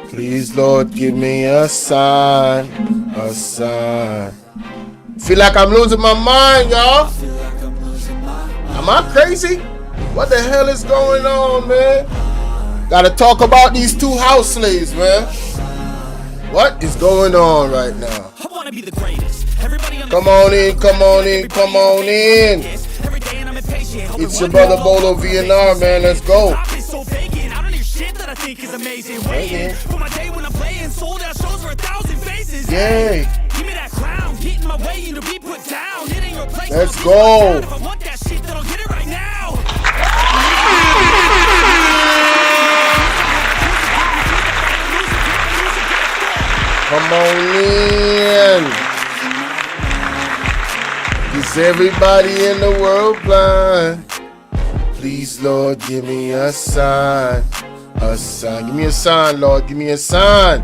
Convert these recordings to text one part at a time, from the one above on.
Please, Lord, give me a sign, a sign. Feel like I'm losing my mind, y'all. Am I crazy? What the hell is going on, man? Gotta talk about these two house slaves, man. What is going on right now? I wanna be the greatest. Come on in, come on in, come on in. It's your brother Bolo V&R, man. Let's go. I don't hear shit that I think is amazing. Waiting for my day when I'm playing sold out shows for 1,000 faces. Yay. Give me that crown, get in my way, you know, be put down. It ain't your place. Let's go. If I want that shit, then I'll get it right now. Come on in. Is everybody in the world blind? Please, Lord, give me a sign. A sign. Give me a sign, Lord. Give me a sign.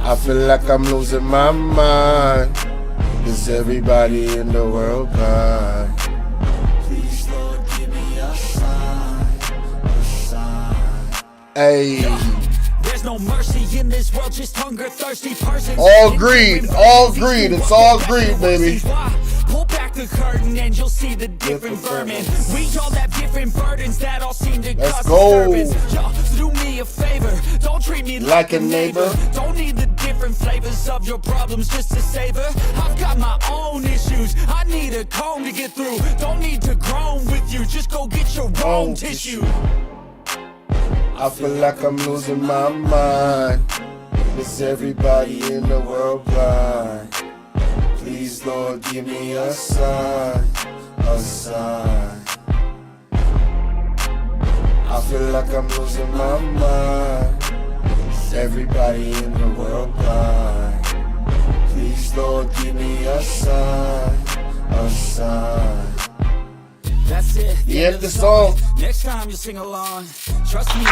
I feel like I'm losing my mind. Is everybody in the world blind? Please, Lord, give me a sign. A sign. Hey. There's no mercy in this world, just hunger, thirsty persons. All greed, it's all greed, baby. Pull back the curtain and you'll see the different vermin. We all have different burdens that all seem to cause disturbance. Y'all do me a favor, don't treat me like a neighbor. Don't need the different flavors of your problems just to savor. I've got my own issues, I need a comb to get through. Don't need to groan with you, just go get your own tissue. I feel like I'm losing my mind. Is everybody in the world blind? Please, Lord, give me a sign, a sign. I feel like I'm losing my mind. Is everybody in the world blind? Please, Lord, give me a sign, a sign. That's it. The end of the song. Next time you sing along, trust me.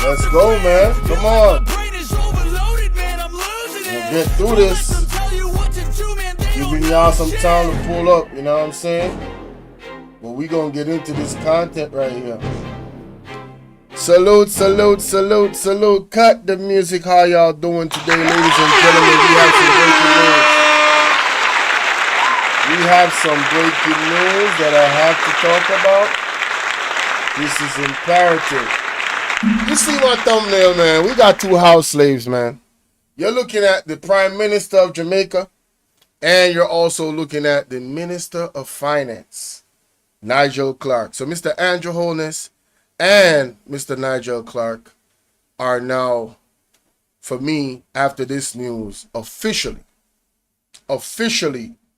Let's go, man. Come on. We'll get through this. Giving y'all some time to pull up, you know what I'm saying? But we gonna get into this content right here. Salute, salute, salute, salute. Cut the music. How y'all doing today, ladies and gentlemen? We have some breaking news that I have to talk about. This is imperative. You see my thumbnail, man? We got two house slaves, man. You're looking at the Prime Minister of Jamaica, and you're also looking at the Minister of Finance, Nigel Clarke. So Mr. Andrew Holness and Mr. Nigel Clarke are now, for me, after this news, officially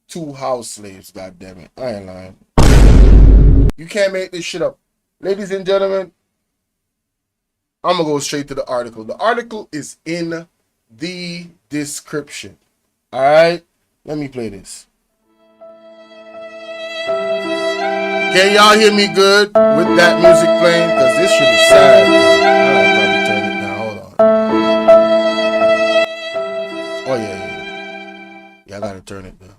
two house slaves, goddammit. I ain't lying. You can't make this shit up. Ladies and gentlemen, I'm going to go straight to the article. The article is in the description. All right? Let me play this. Can y'all hear me good with that music playing? Because this should be sad. I'll probably turn it down. Hold on. Oh, yeah. Yeah, I got to turn it down.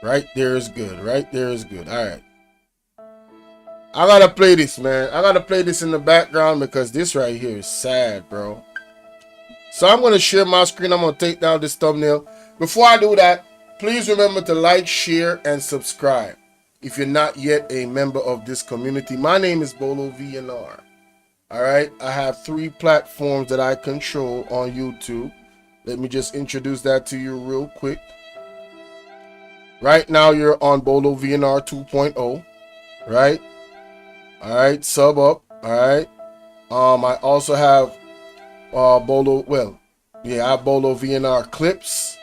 Right there is good. Right there is good. All right. I got to play this, man. I got to play this in the background because this right here is sad, bro. So I'm going to share my screen. I'm going to take down this thumbnail. Before I do that, please remember to like, share, and subscribe if you're not yet a member of this community. My name is Bolo V&R. All right? I have 3 platforms that I control on YouTube. Let me just introduce that to you real quick. Right now, you're on Bolo V&R 2.0. Right? All right, sub up. All right. I also have Bolo. Well, yeah, I have Bolo V&R clips.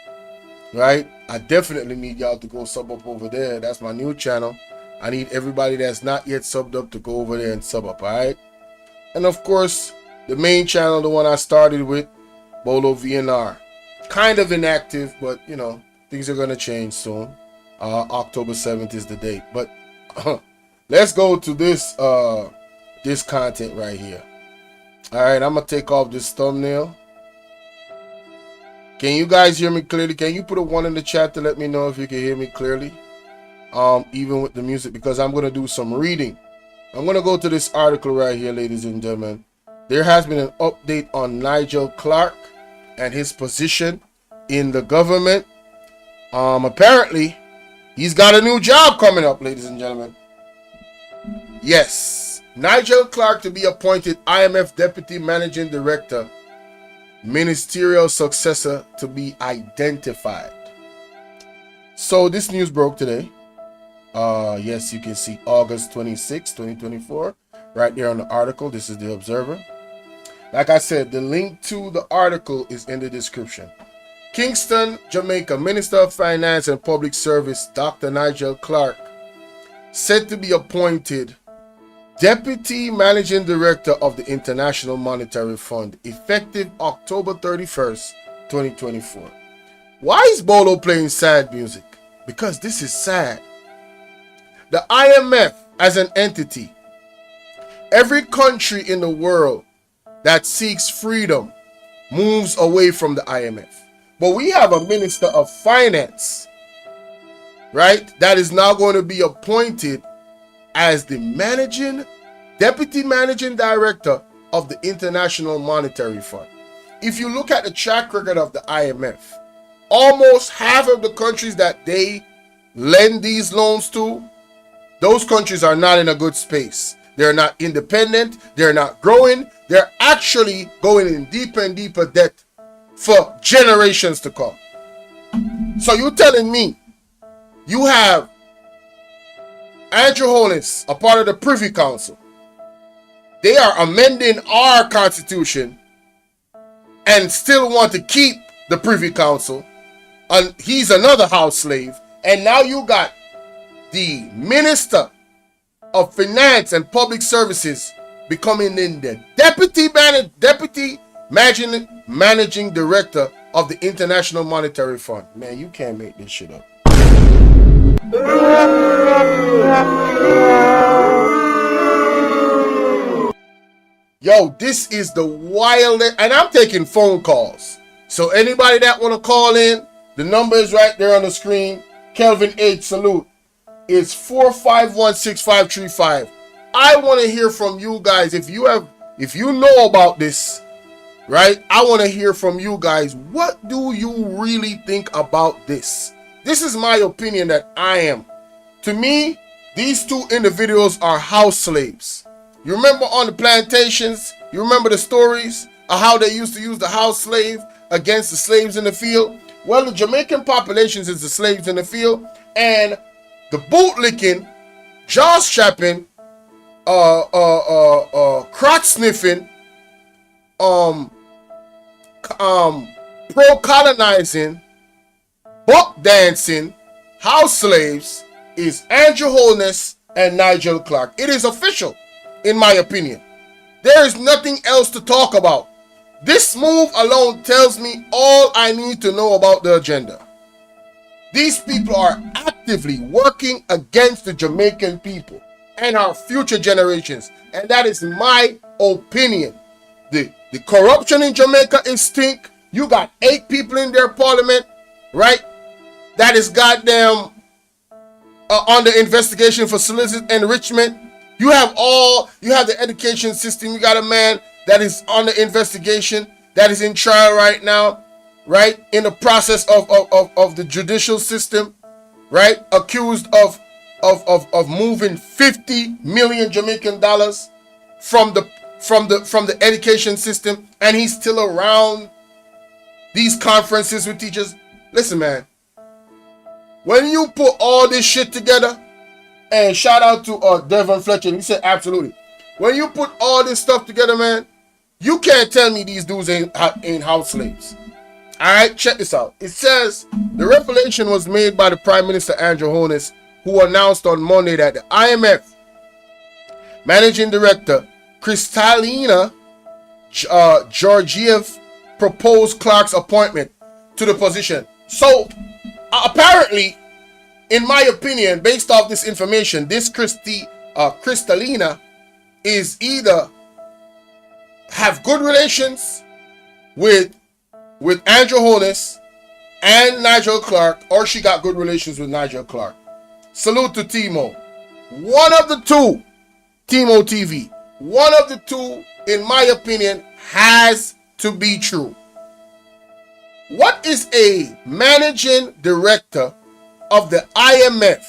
Right. I definitely need y'all to go sub up over there. That's my new channel. I need everybody that's not yet subbed up to go over there and sub up. All right. And of course, the main channel, the one I started with, Bolo V&R, kind of inactive, but you know things are gonna change soon. October 7th is the date, but. let's go to this this content right here. All right, I'm gonna take off this thumbnail. Can you guys hear me clearly? Can you put a 1 in the chat to let me know if you can hear me clearly? Even with the music, because I'm gonna do some reading. I'm gonna go to this article right here, ladies and gentlemen. There has been an update on Nigel Clarke and his position in the government. Apparently, he's got a new job coming up, ladies and gentlemen. Yes, Nigel Clarke to be appointed IMF Deputy Managing Director, ministerial successor to be identified. So this news broke today. Yes, you can see August 26, 2024, right there on the article. This is the Observer. Like I said, the link to the article is in the description. Kingston, Jamaica, Minister of Finance and Public Service, Dr. Nigel Clarke, said to be appointed Deputy Managing Director of the International Monetary Fund, effective October 31st, 2024. Why is Bolo playing sad music? Because this is sad. The IMF as an entity, every country in the world that seeks freedom moves away from the IMF. But we have a Minister of Finance, right, that is now going to be appointed as the Deputy Managing Director of the International Monetary Fund. If you look at the track record of the IMF, almost half of the countries that they lend these loans to, those countries are not in a good space. They're not independent. They're not growing. They're actually going in deeper and deeper debt for generations to come. So you're telling me you have Andrew Holness, a part of the Privy Council. They are amending our constitution and still want to keep the Privy Council. And he's another house slave. And now you got the Minister of Finance and Public Services becoming in the Deputy Managing Director of the International Monetary Fund. Man, you can't make this shit up. Yo, this is the wildest, and I'm taking phone calls. So anybody that want to call in, the number is right there on the screen. Kelvin H, salute. It's 4516535. I want to hear from you guys. If you know about this, right? I want to hear from you guys. What do you really think about this? This is my opinion that I am. To me, these two individuals are house slaves. You remember on the plantations, you remember the stories of how they used to use the house slave against the slaves in the field? Well, the Jamaican population is the slaves in the field, and the bootlicking, jaw strapping, crotch sniffing, pro-colonizing, buck dancing, house slaves is Andrew Holness and Nigel Clarke. It is official, in my opinion. There is nothing else to talk about. This move alone tells me all I need to know about the agenda. These people are actively working against the Jamaican people and our future generations. And that is my opinion. The corruption in Jamaica is stink. You got 8 people in their parliament, right? That is goddamn under investigation for solicit enrichment. You have the education system. You got a man that is under investigation, that is in trial right now, right? In the process of the judicial system, right? Accused of moving 50 million Jamaican dollars from the education system, and he's still around these conferences with teachers. Listen, man, when you put all this shit together, and shout out to Devon Fletcher, he said absolutely. When you put all this stuff together, man, you can't tell me these dudes ain't house slaves. All right, check this out. It says the revelation was made by the Prime Minister Andrew Holness, who announced on Monday that the IMF Managing Director Kristalina Georgiev proposed Clarke's appointment to the position. So apparently, in my opinion, based off this information, this Kristalina is either have good relations with Andrew Holness and Nigel Clarke, or she got good relations with Nigel Clarke. Salute to Timo. One of the two, Timo TV, one of the two, in my opinion, has to be true. What is a managing director of the IMF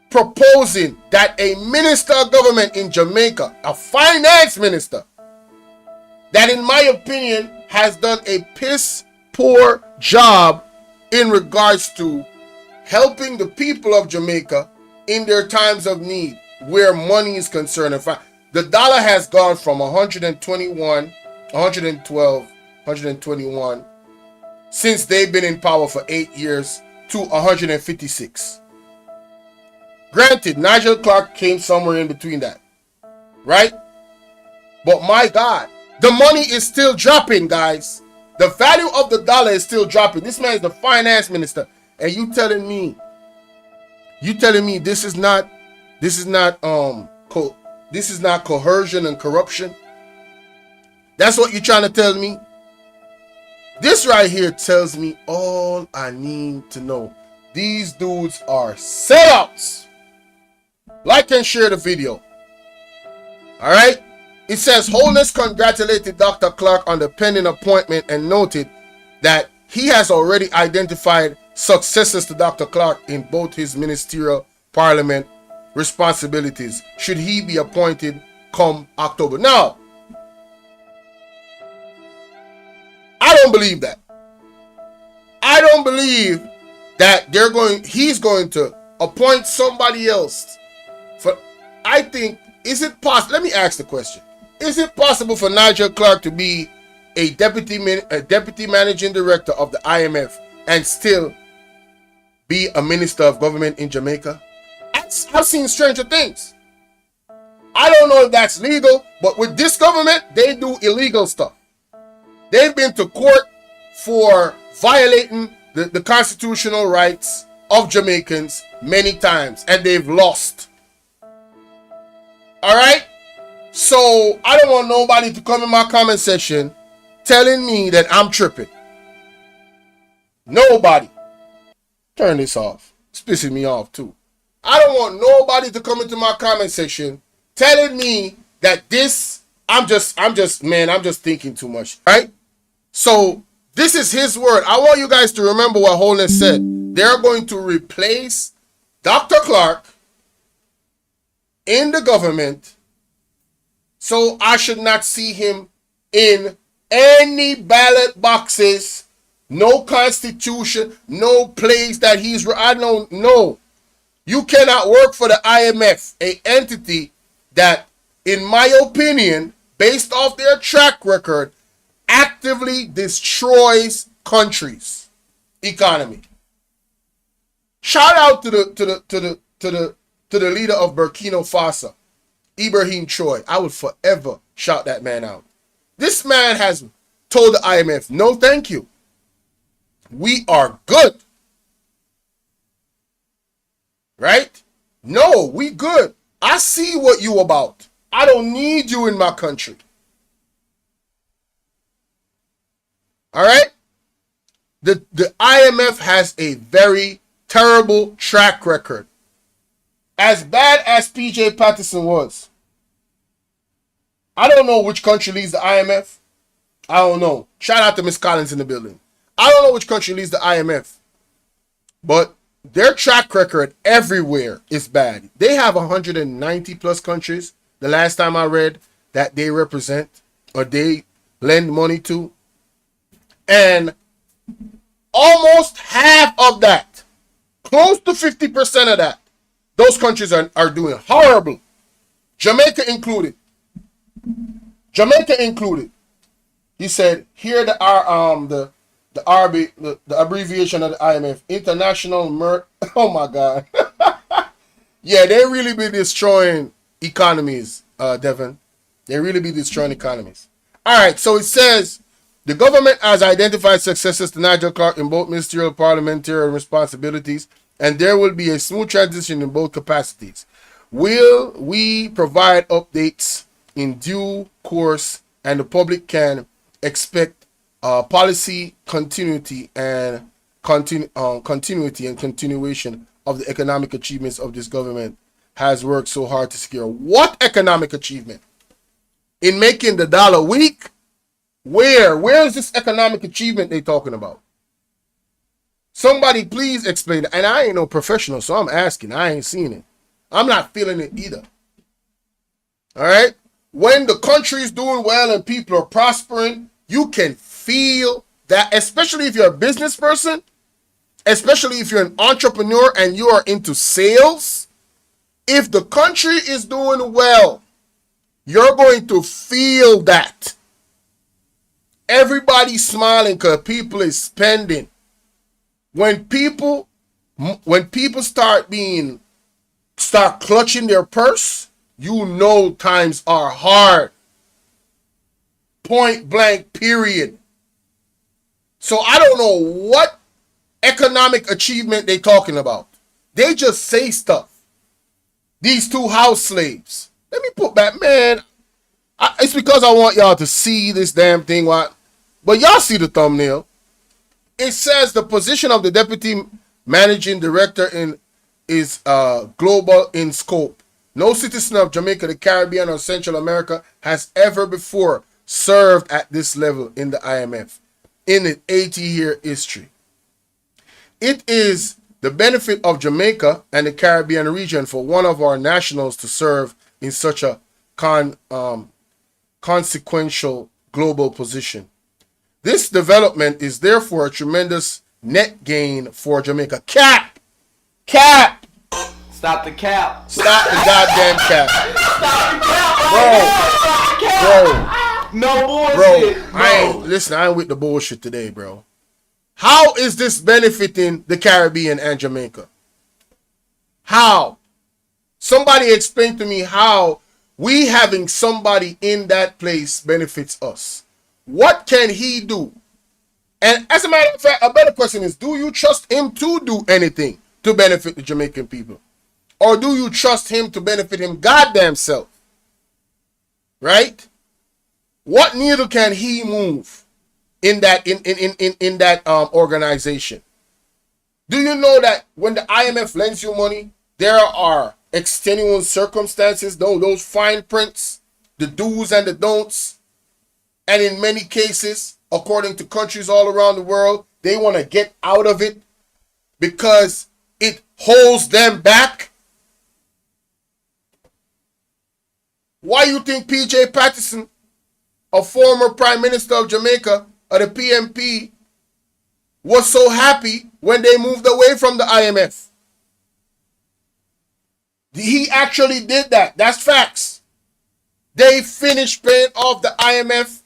proposing that a minister of government in Jamaica, a finance minister, that in my opinion has done a piss poor job in regards to helping the people of Jamaica in their times of need where money is concerned? In fact, the dollar has gone from 121, 112, 121 since they've been in power for 8 years to 156. Granted, Nigel Clarke came somewhere in between that, right? But my God, the money is still dropping, guys. The value of the dollar is still dropping. This man is the finance minister, and you telling me this is not coercion and corruption? That's what you're trying to tell me? This right here tells me all I need to know. These dudes are sellouts. Like and share the video. All right. It says Holness congratulated Dr. Clarke on the pending appointment and noted that he has already identified successors to Dr. Clarke in both his ministerial parliament responsibilities should he be appointed come October. Now, I don't believe that. I don't believe that he's going to appoint somebody else. I think, is it possible? Let me ask the question. Is it possible for Nigel Clarke to be a deputy managing director of the IMF and still be a minister of government in Jamaica? I've seen stranger things. I don't know if that's legal, but with this government, they do illegal stuff. They've been to court for violating the constitutional rights of Jamaicans many times, and they've lost. All right? So I don't want nobody to come in my comment section telling me that I'm tripping. Nobody. Turn this off. It's pissing me off too. I don't want nobody to come into my comment section telling me that this, I'm just thinking too much, right? So this is his word. I want you guys to remember what Holness said. They're going to replace Dr. Clarke in the government, so I should not see him in any ballot boxes, no constitution, no place that he's, I don't know. You cannot work for the IMF, a entity that, in my opinion, based off their track record, actively destroys countries' economy. Shout out to the leader of Burkina Faso, Ibrahim Choi. I would forever shout that man out. This man has told the IMF, no thank you. We are good. Right? No, we good. I see what you about. I don't need you in my country. All right? The IMF has a very terrible track record. As bad as PJ Patterson was. I don't know which country leads the IMF. I don't know. Shout out to Miss Collins in the building. I don't know which country leads the IMF. But their track record everywhere is bad. They have 190 plus countries. The last time I read that they represent or they lend money to. And almost half of that, close to 50% of that, those countries are doing horrible. Jamaica included. Jamaica included. He said, here the abbreviation of the IMF, International oh my God. Yeah, they really be destroying economies, Devin. They really be destroying economies. All right, so it says, the government has identified successors to Nigel Clarke in both ministerial parliamentary responsibilities and there will be a smooth transition in both capacities. Will we provide updates in due course, and the public can expect policy continuity and continuation of the economic achievements of this government has worked so hard to secure. What economic achievement? In making the dollar weak? Where is this economic achievement they talking about? Somebody please explain it. And I ain't no professional, so I'm asking. I ain't seen it. I'm not feeling it either. All right? When the country is doing well and people are prospering, you can feel that, especially if you're a business person, especially if you're an entrepreneur and you are into sales. If the country is doing well, you're going to feel that. Everybody's smiling because people is spending. When people start clutching their purse, you know times are hard. Point blank, period. So I don't know what economic achievement they talking about. They just say stuff. These two house slaves. Let me put back, man. It's because I want y'all to see this damn thing. But y'all see the thumbnail. It says the position of the deputy managing director is global in scope. No citizen of Jamaica, the Caribbean, or Central America has ever before served at this level in the IMF in its 80-year history. It is the benefit of Jamaica and the Caribbean region for one of our nationals to serve in such a consequential global position. This development is therefore a tremendous net gain for Jamaica. Cap! Stop the cap. Stop the goddamn cap. Stop the cap. Bro. No bullshit. I ain't with the bullshit today, bro. How is this benefiting the Caribbean and Jamaica? How? Somebody explain to me how we having somebody in that place benefits us. What can he do? And as a matter of fact, a better question is, do you trust him to do anything to benefit the Jamaican people? Or do you trust him to benefit him goddamn self? Right? What needle can he move in that organization? Do you know that when the IMF lends you money, there are extenuating circumstances, those fine prints, the do's and the don'ts, and in many cases, according to countries all around the world, they want to get out of it because it holds them back. Why you think P.J. Patterson, a former Prime Minister of Jamaica, or the PMP, was so happy when they moved away from the IMF? He actually did that. That's facts. They finished paying off the IMF.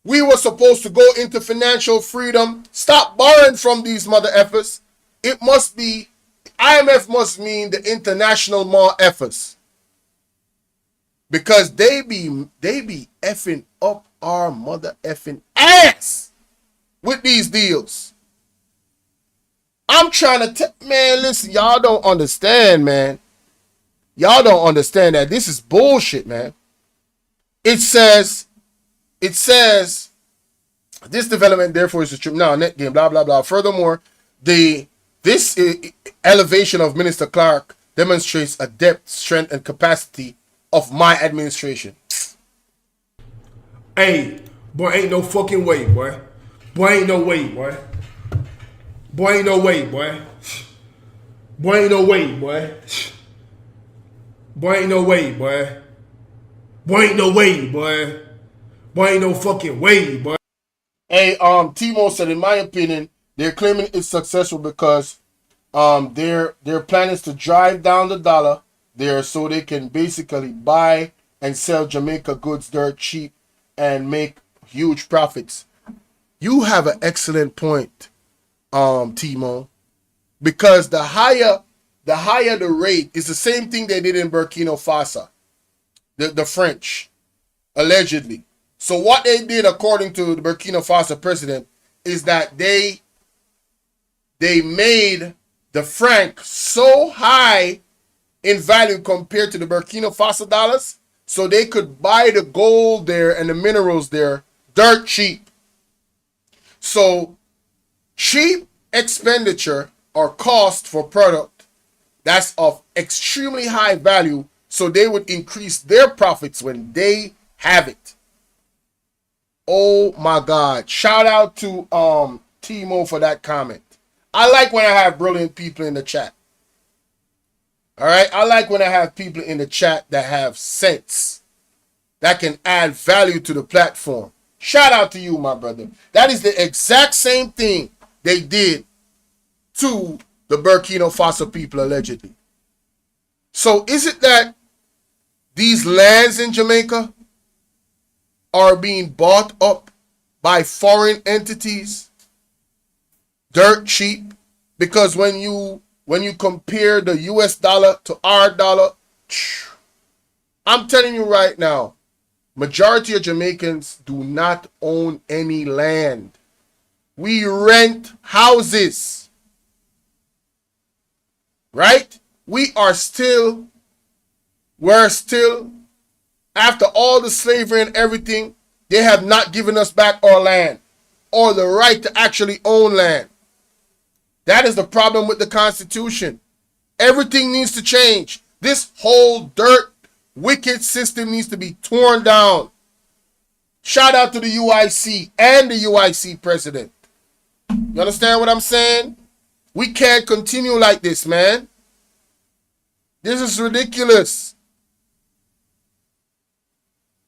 We were supposed to go into financial freedom. Stop borrowing from these mother effers. It must be, IMF must mean the international more effers. Because they be effing up our mother effing ass with these deals. I'm trying to man, listen, y'all don't understand, man. Y'all don't understand that this is bullshit, man. It says this development therefore is a true net gain, blah blah blah. Furthermore, this elevation of Minister Clarke demonstrates a depth, strength, and capacity of my administration. Hey, boy, ain't no fucking way, boy. Boy, ain't no way, boy. Boy, ain't no way, boy. Boy, ain't no way, boy. Boy, ain't no way, boy. Boy, ain't no way, boy. Boy, ain't no fucking way, boy. Hey, Timo said, in my opinion, they're claiming it's successful because their plan is to drive down the dollar there so they can basically buy and sell Jamaica goods dirt cheap and make huge profits. You have an excellent point, Timo, because the higher the rate is the same thing they did in Burkina Faso, the French, allegedly. So what they did, according to the Burkina Faso president, is that they made the franc so high in value compared to the Burkina Faso dollars, so they could buy the gold there and the minerals there dirt cheap. So cheap expenditure or cost for product that's of extremely high value, so they would increase their profits when they have it. Oh my God. Shout out to Timo for that comment. I like when I have brilliant people in the chat. All right? I like when I have people in the chat that have sense, that can add value to the platform. Shout out to you, my brother. That is the exact same thing they did to the Burkina Faso people, allegedly. So is it that these lands in Jamaica are being bought up by foreign entities dirt cheap? Because when you compare the US dollar to our dollar, I'm telling you right now, majority of Jamaicans do not own any land. We rent houses. Right? We're still, after all the slavery and everything, they have not given us back our land or the right to actually own land. That is the problem with the Constitution. Everything needs to change. This whole dirt, wicked system needs to be torn down. Shout out to the UIC and the UIC president. You understand what I'm saying? We can't continue like this, man. This is ridiculous.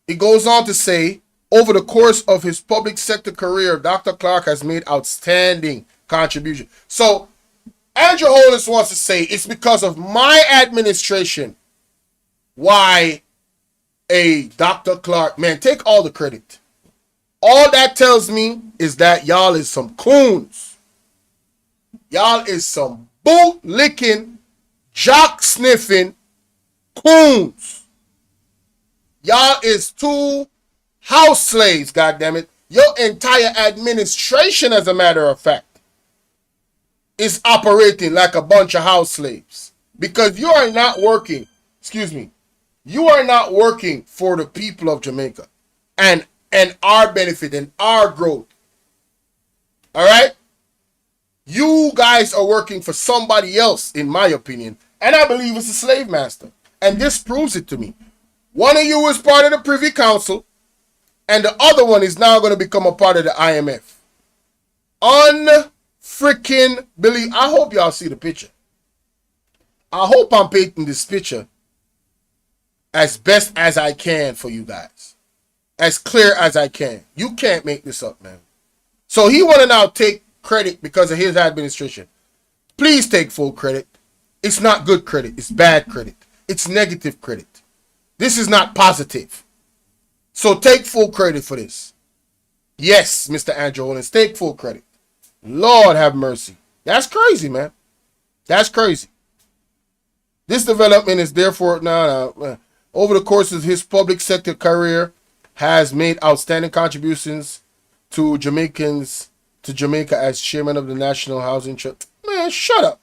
It goes on to say, over the course of his public sector career, Dr. Clarke has made outstanding contribution. So, Andrew Holness wants to say it's because of my administration why a Dr. Clarke, man, take all the credit. All that tells me is that y'all is some coons. Y'all is some boot-licking, jock-sniffing coons. Y'all is two house slaves, goddammit. Your entire administration, as a matter of fact, is operating like a bunch of house slaves. Because you are not working, you are not working for the people of Jamaica and our benefit and our growth. All right? You guys are working for somebody else, in my opinion. And I believe it's a slave master. And this proves it to me. One of you is part of the Privy Council, and the other one is now going to become a part of the IMF. Unfreaking believe. I hope y'all see the picture. I hope I'm painting this picture as best as I can for you guys. As clear as I can. You can't make this up, man. So he want to now take credit because of his administration. Please take full credit. It's not good credit. It's bad credit. It's negative credit. This is not positive. So take full credit for this. Yes, Mr. Andrew Holness, take full credit. Lord have mercy. That's crazy, man. That's crazy. This development is therefore over the course of his public sector career has made outstanding contributions to Jamaica as chairman of the National Housing Trust. Man, shut up.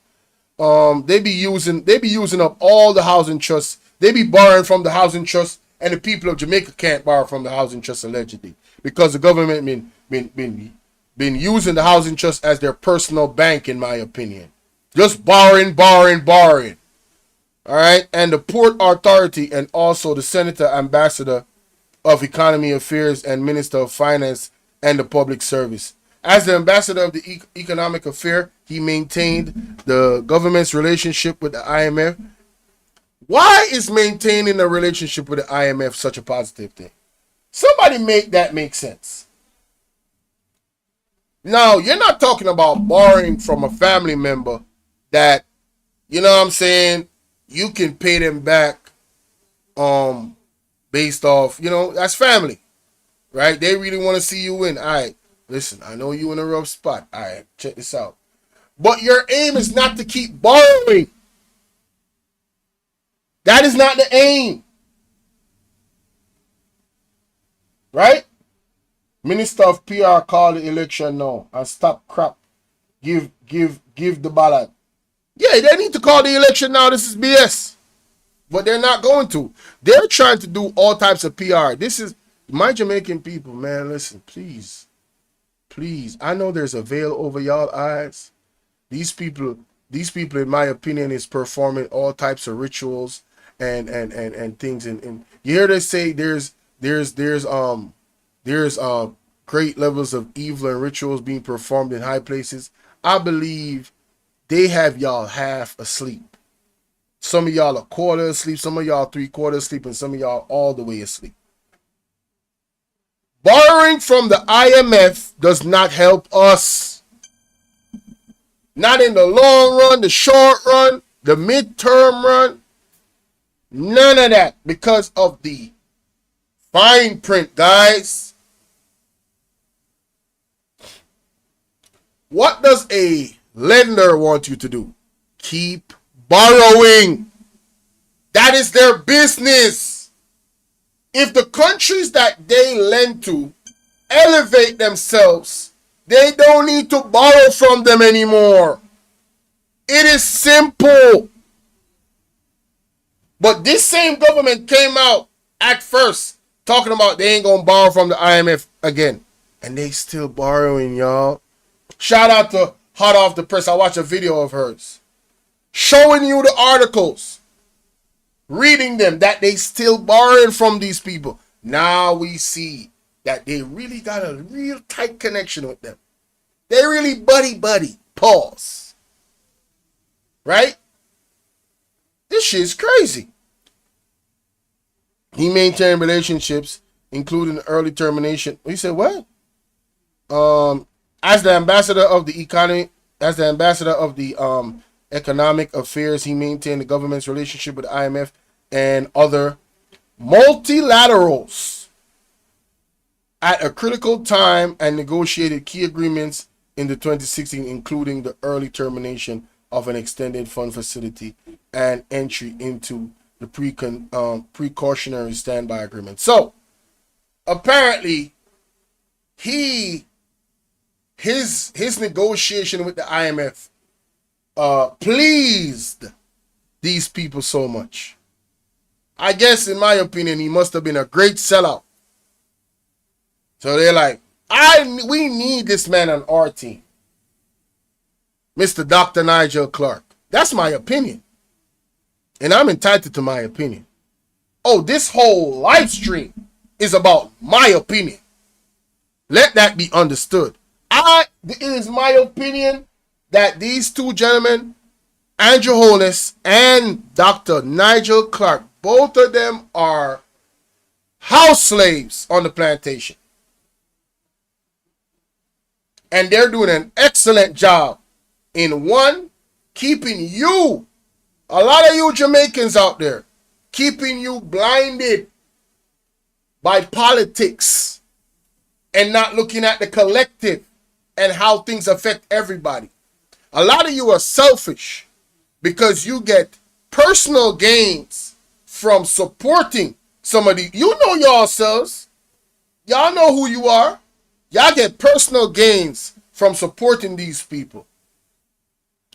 They be using up all the housing trusts. They be borrowing from the housing trust, and the people of Jamaica can't borrow from the housing trust allegedly because the government been using the housing trust as their personal bank, in my opinion. Just borrowing. All right, and the Port Authority and also the Senator Ambassador of Economy Affairs and Minister of Finance and the Public Service. As the ambassador of the Economic Affair, he maintained the government's relationship with the IMF. Why is maintaining a relationship with the IMF such a positive thing? Somebody make that make sense. Now, you're not talking about borrowing from a family member that, you know what I'm saying, you can pay them back based off, that's family, right? They really want to see you win. All right, listen, I know you in a rough spot. All right, check this out. But your aim is not to keep borrowing. That is not the aim. Right? Minister of PR call the election now and stop crap. Give the ballot. Yeah, they need to call the election now. This is BS. But they're not going to. They're trying to do all types of PR. This is my Jamaican people, man. Listen, please. Please. I know there's a veil over y'all eyes. These people, in my opinion, is performing all types of rituals and things. And you hear they say there's great levels of evil and rituals being performed in high places. I believe they have y'all half asleep. Some of y'all a quarter asleep, some of y'all 3/4 asleep, and some of y'all all the way asleep. Borrowing from the IMF does not help us. Not in the long run, the short run, the midterm run. None of that, because of the fine print, guys. What does a lender want you to do? Keep borrowing. That is their business. If the countries that they lend to elevate themselves, they don't need to borrow from them anymore. It is simple. But this same government came out at first talking about they ain't gonna borrow from the IMF again. And they still borrowing, y'all. Shout out to Hot Off the Press. I watched a video of hers showing you the articles, reading them, that they still borrowing from these people. Now we see that they really got a real tight connection with them. They really buddy. Pause. Right? This shit's crazy. He maintained relationships, including early termination. He said what? As the ambassador of the economic affairs, he maintained the government's relationship with the IMF and other multilaterals at a critical time and negotiated key agreements in the 2016, including the early termination of an extended fund facility and entry into the precautionary standby agreement. So apparently his negotiation with the IMF pleased these people so much. I guess, in my opinion, he must have been a great sellout. So they're like, we need this man on our team. Mr. Dr. Nigel Clarke. That's my opinion. And I'm entitled to my opinion. Oh, this whole live stream is about my opinion. Let that be understood. It is my opinion that these two gentlemen, Andrew Holness and Dr. Nigel Clarke, both of them are house slaves on the plantation. And they're doing an excellent job in one, keeping you, a lot of you Jamaicans out there, keeping you blinded by politics and not looking at the collective and how things affect everybody. A lot of you are selfish because you get personal gains from supporting somebody. You know yourselves. Y'all know who you are. Y'all get personal gains from supporting these people.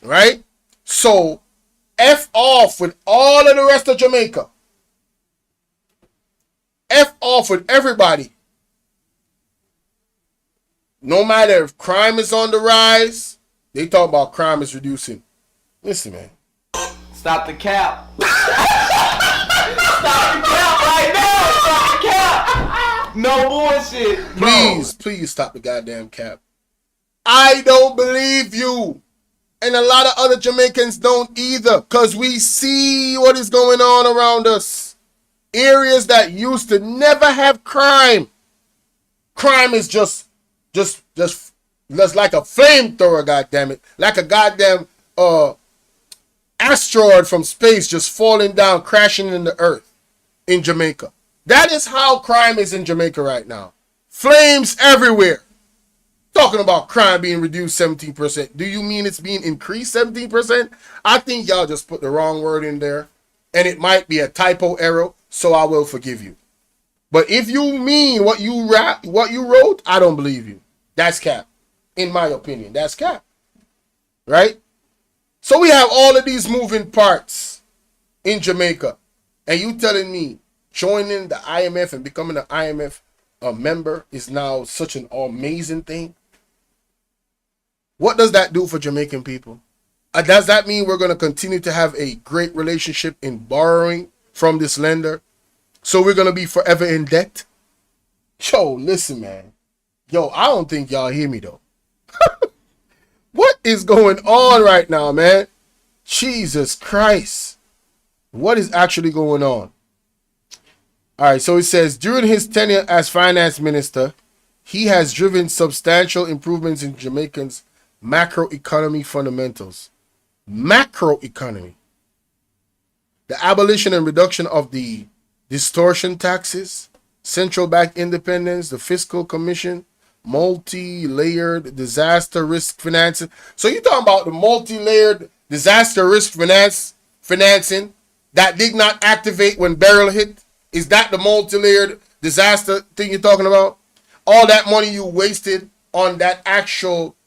Right? So, F off with all of the rest of Jamaica. F off with everybody. No matter if crime is on the rise, they talk about crime is reducing. Listen, man. Stop the cap. Stop the cap right now. Stop the cap. No bullshit. Bro. Please stop the goddamn cap. I don't believe you. And a lot of other Jamaicans don't either. Because we see what is going on around us. Areas that used to never have crime. Crime is just like a flamethrower, goddammit. Like a goddamn asteroid from space just falling down, crashing in the earth in Jamaica. That is how crime is in Jamaica right now. Flames everywhere. Talking about crime being reduced 17%. Do you mean it's being increased 17%? I think y'all just put the wrong word in there. And it might be a typo error, so I will forgive you. But if you mean what you wrote, I don't believe you. That's cap. In my opinion, that's cap. Right? So we have all of these moving parts in Jamaica. And you telling me joining the IMF and becoming an IMF member is now such an amazing thing? What does that do for Jamaican people? Does that mean we're going to continue to have a great relationship in borrowing from this lender? So we're going to be forever in debt? Yo, listen, man. Yo, I don't think y'all hear me, though. What is going on right now, man? Jesus Christ. What is actually going on? All right, so it says, during his tenure as finance minister, he has driven substantial improvements in Jamaicans' macroeconomy fundamentals. Macroeconomy. The abolition and reduction of the distortion taxes, central bank independence, the fiscal commission, multi-layered disaster risk financing. So you're talking about the multi-layered disaster risk financing that did not activate when Beryl hit? Is that the multi-layered disaster thing you're talking about? All that money you wasted on that actual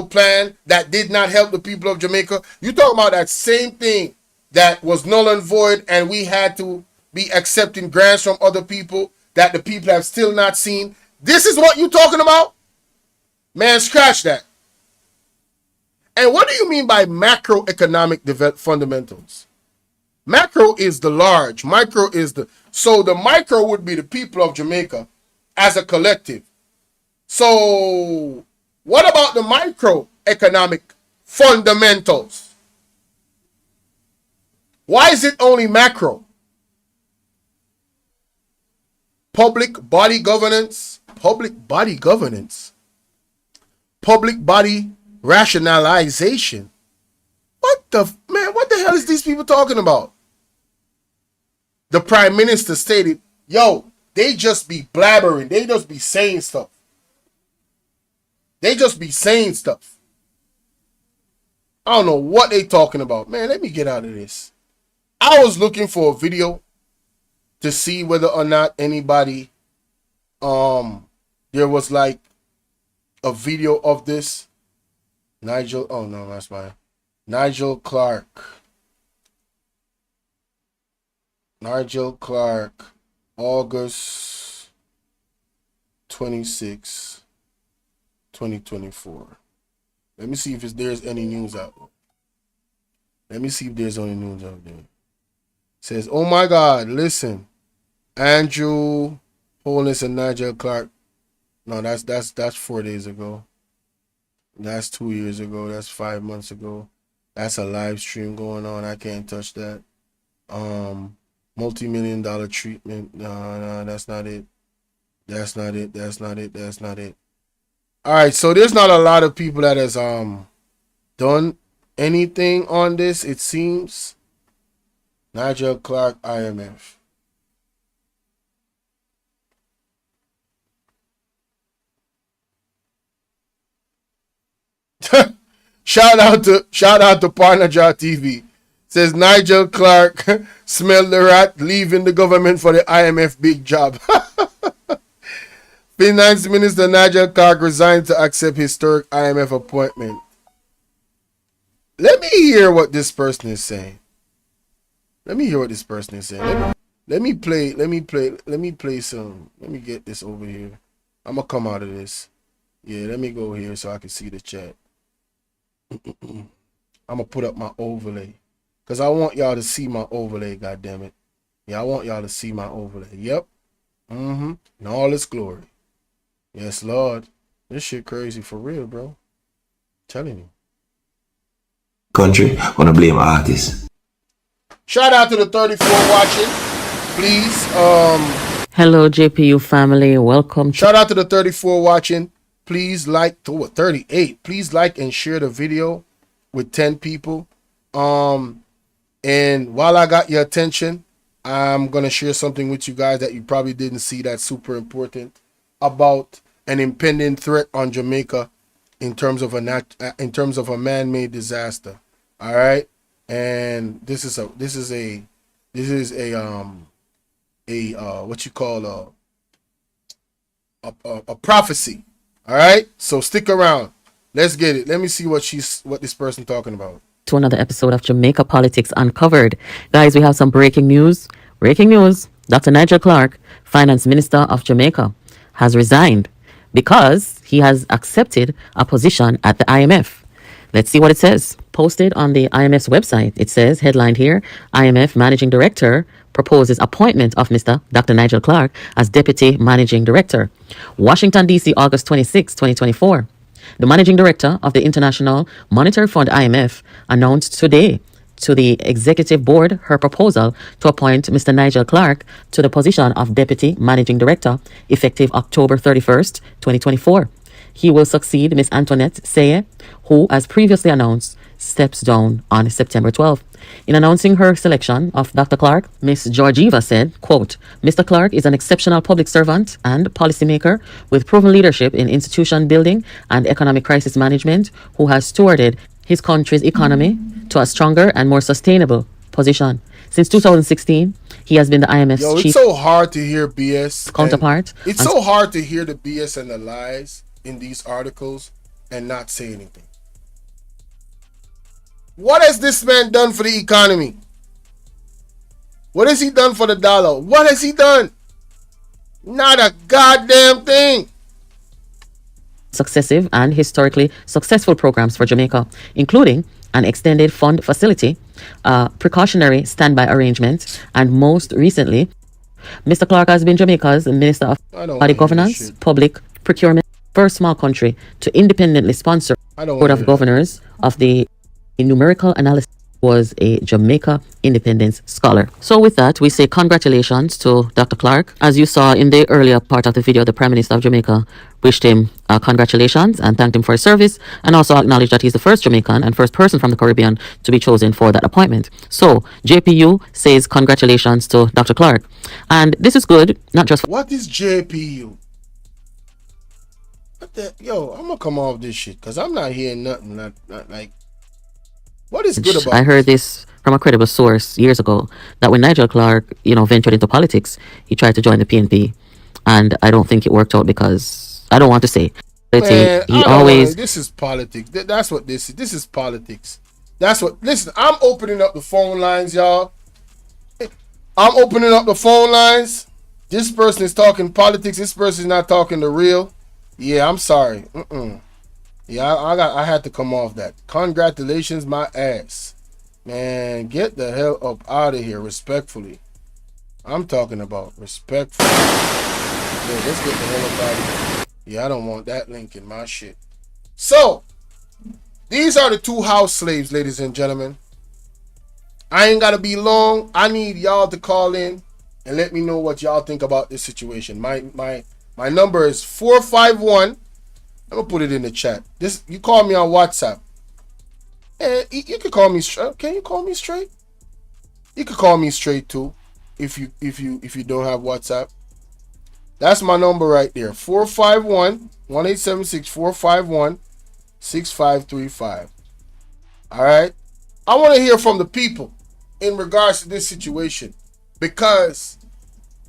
plan that did not help the people of Jamaica? You're talking about that same thing that was null and void, and we had to be accepting grants from other people that the people have still not seen. This is what you're talking about? Man, scratch that. And what do you mean by macroeconomic fundamentals? Macro is the large, micro is the... So the micro would be the people of Jamaica as a collective. So what about the microeconomic fundamentals? Why is it only macro? Public body governance, public body rationalization. What the hell is these people talking about? The prime minister stated, yo, they just be blabbering. They just be saying stuff. I don't know what they talking about. Man, let me get out of this. I was looking for a video to see whether or not anybody, there was like a video of this. Nigel, oh no, that's mine. Nigel Clarke, August 26, 2024. Let me see if there's any news out there. It says, oh my God, listen. Andrew, Holness, and Nigel Clarke. No, that's 4 days ago. That's 2 years ago. That's 5 months ago. That's a live stream going on. I can't touch that. Multi-million-dollar treatment. No, that's not it. That's not it. All right, so there's not a lot of people that has done anything on this, it seems. Nigel Clarke, IMF. Shout out to Partnerjaw TV. Says Nigel Clarke smelled the rat leaving the government for the IMF big job. Finance Minister Nigel Clarke resigned to accept historic IMF appointment. Let me hear what this person is saying. Let me play some. Let me get this over here. I'm gonna come out of this. Yeah, let me go here so I can see the chat. I'm gonna put up my overlay because I want y'all to see my overlay. God damn it! Yeah, I want y'all to see my overlay. Yep. In all its glory. Yes, Lord. This shit crazy for real, bro. I'm telling you. Country wanna blame artists. Shout out to the 34 watching, please. Hello, JPU family. Welcome. Shout out to the 34 watching. Please like to 38. Please like and share the video with 10 people. And while I got your attention, I'm gonna share something with you guys that you probably didn't see that's super important about an impending threat on Jamaica in terms of a man-made disaster. All right, and this is a what you call a prophecy. All right, so stick around. Let's get it. Let me see what this person talking about. to another episode of Jamaica Politics Uncovered. Guys, we have some breaking news. Breaking news. Dr. Nigel Clarke, Finance Minister of Jamaica, has resigned because he has accepted a position at the IMF. Let's see what it says. Posted on the IMF's website, it says, headlined here, IMF Managing Director proposes appointment of Mr. Dr. Nigel Clarke as Deputy Managing Director. Washington, D.C., August 26, 2024. The Managing Director of the International Monetary Fund, IMF, announced today to the Executive Board her proposal to appoint Mr. Nigel Clarke to the position of Deputy Managing Director effective October 31st, 2024. He will succeed Ms. Antoinette Seye, who, as previously announced, steps down on September 12th. In announcing her selection of Dr. Clarke, Ms. Georgieva said, quote, Mr. Clarke is an exceptional public servant and policymaker with proven leadership in institution building and economic crisis management, who has stewarded his country's economy to a stronger and more sustainable position. Since 2016, he has been the IMF's Yo, it's chief so hard to hear BS. counterpart. It's so hard to hear the BS and the lies in these articles and not say anything. What has this man done for the economy? What has he done for the dollar? What has he done? Not a goddamn thing. Successive and historically successful programs for Jamaica, including an extended fund facility, precautionary standby arrangements, and most recently, Mr. Clarke has been Jamaica's Minister of Body Governance, Public Procurement, first small country to independently sponsor Board of Governors of the numerical analysis was a Jamaica independence scholar. So with that, we say congratulations to Dr. Clarke. As you saw in the earlier part of the video, the Prime Minister of Jamaica wished him congratulations and thanked him for his service, and also acknowledged that he's the first Jamaican and first person from the Caribbean to be chosen for that appointment. So JPU says congratulations to Dr. Clarke. And this is good, not just for What is JPU? What the, yo, I'm gonna come off this shit because I'm not hearing nothing. Not like, what is good about I heard this from a credible source years ago, that when Nigel Clarke, ventured into politics, he tried to join the PNP, and I don't think it worked out because I don't want to say. Man, he always. This is politics. That's what this is. This is politics. That's what. Listen, I'm opening up the phone lines, y'all. I'm opening up the phone lines. This person is talking politics. This person is not talking the real. Yeah, I'm sorry. Yeah, I had to come off that. Congratulations, my ass. Man, get the hell up out of here, respectfully. I'm talking about respectfully. Yeah, let's get the hell up out of here. Yeah, I don't want that link in my shit. So, these are the two house slaves, ladies and gentlemen. I ain't gotta be long. I need y'all to call in and let me know what y'all think about this situation. My number is 451. I'm gonna put it in the chat. You call me on WhatsApp. And you can call me straight. Can you call me straight? You can call me straight too, if you don't have WhatsApp. That's my number right there. 451-1876-451-6535. All right. I want to hear from the people in regards to this situation, because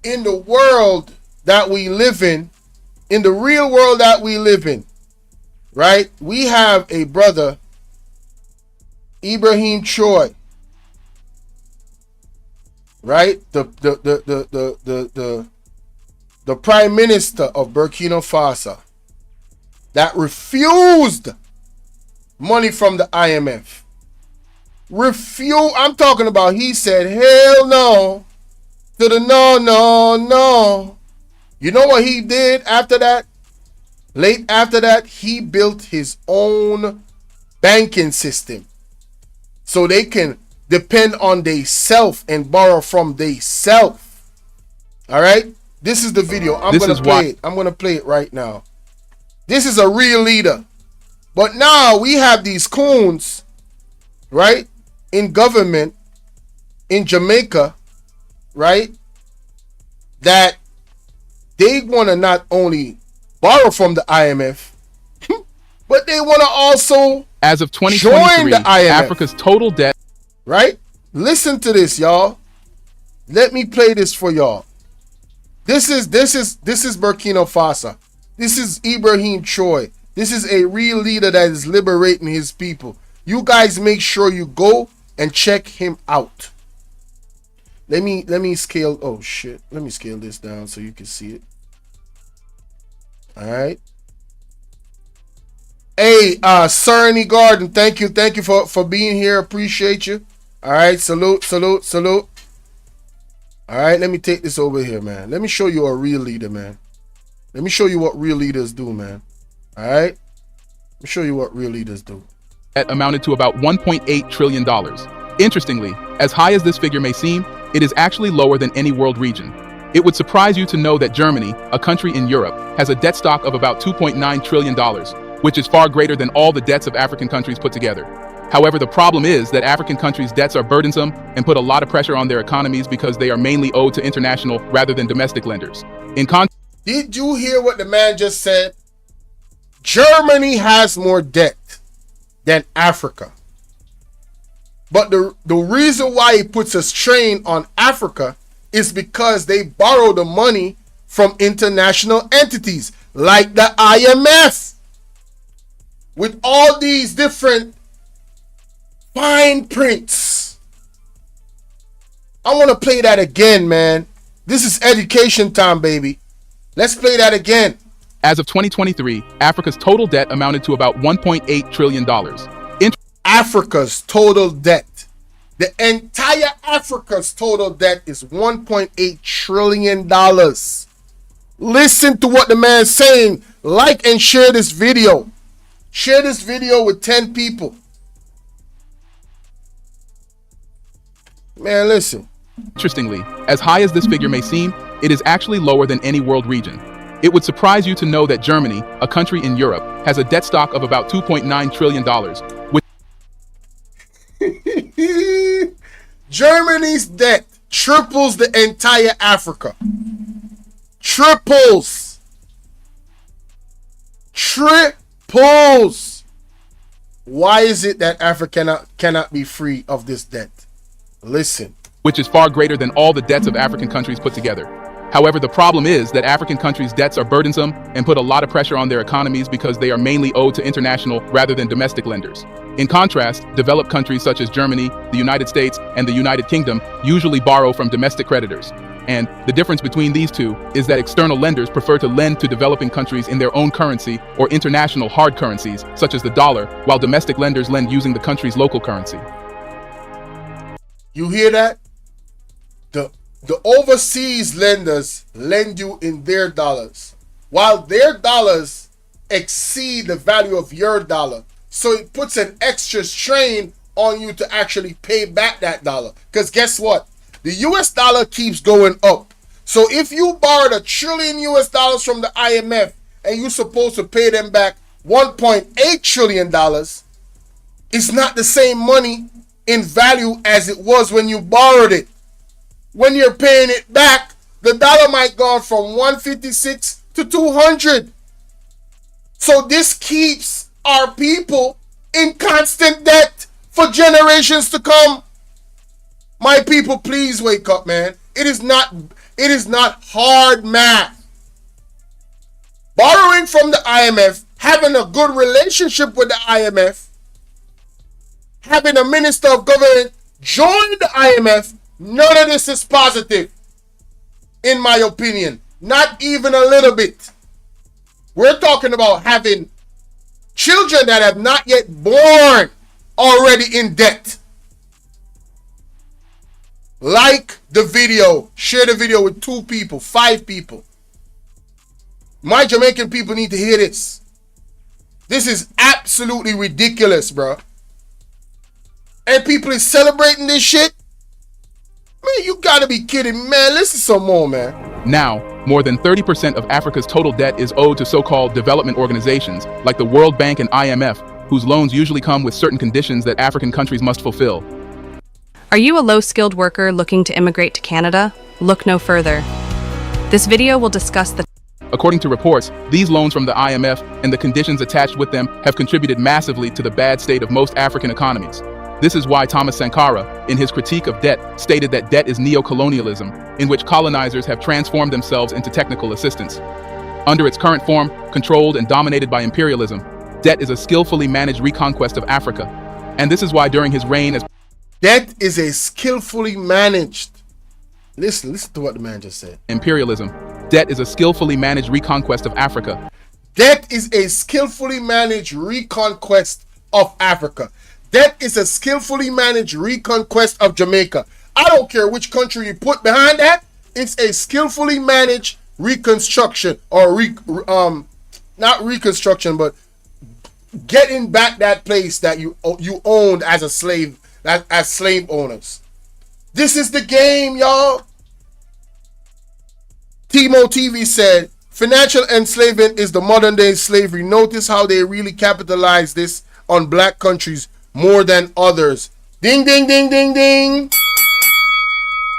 in the world that we live in the real world that we live in, right? We have a brother, Ibrahim Choi, right? The Prime Minister of Burkina Faso that refused money from the IMF. I'm talking about, he said hell no to the no. You know what he did after that? Late after that, he built his own banking system so they can depend on they self and borrow from they self. All right, this is the video. I'm gonna play it right now. This is a real leader, but now we have these coons, right, in government in Jamaica, right, that they want to not only borrow from the IMF, but they want to also, as of join 2023, the IMF. Africa's total debt. Right? Listen to this, y'all. Let me play this for y'all. This is Burkina Faso. This is Ibrahim Choi. This is a real leader that is liberating his people. You guys make sure you go and check him out. Let me scale. Oh shit. Let me scale this down so you can see it. All right. Hey, Cerny Garden, thank you for being here. Appreciate you. All right, salute. All right, let me take this over here, man. Let me show you a real leader, man. Let me show you what real leaders do, man. All right, let me show you what real leaders do. That amounted to about $1.8 trillion. Interestingly, as high as this figure may seem, it is actually lower than any world region. It would surprise you to know that Germany, a country in Europe, has a debt stock of about $2.9 trillion, which is far greater than all the debts of African countries put together. However, the problem is that African countries' debts are burdensome and put a lot of pressure on their economies because they are mainly owed to international rather than domestic lenders. Did you hear what the man just said? Germany has more debt than Africa. But the reason why he puts a strain on Africa is because they borrow the money from international entities like the IMF. With all these different fine prints. I want to play that again, man. This is education time, baby. Let's play that again. As of 2023, Africa's total debt amounted to about $1.8 trillion. Africa's total debt. The entire Africa's total debt is $1.8 trillion. Listen to what the man's saying. Like and share this video. Share this video with 10 people. Man, listen. Interestingly, as high as this figure may seem, it is actually lower than any world region. It would surprise you to know that Germany, a country in Europe, has a debt stock of about $2.9 trillion, which Germany's debt triples the entire Africa. Triples. Why is it that Africa cannot be free of this debt? Listen. Which is far greater than all the debts of African countries put together. However, the problem is that African countries' debts are burdensome and put a lot of pressure on their economies because they are mainly owed to international rather than domestic lenders. In contrast, developed countries such as Germany, the United States, and the United Kingdom usually borrow from domestic creditors. And the difference between these two is that external lenders prefer to lend to developing countries in their own currency or international hard currencies, such as the dollar, while domestic lenders lend using the country's local currency. You hear that? The overseas lenders lend you in their dollars, while their dollars exceed the value of your dollar. So it puts an extra strain on you to actually pay back that dollar. Because guess what? The US dollar keeps going up. So if you borrowed $1 trillion from the IMF and you're supposed to pay them back $1.8 trillion, it's not the same money in value as it was when you borrowed it. When you're paying it back, the dollar might go from 156 to 200. So this keeps our people in constant debt for generations to come. My people, please wake up, man. It is not hard math. Borrowing from the IMF, having a good relationship with the IMF, having a minister of government join the IMF, none of this is positive, in my opinion. Not even a little bit. We're talking about having children that have not yet born already in debt. Like the video, share the video with 2 people, 5 people. My Jamaican people need to hear this. This is absolutely ridiculous, bro. And people is celebrating this shit. Man, you gotta be kidding me, man. Listen some more, man. Now, more than 30% of Africa's total debt is owed to so-called development organizations like the World Bank and IMF, whose loans usually come with certain conditions that African countries must fulfill. Are you a low-skilled worker looking to immigrate to Canada? Look no further. This video will discuss the... According to reports, these loans from the IMF and the conditions attached with them have contributed massively to the bad state of most African economies. This is why Thomas Sankara, in his critique of debt, stated that debt is neo-colonialism, in which colonizers have transformed themselves into technical assistants. Under its current form, controlled and dominated by imperialism, debt is a skillfully managed reconquest of Africa. And this is why during his reign as Debt is a skillfully managed. Listen to what the man just said. imperialism, debt is a skillfully managed reconquest of Africa. Debt is a skillfully managed reconquest of Africa. Debt is a skillfully managed reconquest of Jamaica. I don't care which country you put behind that. It's a skillfully managed reconstruction, or not reconstruction, but getting back that place that you owned as a slave, as slave owners. This is the game, y'all. Timo TV said, financial enslavement is the modern day slavery. Notice how they really capitalize this on black countries more than others. Ding, ding, ding, ding, ding.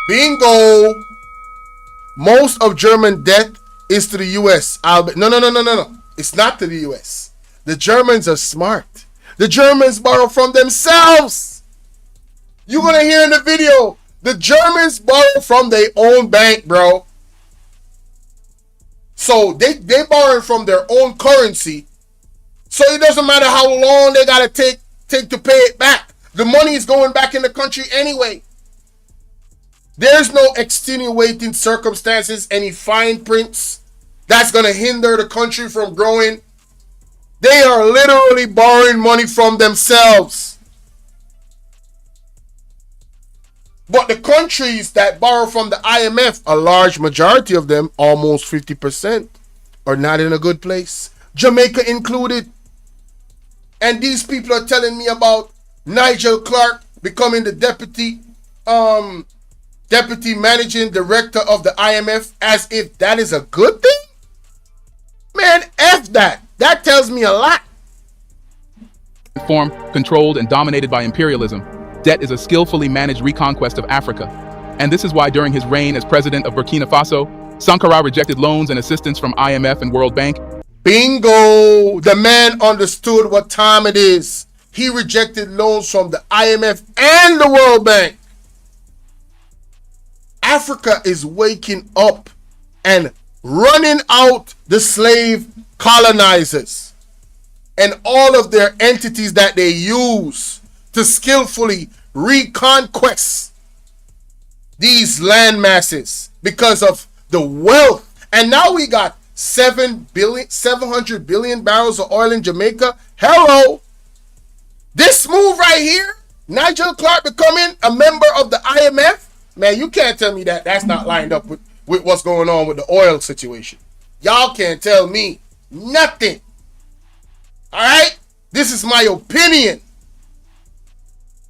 Bingo. Most of German debt is to the U.S. No. It's not to the U.S. The Germans are smart. The Germans borrow from themselves. You're going to hear in the video, the Germans borrow from their own bank, bro. So they borrow from their own currency. So it doesn't matter how long they got to take to pay it back. The money is going back in the country anyway. There's no extenuating circumstances, any fine prints that's going to hinder the country from growing. They are literally borrowing money from themselves. But the countries that borrow from the IMF, a large majority of them, almost 50%, are not in a good place. Jamaica included. And these people are telling me about Nigel Clarke becoming the deputy managing director of the IMF, as if that is a good thing? Man, F that. That tells me a lot. Formed, controlled, and dominated by imperialism, debt is a skillfully managed reconquest of Africa. And this is why during his reign as president of Burkina Faso, Sankara rejected loans and assistance from IMF and World Bank. Bingo! The man understood what time it is. He rejected loans from the IMF and the World Bank. Africa is waking up and running out the slave colonizers and all of their entities that they use to skillfully reconquest these land masses because of the wealth. And now we got 700 billion barrels of oil in Jamaica. Hello. This move right here, Nigel Clarke becoming a member of the IMF, man, you can't tell me that that's not lined up with what's going on with the oil situation. Y'all can't tell me nothing. All right? This is my opinion.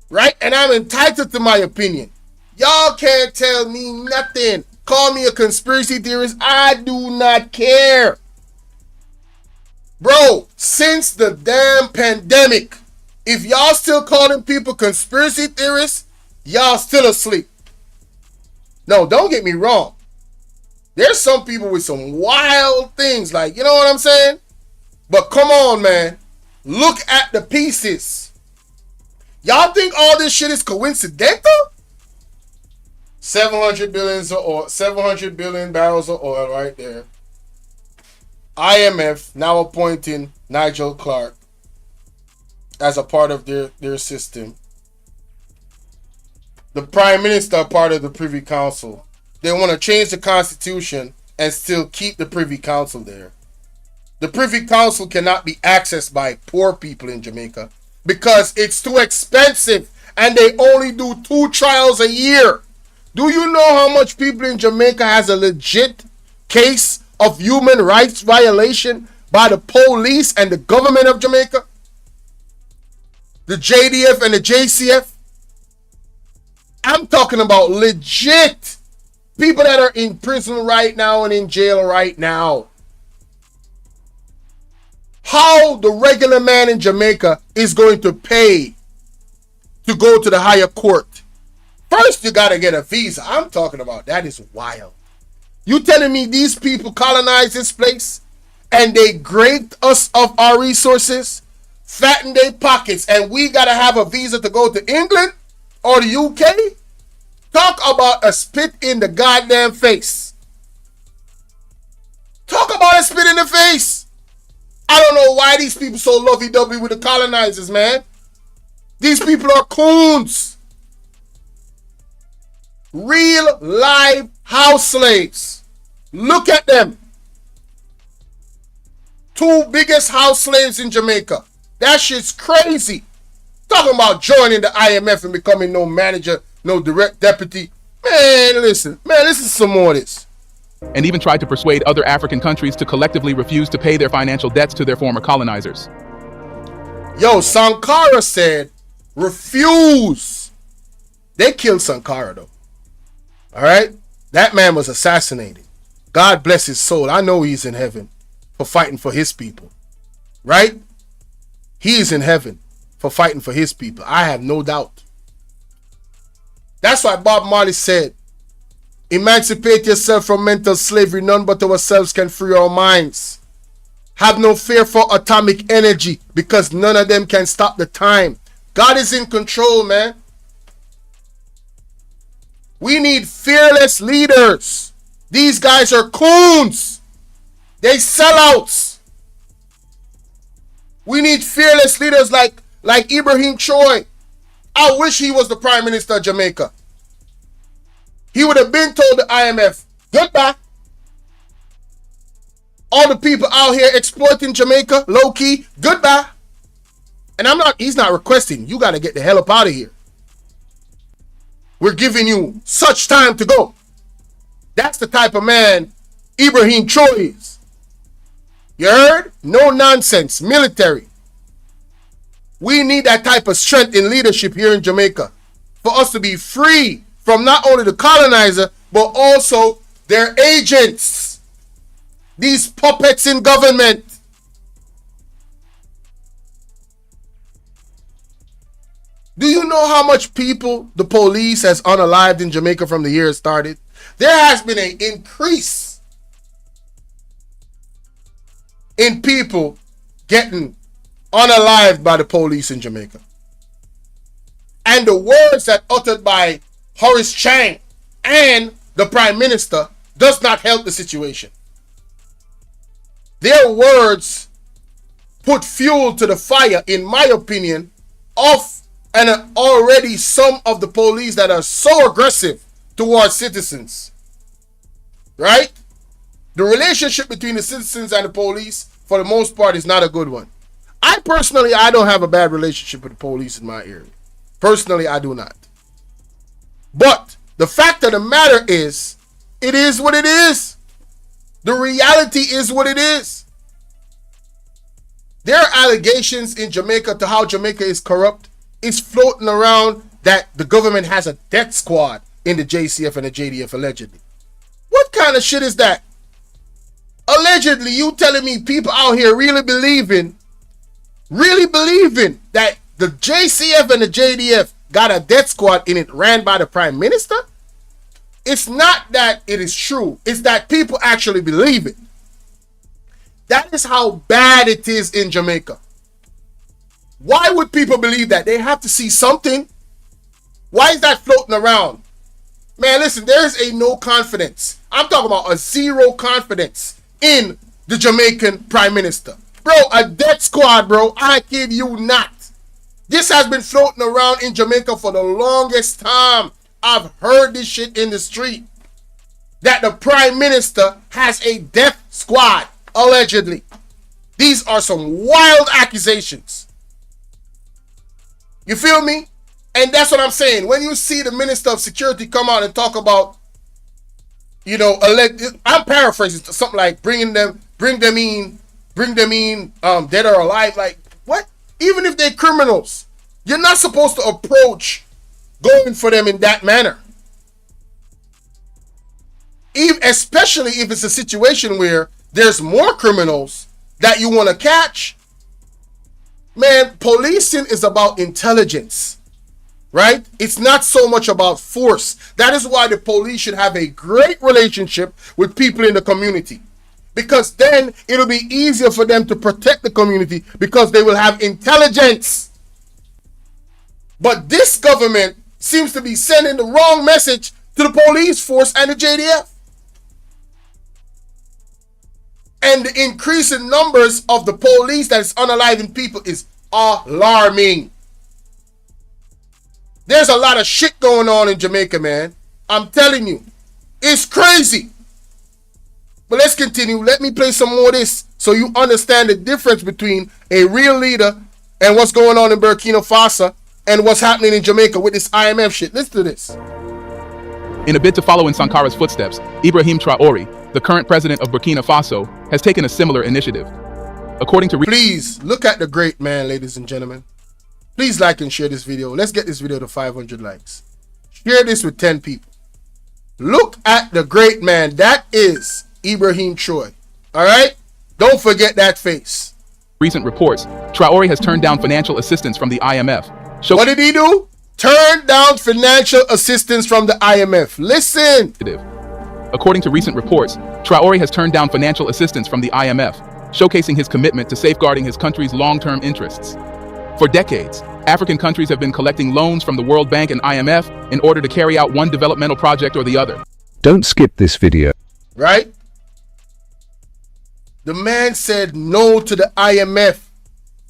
Right? And I'm entitled to my opinion. Y'all can't tell me nothing. Call me a conspiracy theorist. I do not care. Bro, since the damn pandemic, if y'all still calling people conspiracy theorists, y'all still asleep. No, don't get me wrong. There's some people with some wild things, like, you know what I'm saying? But come on, man. Look at the pieces. Y'all think all this shit is coincidental? 700 billion barrels of oil right there. IMF now appointing Nigel Clarke as a part of their system. The Prime Minister are part of the Privy Council. They want to change the Constitution and still keep the Privy Council there. The Privy Council cannot be accessed by poor people in Jamaica because it's too expensive and they only do 2 trials a year. Do you know how much people in Jamaica has a legit case of human rights violation by the police and the government of Jamaica? The JDF and the JCF? I'm talking about legit people that are in prison right now and in jail right now. How the regular man in Jamaica is going to pay to go to the higher court? First, you got to get a visa. I'm talking about that is wild. You telling me these people colonized this place and they graped us of our resources, fattened their pockets, and we got to have a visa to go to England or the UK? Talk about a spit in the goddamn face. Talk about a spit in the face. I don't know why these people so lovey-dovey with the colonizers, man. These people are coons. Real live house slaves. Look at them. 2 biggest house slaves in Jamaica. That shit's crazy. Talking about joining the IMF and becoming no manager, no direct deputy. Man, listen to some more of this. And even tried to persuade other African countries to collectively refuse to pay their financial debts to their former colonizers. Yo, Sankara said, refuse. They killed Sankara, though. All right? That man was assassinated. God bless his soul. I know he's in heaven for fighting for his people. Right? He is in heaven for fighting for his people. I have no doubt. That's why Bob Marley said, emancipate yourself from mental slavery. None but ourselves can free our minds. Have no fear for atomic energy because none of them can stop the time. God is in control, man. We need fearless leaders. These guys are coons. They sellouts. We need fearless leaders like Ibrahim Choi. I wish he was the Prime Minister of Jamaica. He would have been told the IMF, goodbye. All the people out here exploiting Jamaica, low key, goodbye. And he's not requesting, you got to get the hell up out of here. We're giving you such time to go. That's the type of man Ibrahim Choi is. You heard? No nonsense, military. We need that type of strength in leadership here in Jamaica for us to be free from not only the colonizer, but also their agents. These puppets in government. Do you know how much people the police has unalived in Jamaica from the year it started? There has been an increase in people getting unalived by the police in Jamaica. And the words that uttered by Horace Chang and the Prime Minister does not help the situation. Their words put fuel to the fire, in my opinion, of and already some of the police that are so aggressive towards citizens. Right? The relationship between the citizens and the police, for the most part, is not a good one. I don't have a bad relationship with the police in my area. Personally, I do not. But the fact of the matter is, it is what it is. The reality is what it is. There are allegations in Jamaica to how Jamaica is corrupt. It's floating around that the government has a death squad in the JCF and the JDF, allegedly. What kind of shit is that? Allegedly, you telling me people out here really believing that the JCF and the JDF got a death squad in it ran by the Prime Minister? It's not that it is true. It's that people actually believe it. That is how bad it is in Jamaica. Why would people believe that? They have to see something. Why is that floating around? Man, listen, there is a no confidence. I'm talking about a zero confidence in the Jamaican Prime Minister. Bro, a death squad, bro. I kid you not. This has been floating around in Jamaica for the longest time. I've heard this shit in the street. That the Prime Minister has a death squad, allegedly. These are some wild accusations. You feel me? And that's what I'm saying. When you see the Minister of Security come out and talk about, I'm paraphrasing something like bring them in, dead or alive. Like, what? Even if they're criminals, you're not supposed to approach going for them in that manner. Especially if it's a situation where there's more criminals that you want to catch. Man, policing is about intelligence, right? It's not so much about force. That is why the police should have a great relationship with people in the community. Because then it'll be easier for them to protect the community because they will have intelligence. But this government seems to be sending the wrong message to the police force and the JDF. And the increase in numbers of the police that is unaliving people is alarming. There's a lot of shit going on in Jamaica, man. I'm telling you. It's crazy. But let's continue. Let me play some more of this so you understand the difference between a real leader and what's going on in Burkina Faso and what's happening in Jamaica with this IMF shit. Listen to this. In a bid to follow in Sankara's footsteps, Ibrahim Traoré, the current president of Burkina Faso, has taken a similar initiative. According to... Please, look at the great man, ladies and gentlemen. Please like and share this video. Let's get this video to 500 likes. Share this with 10 people. Look at the great man. That is Ibrahim Traoré. All right? Don't forget that face. Recent reports, Traoré has turned down financial assistance from the IMF. What did he do? Turn down financial assistance from the IMF. Listen. According to recent reports, Traoré has turned down financial assistance from the IMF, showcasing his commitment to safeguarding his country's long-term interests. For decades, African countries have been collecting loans from the World Bank and IMF in order to carry out one developmental project or the other. Don't skip this video. Right? The man said no to the IMF.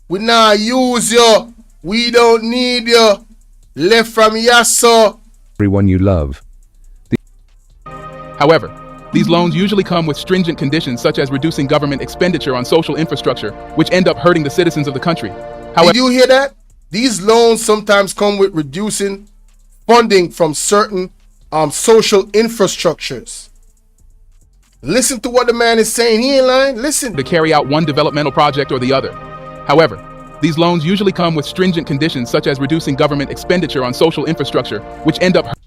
We not use you. We don't need you. Left from Yasso. Everyone you love. However, these loans usually come with stringent conditions such as reducing government expenditure on social infrastructure, which end up hurting the citizens of the country. However, did you hear that? These loans sometimes come with reducing funding from certain social infrastructures. Listen to what the man is saying. He ain't lying. Listen. To carry out one developmental project or the other. However, these loans usually come with stringent conditions such as reducing government expenditure on social infrastructure, which end up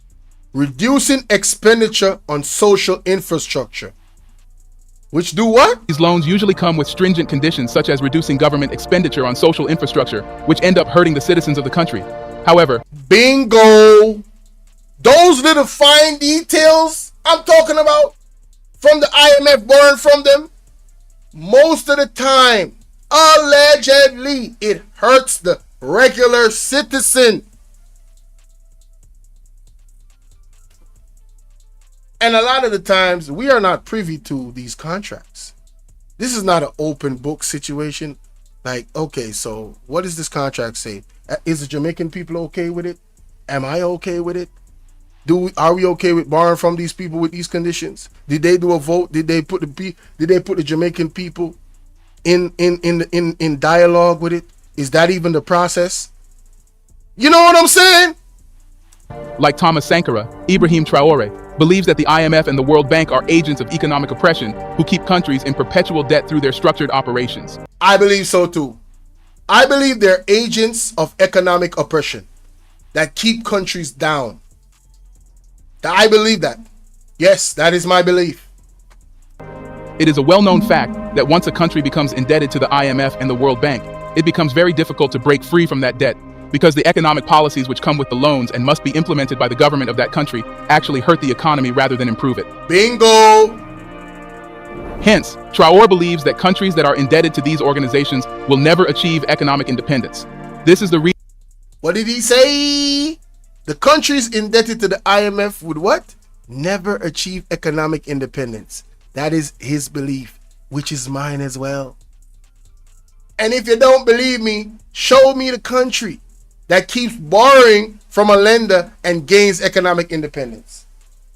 reducing expenditure on social infrastructure. Which do what? These loans usually come with stringent conditions such as reducing government expenditure on social infrastructure, which end up hurting the citizens of the country. However, bingo! Those little fine details I'm talking about from the IMF borrowing from them, most of the time, allegedly, it hurts the regular citizen. And a lot of the times, we are not privy to these contracts. This is not an open book situation. Like, okay, so what does this contract say? Is the Jamaican people okay with it? Am I okay with it? Are we okay with borrowing from these people with these conditions? Did they do a vote? Did they put the Jamaican people in dialogue with it? Is that even the process? You know what I'm saying? Like Thomas Sankara, Ibrahim Traoré believes that the IMF and the World Bank are agents of economic oppression who keep countries in perpetual debt through their structured operations. I believe so too. I believe they're agents of economic oppression that keep countries down. I believe that. Yes, that is my belief. It is a well-known fact that once a country becomes indebted to the IMF and the World Bank, it becomes very difficult to break free from that debt because the economic policies which come with the loans and must be implemented by the government of that country actually hurt the economy rather than improve it. Bingo! Hence, Traoré believes that countries that are indebted to these organizations will never achieve economic independence. This is the reason. What did he say? The countries indebted to the IMF would what? Never achieve economic independence. That is his belief, which is mine as well. And if you don't believe me, show me the country that keeps borrowing from a lender and gains economic independence.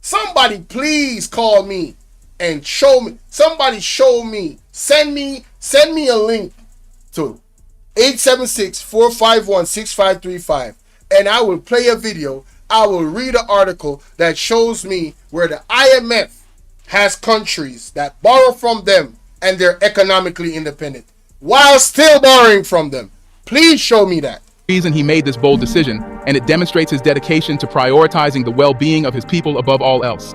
Somebody please call me and show me. Somebody show me. Send me a link to 876-451-6535 and I will play a video. I will read an article that shows me where the IMF has countries that borrow from them and they're economically independent while still borrowing from them. Please show me that. Reason he made this bold decision, and it demonstrates his dedication to prioritizing the well-being of his people above all else.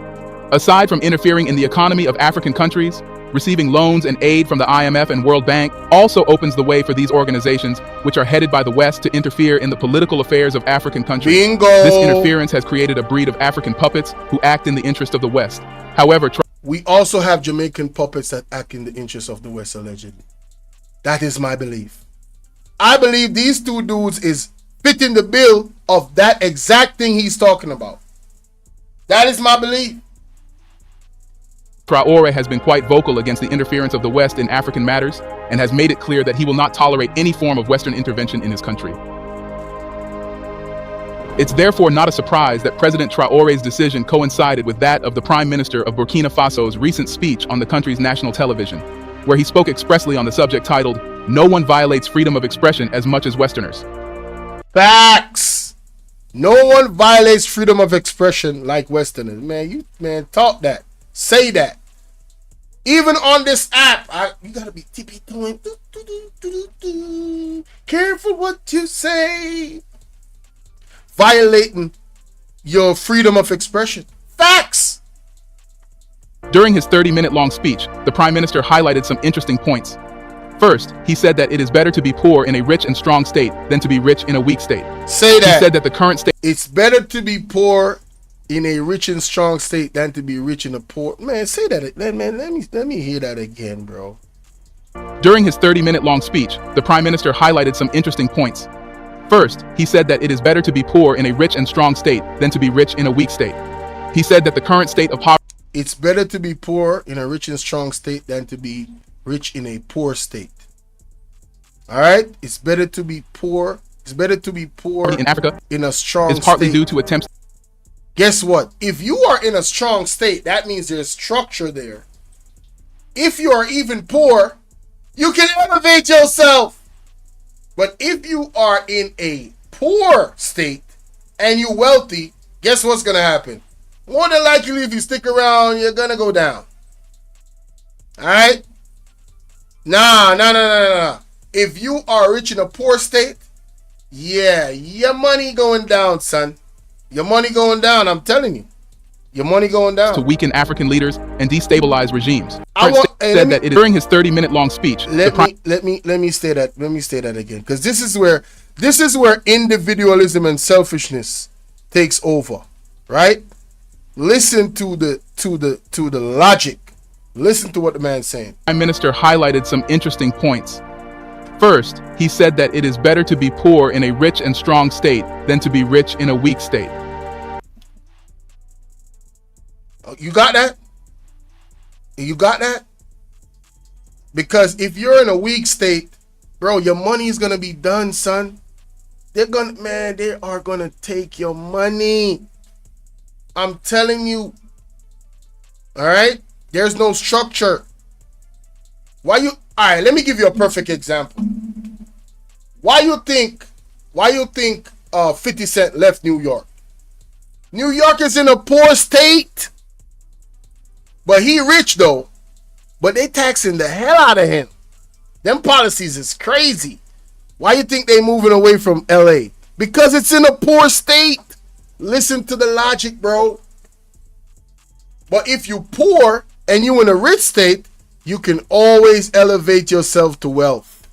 Aside from interfering in the economy of African countries, receiving loans and aid from the IMF and World Bank also opens the way for these organizations, which are headed by the West, to interfere in the political affairs of African countries. Bingo! This interference has created a breed of African puppets who act in the interest of the West. However, we also have Jamaican puppets that act in the interest of the West, allegedly. That is my belief. I believe these two dudes is fitting the bill of that exact thing he's talking about. That is my belief. Traoré has been quite vocal against the interference of the West in African matters and has made it clear that he will not tolerate any form of Western intervention in his country. It's therefore not a surprise that President Traore's decision coincided with that of the Prime Minister of Burkina Faso's recent speech on the country's national television, where he spoke expressly on the subject titled, "No one violates freedom of expression as much as Westerners." Facts. No one violates freedom of expression like Westerners. Man, talk that. Say that. Even on this app, you gotta be tippy-toeing. Careful what you say. Violating your freedom of expression. Facts. During his 30-minute long speech, the Prime Minister highlighted some interesting points. First, he said that it is better to be poor in a rich and strong state than to be rich in a weak state. Say that. He said that the current state... It's better to be poor in a rich and strong state than to be rich in a poor... Man, say that. Man, let me hear that again, bro. During his 30-minute long speech, the Prime Minister highlighted some interesting points. First, he said that it is better to be poor in a rich and strong state than to be rich in a weak state. He said that the current state of poverty... It's better to be poor in a rich and strong state than to be rich in a poor state. All right? It's better to be poor. It's better to be poor in Africa in a strong is partly state. due to attempts... Guess what? If you are in a strong state, that means there's structure there. If you are even poor, you can elevate yourself. But if you are in a poor state and you're wealthy, guess what's going to happen? More than likely, if you stick around, you're going to go down. All right? Nah. If you are rich in a poor state, yeah, your money going down, son. Your money going down, I'm telling you. Your money going down. To weaken African leaders and destabilize regimes. During his 30-minute long speech, let me say that again, because this is where individualism and selfishness takes over, right? Listen to the logic. Listen to what the man's saying. Prime Minister highlighted some interesting points. First, he said that it is better to be poor in a rich and strong state than to be rich in a weak state. You got that? You got that? Because if you're in a weak state, bro, your money is gonna be done, son. They are gonna take your money. I'm telling you. All right? There's no structure. All right, let me give you a perfect example. Why you think 50 Cent left New York? New York is in a poor state. But he rich though. But they taxing the hell out of him. Them policies is crazy. Why you think they moving away from LA? Because it's in a poor state. Listen to the logic, bro. But if you poor and you in a rich state, you can always elevate yourself to wealth.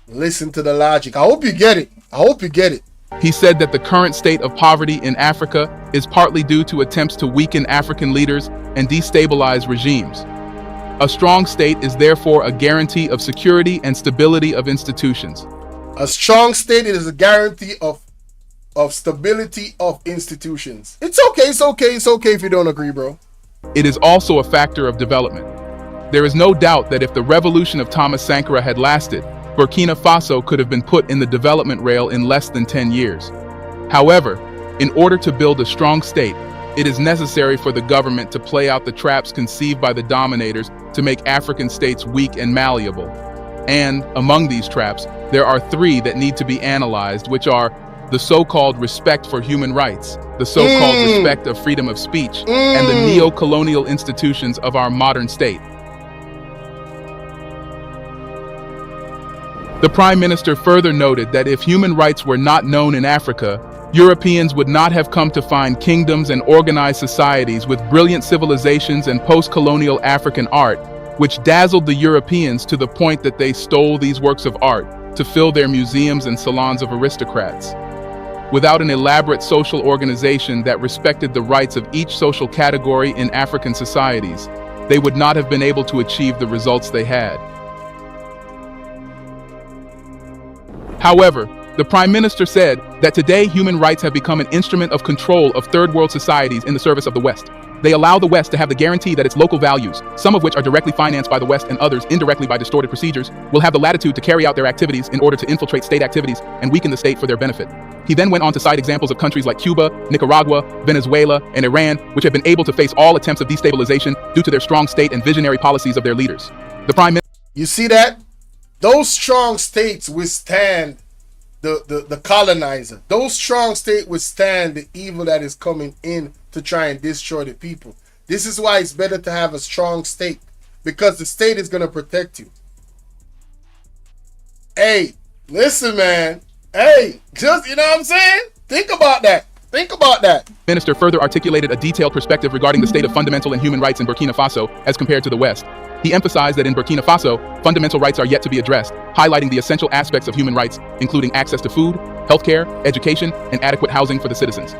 Listen to the logic. I hope you get it. He said that the current state of poverty in Africa is partly due to attempts to weaken African leaders and destabilize regimes. A strong state is therefore a guarantee of security and stability of institutions. A strong state is a guarantee of stability of institutions. It's okay if you don't agree, bro. It is also a factor of development. There is no doubt that if the revolution of Thomas Sankara had lasted, Burkina Faso could have been put in the development rail in less than 10 years. However, in order to build a strong state, it is necessary for the government to play out the traps conceived by the dominators to make African states weak and malleable. And, among these traps, there are 3 that need to be analyzed, which are the so-called respect for human rights, the so-called respect of freedom of speech, and the neo-colonial institutions of our modern state. The Prime Minister further noted that if human rights were not known in Africa, Europeans would not have come to find kingdoms and organized societies with brilliant civilizations and post-colonial African art, which dazzled the Europeans to the point that they stole these works of art to fill their museums and salons of aristocrats. Without an elaborate social organization that respected the rights of each social category in African societies, they would not have been able to achieve the results they had. However, the Prime Minister said that today human rights have become an instrument of control of third world societies in the service of the West. They allow the West to have the guarantee that its local values, some of which are directly financed by the West and others indirectly by distorted procedures, will have the latitude to carry out their activities in order to infiltrate state activities and weaken the state for their benefit. He then went on to cite examples of countries like Cuba, Nicaragua, Venezuela, and Iran, which have been able to face all attempts of destabilization due to their strong state and visionary policies of their leaders. The Prime Minister... You see that? Those strong states withstand the colonizer. Those strong states withstand the evil that is coming in to try and destroy the people. This is why it's better to have a strong state, because the state is going to protect you. Hey, listen, man. Hey, just, you know what I'm saying? Think about that. Think about that. Minister further articulated a detailed perspective regarding the state of fundamental and human rights in Burkina Faso as compared to the West. He emphasized that in Burkina Faso, fundamental rights are yet to be addressed, highlighting the essential aspects of human rights, including access to food, healthcare, education, and adequate housing for the citizens.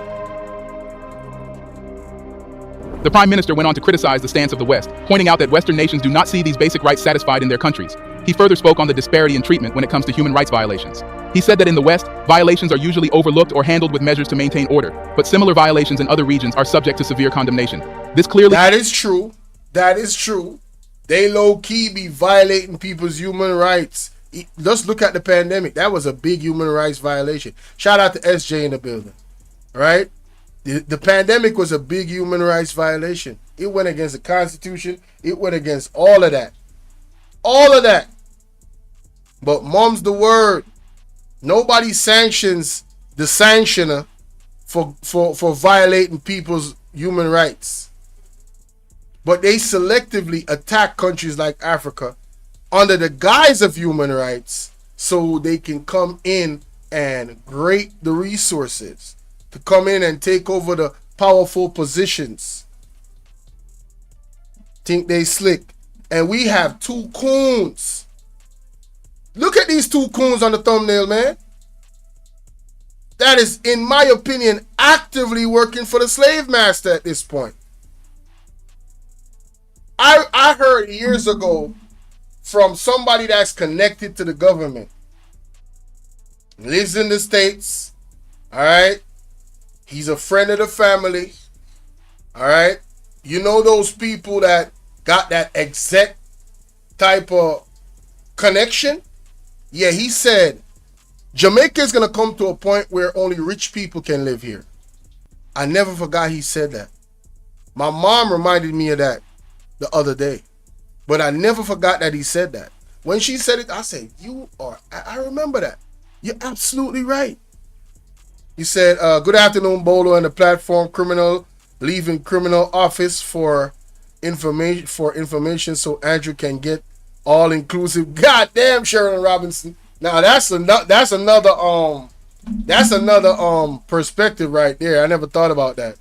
The Prime Minister went on to criticize the stance of the West, pointing out that Western nations do not see these basic rights satisfied in their countries. He further spoke on the disparity in treatment when it comes to human rights violations. He said that in the West, violations are usually overlooked or handled with measures to maintain order, but similar violations in other regions are subject to severe condemnation. This clearly... That is true. That is true. They low-key be violating people's human rights. Just look at the pandemic. That was a big human rights violation. Shout out to SJ in the building. Right? The pandemic was a big human rights violation. It went against the Constitution. It went against all of that. All of that. But mom's the word. Nobody sanctions the sanctioner for violating people's human rights. But they selectively attack countries like Africa under the guise of human rights so they can come in and grate the resources, to come in and take over the powerful positions. Think they slick. And we have two coons. Look at these two coons on the thumbnail, man. That is, in my opinion, actively working for the slave master at this point. I heard years ago from somebody that's connected to the government. Lives in the States. All right. He's a friend of the family. All right. You know those people that got that exec type of connection? Yeah, he said Jamaica is going to come to a point where only rich people can live here. I never forgot he said that. My mom reminded me of that the other day. But I never forgot that he said that. When she said it, I said, I remember that. You're absolutely right. He said, good afternoon, Bolo and the platform criminal leaving criminal office for information so Andrew can get all-inclusive. Goddamn, Sharon Robinson. Now that's another perspective right there. I never thought about that.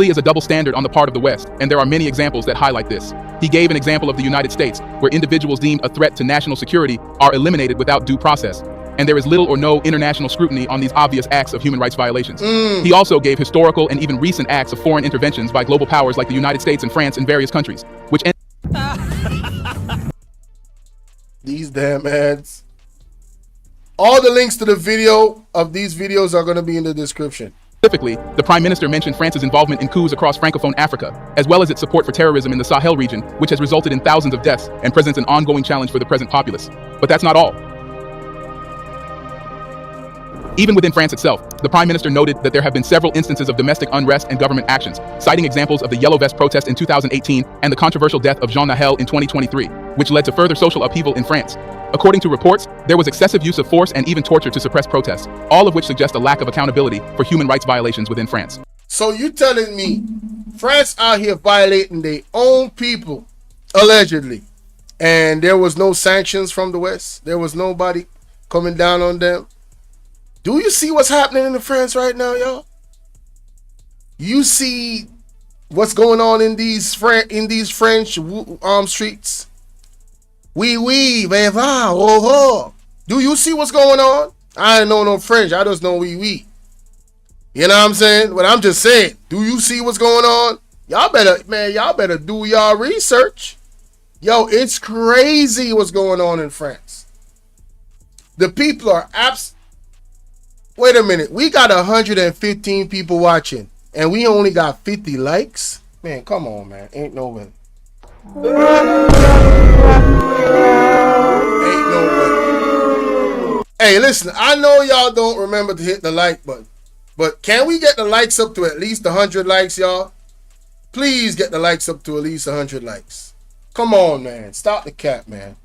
Is a double standard on the part of the West, and there are many examples that highlight this. He gave an example of the United States, where individuals deemed a threat to national security are eliminated without due process, and there is little or no international scrutiny on these obvious acts of human rights violations. He also gave historical and even recent acts of foreign interventions by global powers like the United States and France in various countries, which these damn ads. All the links to the video of these videos are going to be in the description. Specifically, the Prime Minister mentioned France's involvement in coups across Francophone Africa, as well as its support for terrorism in the Sahel region, which has resulted in thousands of deaths and presents an ongoing challenge for the present populace. But that's not all. Even within France itself, the Prime Minister noted that there have been several instances of domestic unrest and government actions, citing examples of the Yellow Vest protest in 2018 and the controversial death of Jean Nahel in 2023, which led to further social upheaval in France. According to reports, there was excessive use of force and even torture to suppress protests, all of which suggest a lack of accountability for human rights violations within France. So you telling me France out here violating their own people, allegedly, and there was no sanctions from the West? There was nobody coming down on them? Do you see what's happening in France right now, y'all? You see what's going on in these French streets? Oui, va, oh. Do you see what's going on? I don't know no French. I just know oui. You know what I'm saying? But I'm just saying, do you see what's going on? Y'all better do y'all research. Yo, it's crazy what's going on in France. The people are Wait a minute. We got 115 people watching, and we only got 50 likes. Man, come on, man. Ain't no way. Ain't no way. Hey, listen, I know y'all don't remember to hit the like button, but can we get the likes up to at least 100 likes, y'all? Please get the likes up to at least 100 likes. Come on, man. Stop the cap, man.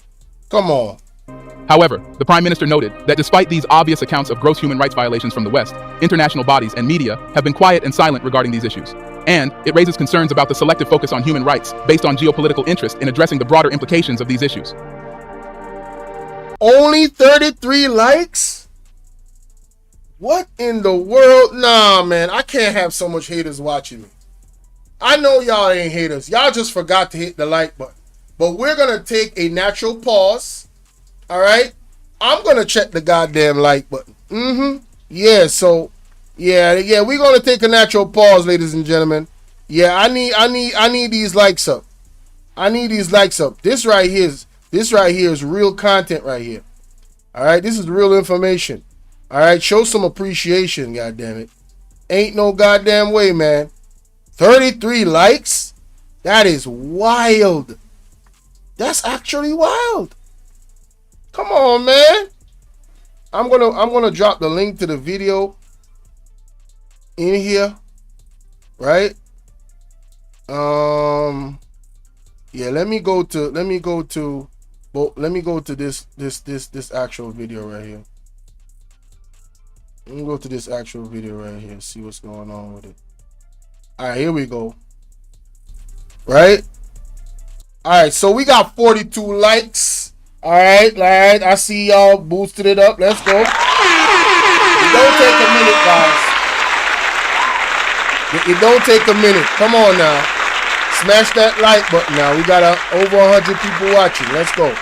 Come on. However, the Prime Minister noted that despite these obvious accounts of gross human rights violations from the West, international bodies and media have been quiet and silent regarding these issues. And it raises concerns about the selective focus on human rights based on geopolitical interest in addressing the broader implications of these issues. Only 33 likes? What in the world? Nah, man. I can't have so much haters watching me. I know y'all ain't haters. Y'all just forgot to hit the like button. But we're going to take a natural pause. All right? I'm going to check the goddamn like button. Yeah, so yeah, we're going to take a natural pause, ladies and gentlemen. Yeah, I need these likes up. I need these likes up. This right here is real content right here. All right? This is real information. All right? Show some appreciation, goddamn it. Ain't no goddamn way, man. 33 likes? That is wild. That's actually wild. Come on, man. I'm gonna drop the link to the video in here, right? Yeah, let me go to this actual video right here. Let me go to this actual video right here, see what's going on with it. All right, here we go. Right? All right, so we got 42 likes. All right, I see y'all boosted it up. Let's go. It don't take a minute, guys. It don't take a minute. Come on now. Smash that like button now. We got over 100 people watching. Let's go.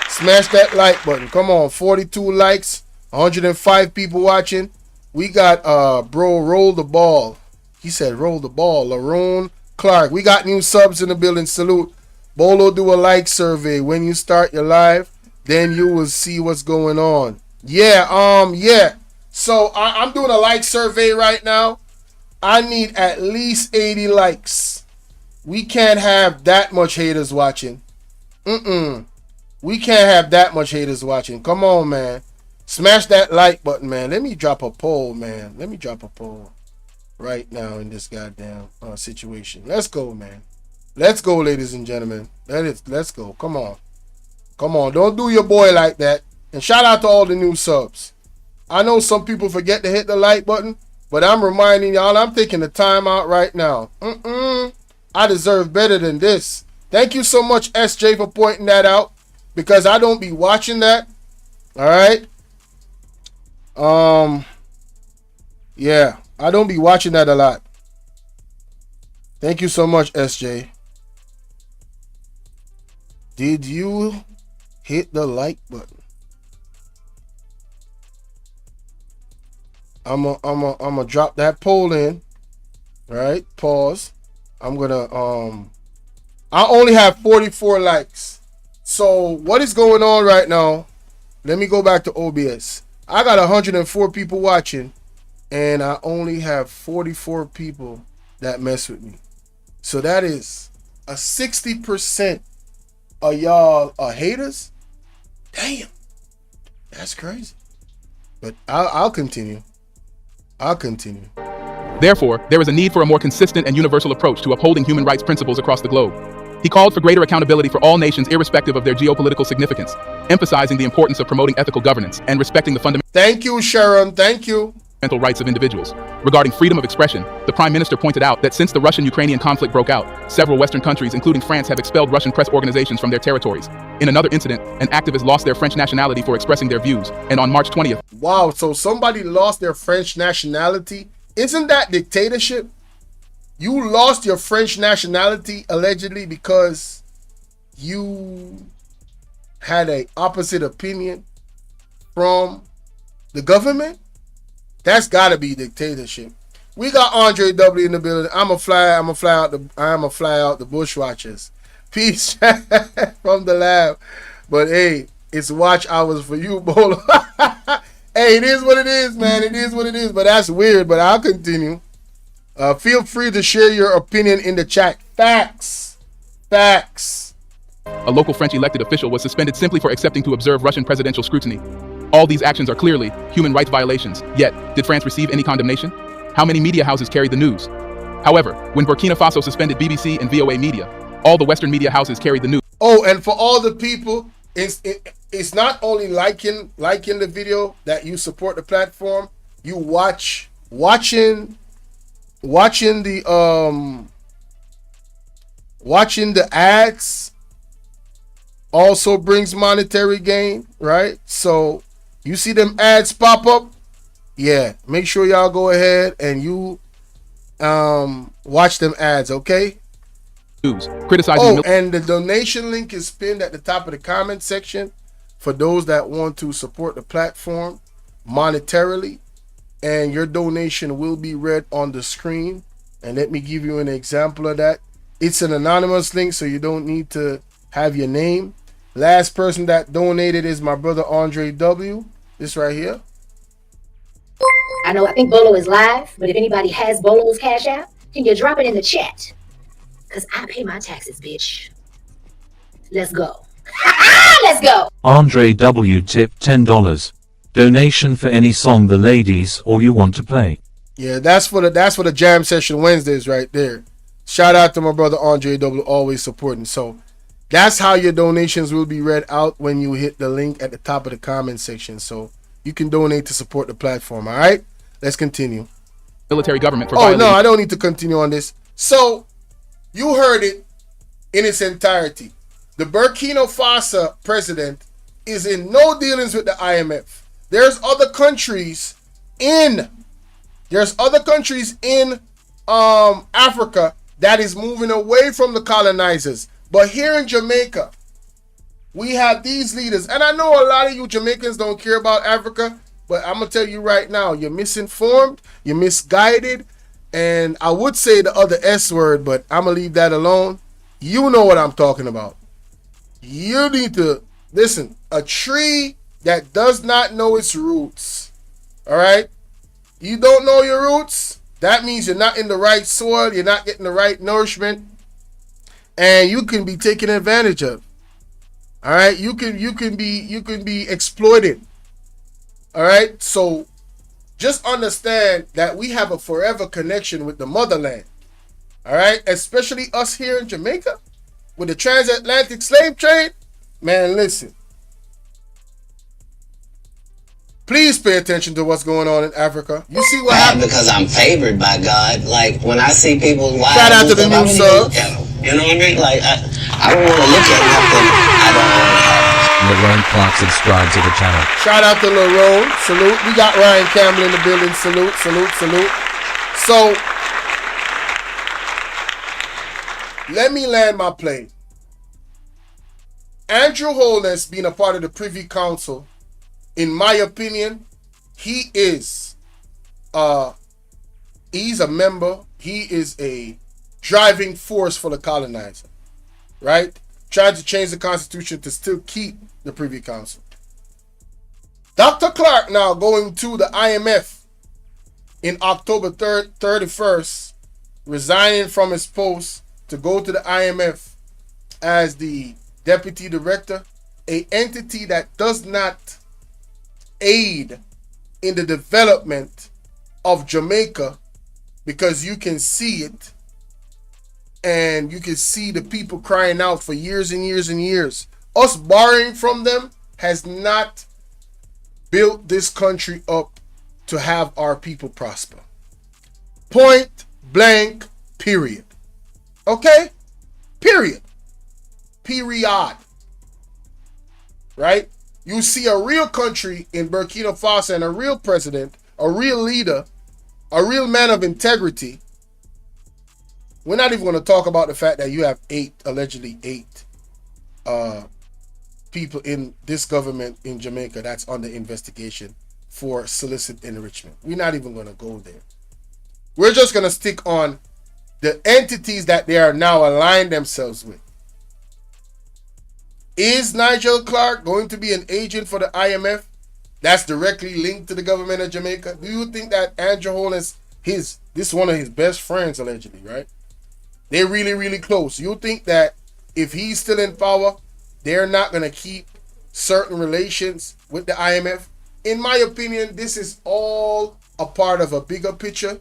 Smash that like button. Come on, 42 likes, 105 people watching. We got bro, roll the ball. He said roll the ball. Larone Clarke. We got new subs in the building. Salute. Bolo, do a like survey. When you start your live, then you will see what's going on. Yeah. So I'm doing a like survey right now. I need at least 80 likes. We can't have that much haters watching. We can't have that much haters watching. Come on, man. Smash that like button, man. Let me drop a poll, man. Let me drop a poll right now in this goddamn situation. Let's go, man. Let's go, ladies and gentlemen. Let's go. Come on. Come on. Don't do your boy like that. And shout out to all the new subs. I know some people forget to hit the like button, but I'm reminding y'all I'm taking the time out right now. I deserve better than this. Thank you so much, SJ, for pointing that out, because I don't be watching that. All right? Yeah, I don't be watching that a lot. Thank you so much, SJ. Did you hit the like button? I'm gonna drop that poll in. All right, pause. I'm gonna I only have 44 likes. So what is going on right now? Let me go back to OBS. I got 104 people watching, and I only have 44 people that mess with me. So that is a 60% of y'all are haters. Damn, that's crazy. But I'll continue. I'll continue. Therefore, there is a need for a more consistent and universal approach to upholding human rights principles across the globe. He called for greater accountability for all nations irrespective of their geopolitical significance, emphasizing the importance of promoting ethical governance and respecting the fundamental Thank you, Sharon. Thank you. rights of individuals. Regarding freedom of expression, the Prime Minister pointed out that since the Russian-Ukrainian conflict broke out, several Western countries, including France, have expelled Russian press organizations from their territories. In another incident, an activist lost their French nationality for expressing their views, and on March 20th, Wow, so somebody lost their French nationality? Isn't that dictatorship? You lost your French nationality allegedly because you had an opposite opinion from the government? That's gotta be dictatorship. We got Andre W in the building. I'ma fly out the bushwatchers. Peace from the lab. But hey, it's watch hours for you, Bolo. Hey, it is what it is, man. It is what it is. But that's weird. But I'll continue. Feel free to share your opinion in the chat. Facts. Facts. A local French elected official was suspended simply for accepting to observe Russian presidential scrutiny. All these actions are clearly human rights violations. Yet, did France receive any condemnation? How many media houses carried the news? However, when Burkina Faso suspended BBC and VOA media, all the Western media houses carried the news. Oh, and for all the people, it's not only liking the video that you support the platform. You watching the ads also brings monetary gain, right? So you see them ads pop up, yeah, make sure y'all go ahead and you watch them ads, okay? Criticizing and the donation link is pinned at the top of the comment section for those that want to support the platform monetarily, and your donation will be read on the screen. And let me give you an example of that. It's an anonymous link, so you don't need to have your name. Last person that donated is my brother Andre W. This right here. I think Bolo is live, but if anybody has Bolo's cash app, can you drop it in the chat? Because I pay my taxes, bitch. Let's go. Let's go. Andre W. tip $10. Donation for any song the ladies or you want to play. Yeah, that's for the Jam Session Wednesdays right there. Shout out to my brother Andre W, always supporting. So that's how your donations will be read out when you hit the link at the top of the comment section. So you can donate to support the platform. All right, let's continue. Military government. Oh no, I don't need to continue on this. So you heard it in its entirety. The Burkina Faso president is in no dealings with the IMF. There's other countries in Africa that is moving away from the colonizers. But here in Jamaica, we have these leaders. And I know a lot of you Jamaicans don't care about Africa, but I'm going to tell you right now, you're misinformed, you're misguided, and I would say the other S word, but I'm going to leave that alone. You know what I'm talking about. You need to listen. A tree that does not know its roots, all right? You don't know your roots, that means you're not in the right soil, you're not getting the right nourishment, and you can be taken advantage of. All right, you can be exploited. All right, so just understand that we have a forever connection with the motherland. All right, especially us here in Jamaica with the transatlantic slave trade. Man, listen. Please pay attention to what's going on in Africa. You see what happened? Because I'm favored by God. Like when I see people, shout out to the new sub. You know what I mean? Like I don't want to look at nothing I don't want to have. Lerone Clarke subscribe to the channel. Shout out to Lerone. Salute. We got Ryan Campbell in the building. Salute, salute, salute. So let me land my plane. Andrew Holness being a part of the Privy Council, in my opinion, he is he's a member, he is a driving force for the colonizer, right? Trying to change the Constitution to still keep the Privy Council. Dr. Clarke now going to the IMF in October 31st, resigning from his post to go to the IMF as the deputy director, an entity that does not aid in the development of Jamaica, because you can see it and you can see the people crying out for years and years and years. Us borrowing from them has not built this country up to have our people prosper. Point blank, period. Okay? Period. Period. Right? You see a real country in Burkina Faso and a real president, a real leader, a real man of integrity. We're not even going to talk about the fact that you have allegedly eight people in this government in Jamaica that's under investigation for illicit enrichment. We're not even going to go there. We're just going to stick on the entities that they are now aligned themselves with. Is Nigel Clarke going to be an agent for the IMF that's directly linked to the government of Jamaica? Do you think that Andrew Holness, this This is one of his best friends, allegedly, right? They're really, really close. You think that if he's still in power, they're not going to keep certain relations with the IMF? In my opinion, this is all a part of a bigger picture,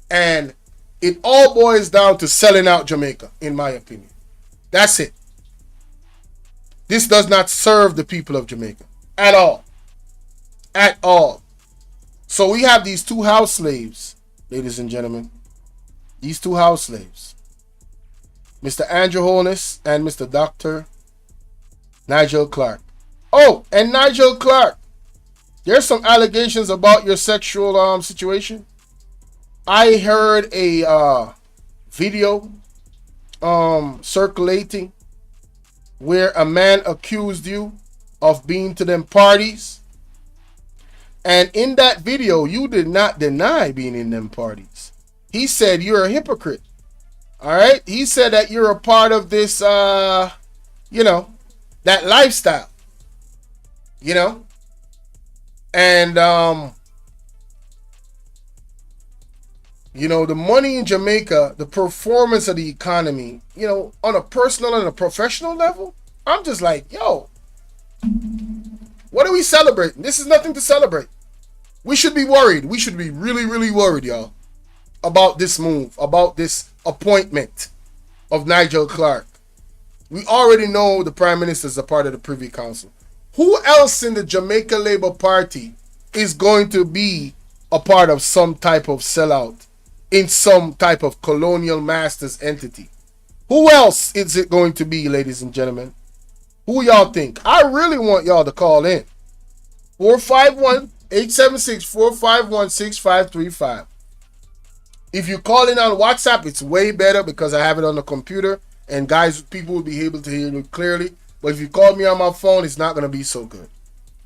and it all boils down to selling out Jamaica, in my opinion. That's it. This does not serve the people of Jamaica at all. At all. So we have these two house slaves, ladies and gentlemen. These two house slaves. Mr. Andrew Holness and Mr. Dr. Nigel Clarke. Oh, and Nigel Clarke, there's some allegations about your sexual situation. I heard a video circulating where a man accused you of being to them parties. And in that video, you did not deny being in them parties. He said you're a hypocrite. All right? He said that you're a part of this, that lifestyle. And, the money in Jamaica, the performance of the economy, on a personal and a professional level, I'm just like, yo, what are we celebrating? This is nothing to celebrate. We should be worried. We should be really, really worried, y'all, about this move, about this appointment of Nigel Clarke. We already know the Prime Minister is a part of the Privy Council. Who else in the Jamaica Labour Party is going to be a part of some type of sellout in some type of colonial masters entity? Who else is it going to be, ladies and gentlemen? Who y'all think? I really want y'all to call in. 451-876-451-6535. If you call in on WhatsApp, it's way better because I have it on the computer and guys, people will be able to hear you clearly. But if you call me on my phone, it's not going to be so good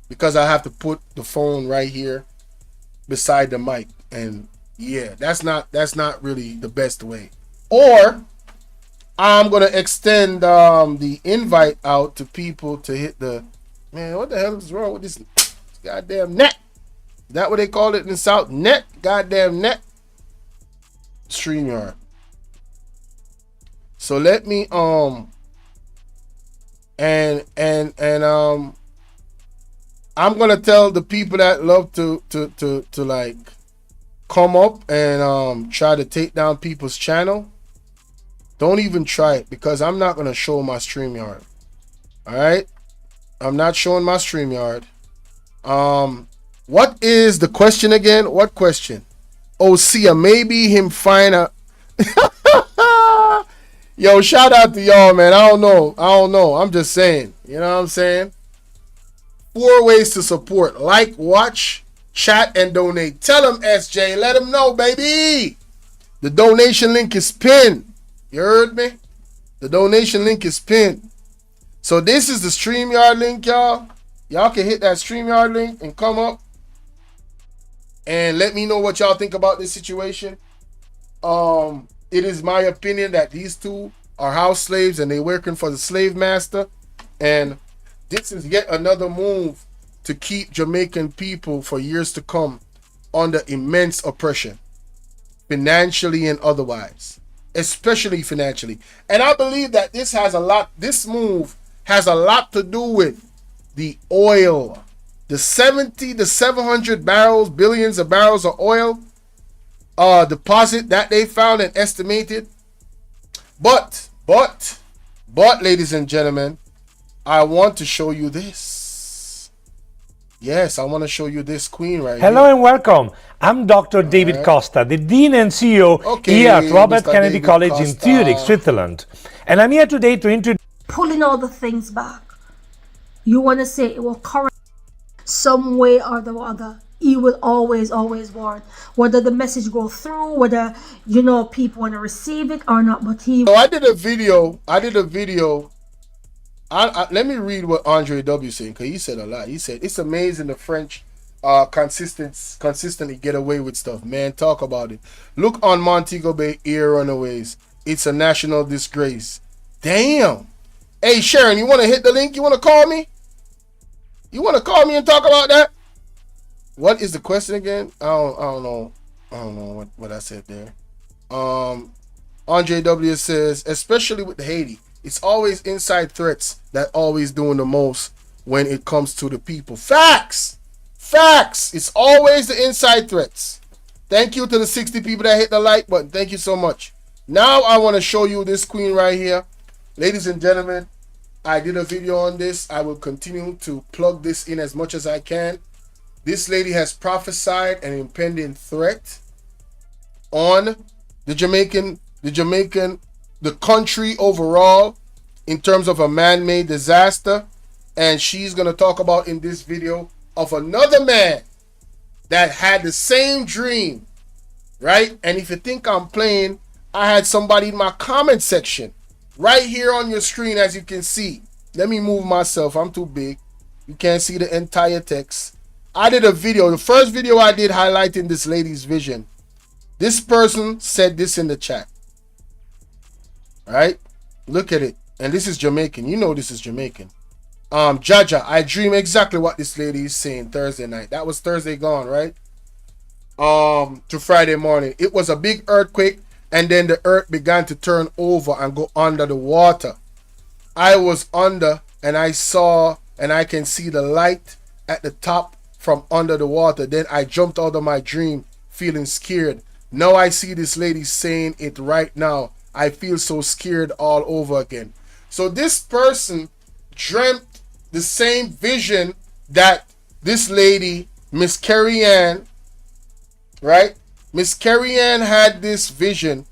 because I have to put the phone right here beside the mic. And yeah, that's not really the best way. Or I'm going to extend the invite out to people to hit the, man, what the hell is wrong with this goddamn net? Is that what they call it in the South? Net? Goddamn net? StreamYard. So let me, I'm going to tell the people that love to like come up and try to take down people's channel. Don't even try it because I'm not going to show my StreamYard. All right? I'm not showing my StreamYard. What is the question again? What question? Oh, see, maybe him find a... Yo, shout out to y'all, man. I don't know. I'm just saying. You know what I'm saying? 4 ways to support. Like, watch, chat, and donate. Tell them, SJ. Let them know, baby. The donation link is pinned. You heard me? The donation link is pinned. So this is the StreamYard link, y'all. Y'all can hit that StreamYard link and come up and let me know what y'all think about this situation. It is my opinion that these two are house slaves and they're working for the slave master. And this is yet another move to keep Jamaican people for years to come under immense oppression, financially and otherwise, especially financially. And I believe that this move has a lot to do with the oil, the 700 billions of barrels of oil deposit that they found and estimated. But, ladies and gentlemen, I want to show you this. Yes, I want to show you this queen right Hello here. and welcome. I'm Dr. David Costa, the Dean and CEO here at Robert Mr. Kennedy David College in Costa. Zurich, Switzerland. And I'm here today to introduce... Pulling all the things back. You want to say it will correct some way or the other. He will always warn. Whether the message go through, whether, people want to receive it or not. But he... So I did a video. Let me read what Andre W. said, because he said a lot. He said, it's amazing the French consistently get away with stuff. Man, talk about it. Look on Montego Bay Air Runaways. It's a national disgrace. Damn. Hey, Sharon, you want to hit the link? You want to call me? You want to call me and talk about that? What is the question again? I don't know. I don't know what I said there. Andre W says, especially with Haiti, it's always inside threats that always doing the most when it comes to the people. Facts! Facts! It's always the inside threats. Thank you to the 60 people that hit the like button. Thank you so much. Now I want to show you this queen right here. Ladies and gentlemen, I did a video on this. I will continue to plug this in as much as I can. This lady has prophesied an impending threat on the country overall in terms of a man-made disaster. And she's going to talk about in this video of another man that had the same dream, right? And if you think I'm playing, I had somebody in my comment section right here on your screen, as you can see. Let me move myself. I'm too big. You can't see the entire text. I did a video. The first video I did highlighting this lady's vision. This person said this in the chat. All right? Look at it. And this is Jamaican. You know this is Jamaican. Jaja, I dream exactly what this lady is saying Thursday night. That was Thursday gone, right? To Friday morning. It was a big earthquake, and then the earth began to turn over and go under the water. I was under, and I saw, and I can see the light at the top from under the water. Then I jumped out of my dream feeling scared. Now I see this lady saying it right now. I feel so scared all over again. So this person dreamt the same vision that this lady, Miss Carrie Ann, right? Miss Carrie Ann had this vision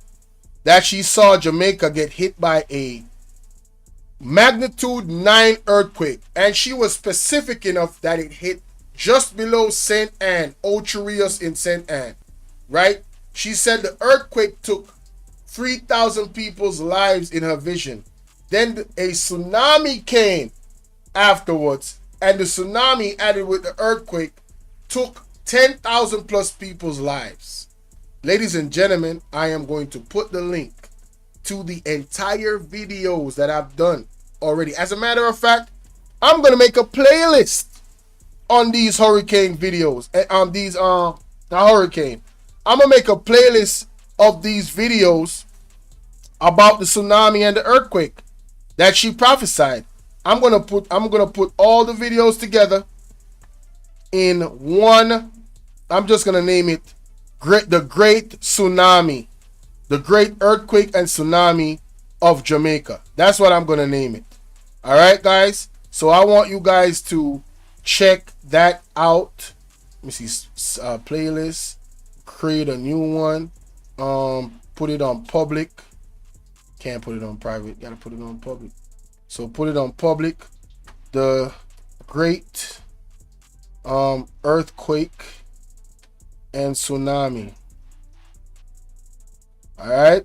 that she saw Jamaica get hit by a magnitude 9 earthquake. And she was specific enough that it hit just below St. Anne, Ocho Rios in St. Anne, right? She said the earthquake took 3,000 people's lives in her vision. Then a tsunami came afterwards, and the tsunami added with the earthquake took 10,000 plus people's lives. Ladies and gentlemen, I am going to put the link to the entire videos that I've done already. As a matter of fact, I'm going to make a playlist on these hurricane videos, on these the hurricane. I'm going to make a playlist of these videos about the tsunami and the earthquake that she prophesied. I'm gonna put all the videos together in one. I'm just gonna name it the Great Tsunami, the Great Earthquake and Tsunami of Jamaica. That's what I'm gonna name it. All right, guys. So I want you guys to check that out. Let me see, playlist, create a new one, put it on public. Can't put it on private, gotta put it on public. So put it on public. The Great Earthquake and Tsunami. All right.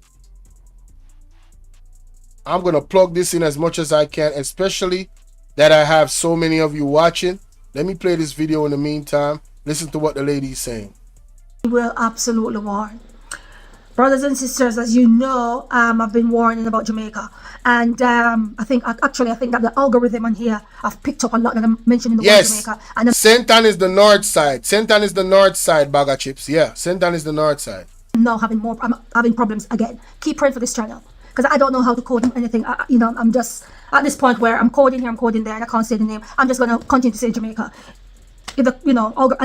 I'm going to plug this in as much as I can, especially that I have so many of you watching. Let me play this video in the meantime. Listen to what the lady is saying. We will absolutely warn. Brothers and sisters, as you know, I've been warning about Jamaica. And I think that the algorithm on here, I've picked up a lot that I'm mentioning the word Jamaica. And St. Anne is the north side. St. Anne is the north side, bag of chips. Yeah, St. Anne is the north side. I'm having problems again. Keep praying for this channel, because I don't know how to code anything. I'm just at this point where I'm coding here, I'm coding there, and I can't say the name. I'm just going to continue to say Jamaica. I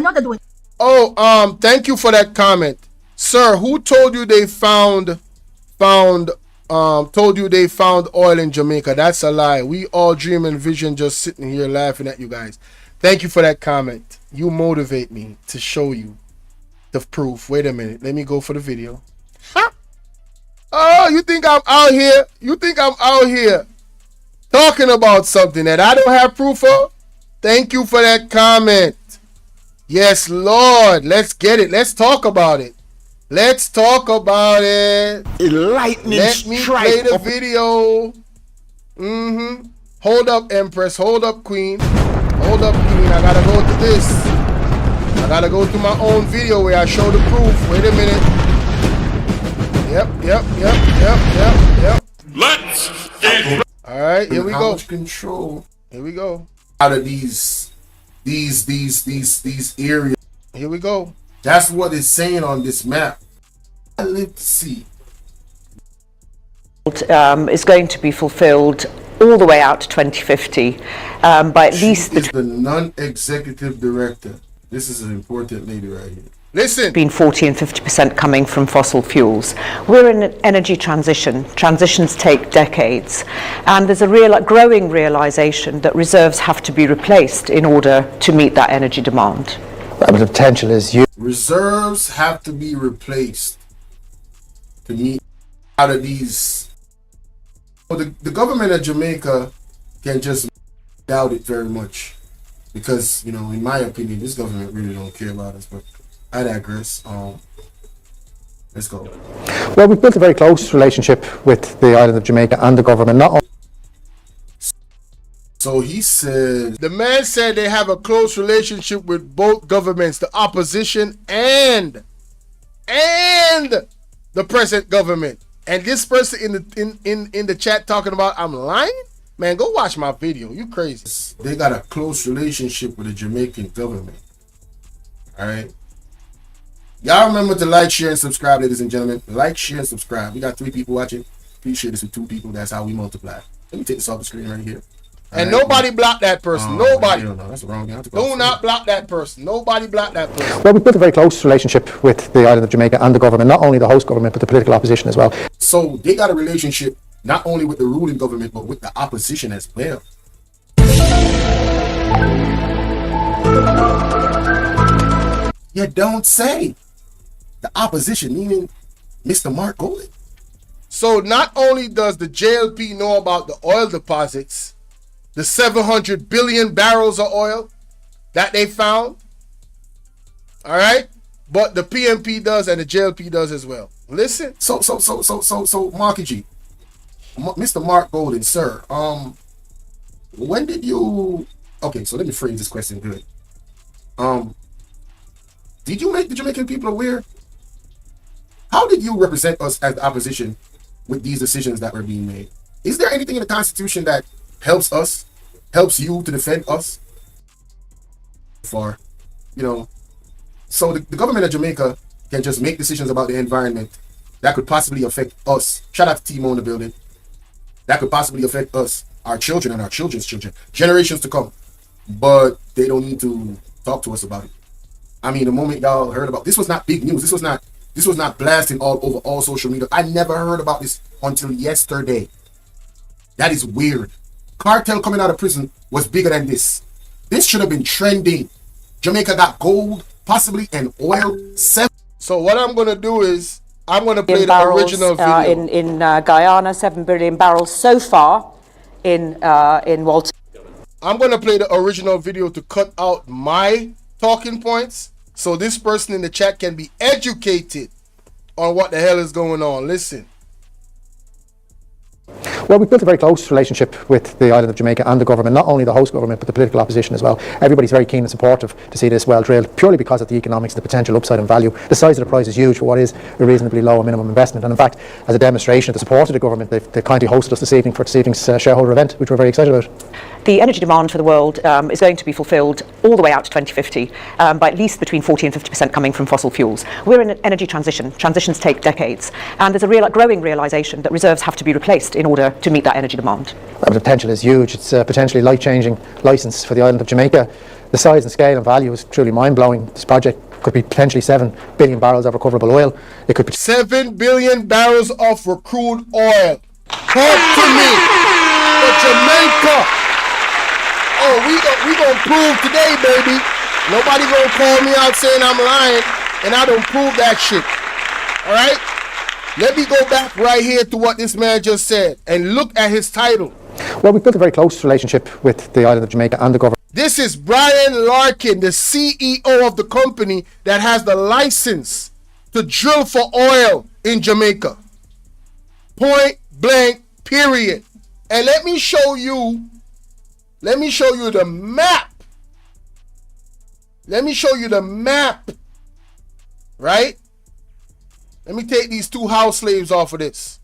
know they're doing. Oh, thank you for that comment. Sir, who told you they found oil in Jamaica? That's a lie. We all dream and vision, just sitting here laughing at you guys. Thank you for that comment. You motivate me to show you the proof. Wait a minute. Let me go for the video. Huh? Oh, you think I'm out here? You think I'm out here talking about something that I don't have proof of? Thank you for that comment. Yes, Lord. Let's get it. Let's talk about it. Let's talk about it. Lightning Let me play the video. Hold up, Empress. Hold up, Queen. Hold up, Queen. I gotta go to this. I gotta go to my own video where I show the proof. Wait a minute. Yep. Let's get. All right, here we go. Control. Here we go. Out of these areas. Here we go. That's what it's saying on this map. I live to see. Is going to be fulfilled all the way out to 2050 by at least the non-executive director. This is an important lady right here. Listen. Between 40 and 50% coming from fossil fuels. We're in an energy transition. Transitions take decades. And there's a growing realization that reserves have to be replaced in order to meet that energy demand. But the potential is huge. Reserves have to be replaced to meet out of these. Well, the government of Jamaica can just doubt it very much. Because, you know, in my opinion, this government really don't care about us. But I digress. Let's go. Well, we've built a very close relationship with the island of Jamaica and the government. So he said, the man said they have a close relationship with both governments, the opposition and the present government. And this person in the chat talking about I'm lying? Man, go watch my video. You crazy. They got a close relationship with the Jamaican government. Alright. Y'all remember to like, share, and subscribe, ladies and gentlemen. Like, share, and subscribe. We got 3 people watching. Please share this with 2 people. That's how we multiply. Let me take this off the screen right here. And nobody block that person. Nobody. No, that's wrong. Do not block that person. Nobody block that person. Well, we've built a very close relationship with the island of Jamaica and the government, not only the host government, but the political opposition as well. So they got a relationship not only with the ruling government, but with the opposition as well. You don't say. The opposition, meaning Mr. Mark Golden. So not only does the JLP know about the oil deposits, the 700 billion barrels of oil that they found, all right, but the PMP does and the JLP does as well. Listen. So, Marky G, Mr. Mark Golden, sir, when did you? Okay, so let me phrase this question good. Did you make the Jamaican people aware? How did you represent us as the opposition with these decisions that were being made? Is there anything in the Constitution that helps us, helps you to defend us? For, you know, so the government of Jamaica can just make decisions about the environment that could possibly affect us. Shout out to Timo in the building. That could possibly affect us, our children and our children's children, generations to come. But they don't need to talk to us about it. I mean, the moment y'all heard about this was not big news. This was not blasting all over all social media. I never heard about this until yesterday. That is weird. Cartel coming out of prison was bigger than this. This should have been trending. Jamaica got gold, possibly, and oil. So what I'm going to do is I'm going to play the original video. In Guyana, 7 billion barrels so far in Walter. I'm going to play the original video to cut out my talking points so this person in the chat can be educated on what the hell is going on. Listen. Well, we've built a very close relationship with the island of Jamaica and the government, not only the host government, but the political opposition as well. Everybody's very keen and supportive to see this well drilled, purely because of the economics, the potential upside and value. The size of the prize is huge for what is a reasonably low minimum investment. And in fact, as a demonstration of the support of the government, they've kindly hosted us this evening for this evening's shareholder event, which we're very excited about. The energy demand for the world is going to be fulfilled all the way out to 2050 by at least between 40 and 50% coming from fossil fuels. We're in an energy transition. Transitions take decades. And there's a growing realization that reserves have to be replaced in order to meet that energy demand. Well, the potential is huge. It's a potentially life-changing license for the island of Jamaica. The size and scale and value is truly mind-blowing. This project could be potentially 7 billion barrels of recoverable oil. It could be 7 billion barrels of crude oil. Talk to me. For Jamaica. Oh, we gonna prove today, baby. Nobody gonna call me out saying I'm lying, and I don't prove that shit. All right? Let me go back right here to what this man just said and look at his title. Well, we've built a very close relationship with the island of Jamaica and the government. This is Brian Larkin, the CEO of the company that has the license to drill for oil in Jamaica. Point blank, period. And let me show you the map. Let me show you the map. Right? Let me take these 2 house slaves off of this.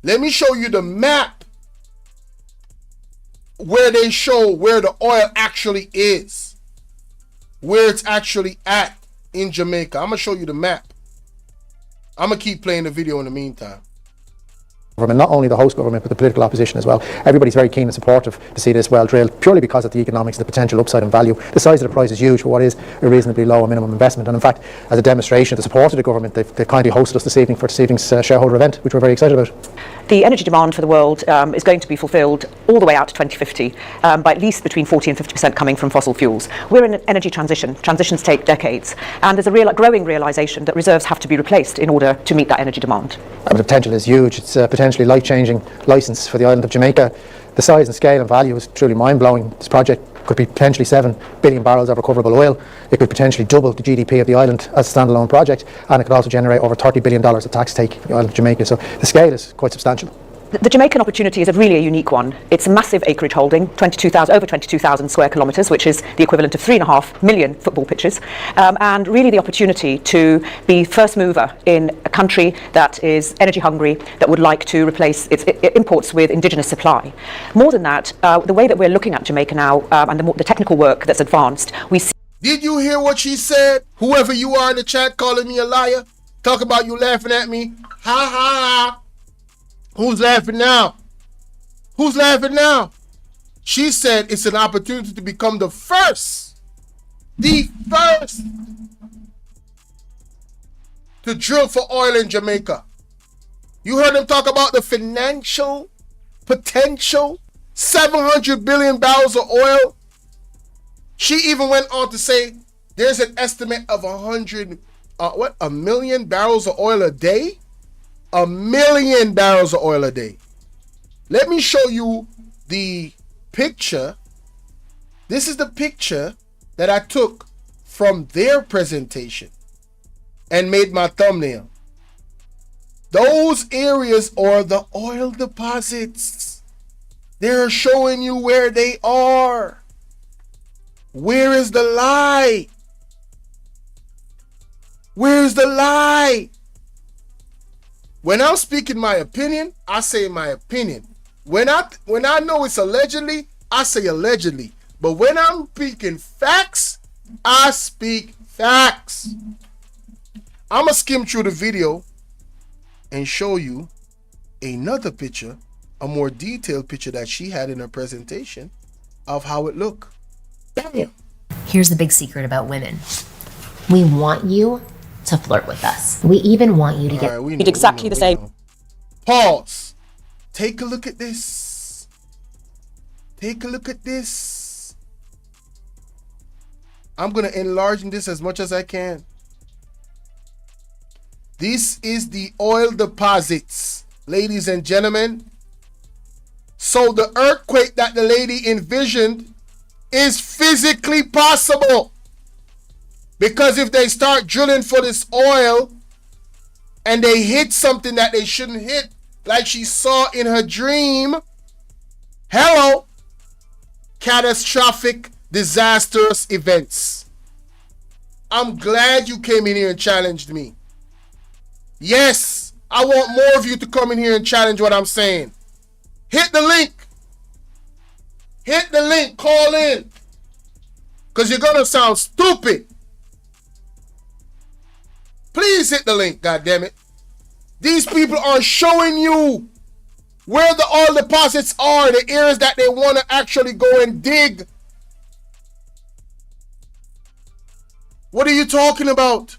Let me show you the map where they show where the oil actually is. Where it's actually at. in Jamaica. I'm going to show you the map. I'm going to keep playing the video in the meantime. Not only the host government, but the political opposition as well. Everybody's very keen and supportive to see this well drilled, purely because of the economics, the potential upside and value. The size of the prize is huge for what is a reasonably low minimum investment. And in fact, as a demonstration of the support of the government, they've kindly hosted us this evening for this evening's shareholder event, which we're very excited about. The energy demand for the world is going to be fulfilled all the way out to 2050 by at least between 40 and 50% coming from fossil fuels. We're in an energy transition. Transitions take decades. And there's a growing realisation that reserves have to be replaced in order to meet that energy demand. The potential is huge. It's a potentially life-changing licence for the island of Jamaica. The size and scale and value is truly mind-blowing. This project could be potentially 7 billion barrels of recoverable oil. It could potentially double the GDP of the island as a standalone project, and it could also generate over $30 billion of tax take for the island of Jamaica. So the scale is quite substantial. The Jamaican opportunity is really a unique one. It's a massive acreage holding, over 22,000 square kilometres, which is the equivalent of 3.5 million football pitches, and really the opportunity to be first mover in a country that is energy hungry, that would like to replace its imports with indigenous supply. More than that, the way that we're looking at Jamaica now and the technical work that's advanced, we see... Did you hear what she said? Whoever you are in the chat calling me a liar, talk about you laughing at me. Ha ha ha. Who's laughing now? Who's laughing now? She said it's an opportunity to become the first to drill for oil in Jamaica. You heard them talk about the financial potential, 700 billion barrels of oil. She even went on to say there's an estimate of a million barrels of oil a day? 1 million barrels of oil a day. Let me show you the picture. This is the picture that I took from their presentation and made my thumbnail. Those areas are the oil deposits. They're showing you where they are. Where is the lie? Where's the lie? When I'm speaking my opinion, I say my opinion. When I know it's allegedly, I say allegedly. But when I'm speaking facts, I speak facts. I'm going to skim through the video and show you another picture, a more detailed picture that she had in her presentation of how it looked. Bam! Here's the big secret about women. We want you to flirt with us. We even want you to get exactly the same. Pause. Take a look at this. Take a look at this. I'm going to enlarge this as much as I can. This is the oil deposits, ladies and gentlemen. So the earthquake that the lady envisioned is physically possible. Because if they start drilling for this oil and they hit something that they shouldn't hit, like she saw in her dream, hello, catastrophic, disastrous events. I'm glad you came in here and challenged me. Yes, I want more of you to come in here and challenge what I'm saying. Hit the link. Hit the link, call in. Because you're going to sound stupid. Please hit the link, goddammit. These people are showing you where the oil deposits are, the areas that they want to actually go and dig. What are you talking about?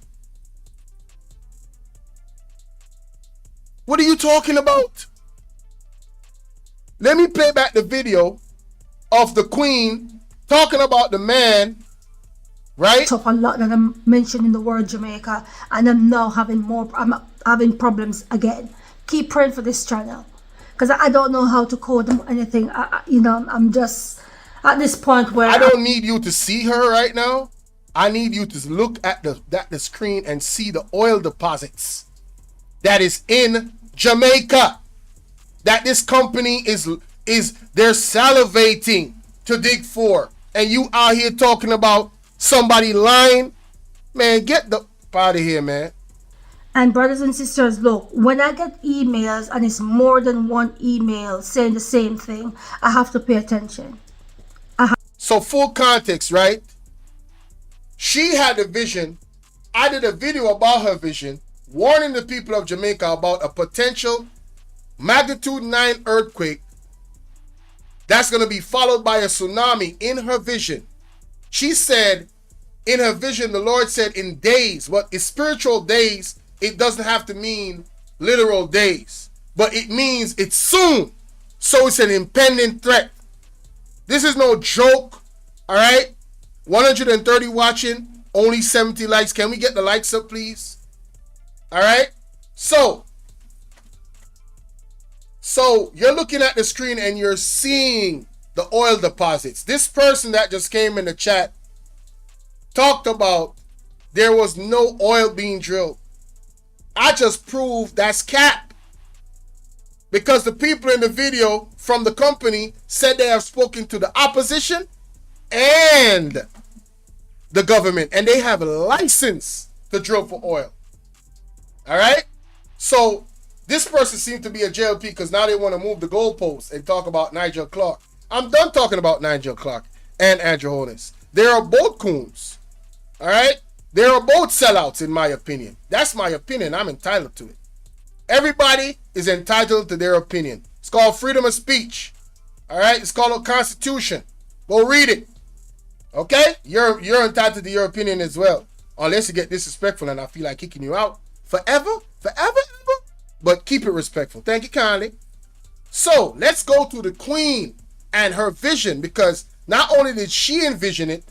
What are you talking about? Let me play back the video of the Queen talking about the man. Right? Talk a lot that I'm mentioning the word Jamaica, and I'm now I'm having problems again. Keep praying for this channel, because I don't know how to code them anything. I'm just at this point where I don't need you to see her right now. I need you to look at the screen and see the oil deposits that is in Jamaica. That this company is they're salivating to dig for, and you out here talking about somebody lying. Man, get the out of here, man. And brothers and sisters, look, when I get emails and it's more than one email saying the same thing, I have to pay attention. So full context, right? She had a vision I did a video about her vision, warning the people of Jamaica about a potential magnitude 9 earthquake that's going to be followed by a tsunami in her vision. She said in her vision, the Lord said in days, what is spiritual days, it doesn't have to mean literal days, but it means it's soon. So it's an impending threat. This is no joke, all right? 130 watching, only 70 likes. Can we get the likes up, please? All right? So you're looking at the screen and you're seeing the oil deposits. This person that just came in the chat talked about there was no oil being drilled. I just proved that's cap. Because the people in the video from the company said they have spoken to the opposition and the government, and they have a license to drill for oil. All right? So this person seemed to be a JLP because now they want to move the goalposts and talk about Nigel Clarke. I'm done talking about Nigel Clarke and Andrew Holness. They are both coons. All right? They are both sellouts, in my opinion. That's my opinion. I'm entitled to it. Everybody is entitled to their opinion. It's called freedom of speech. All right? It's called a constitution. Go read it. Okay? You're entitled to your opinion as well. Unless you get disrespectful and I feel like kicking you out forever. But keep it respectful. Thank you kindly. So, let's go to the queen and her vision, because not only did she envision it,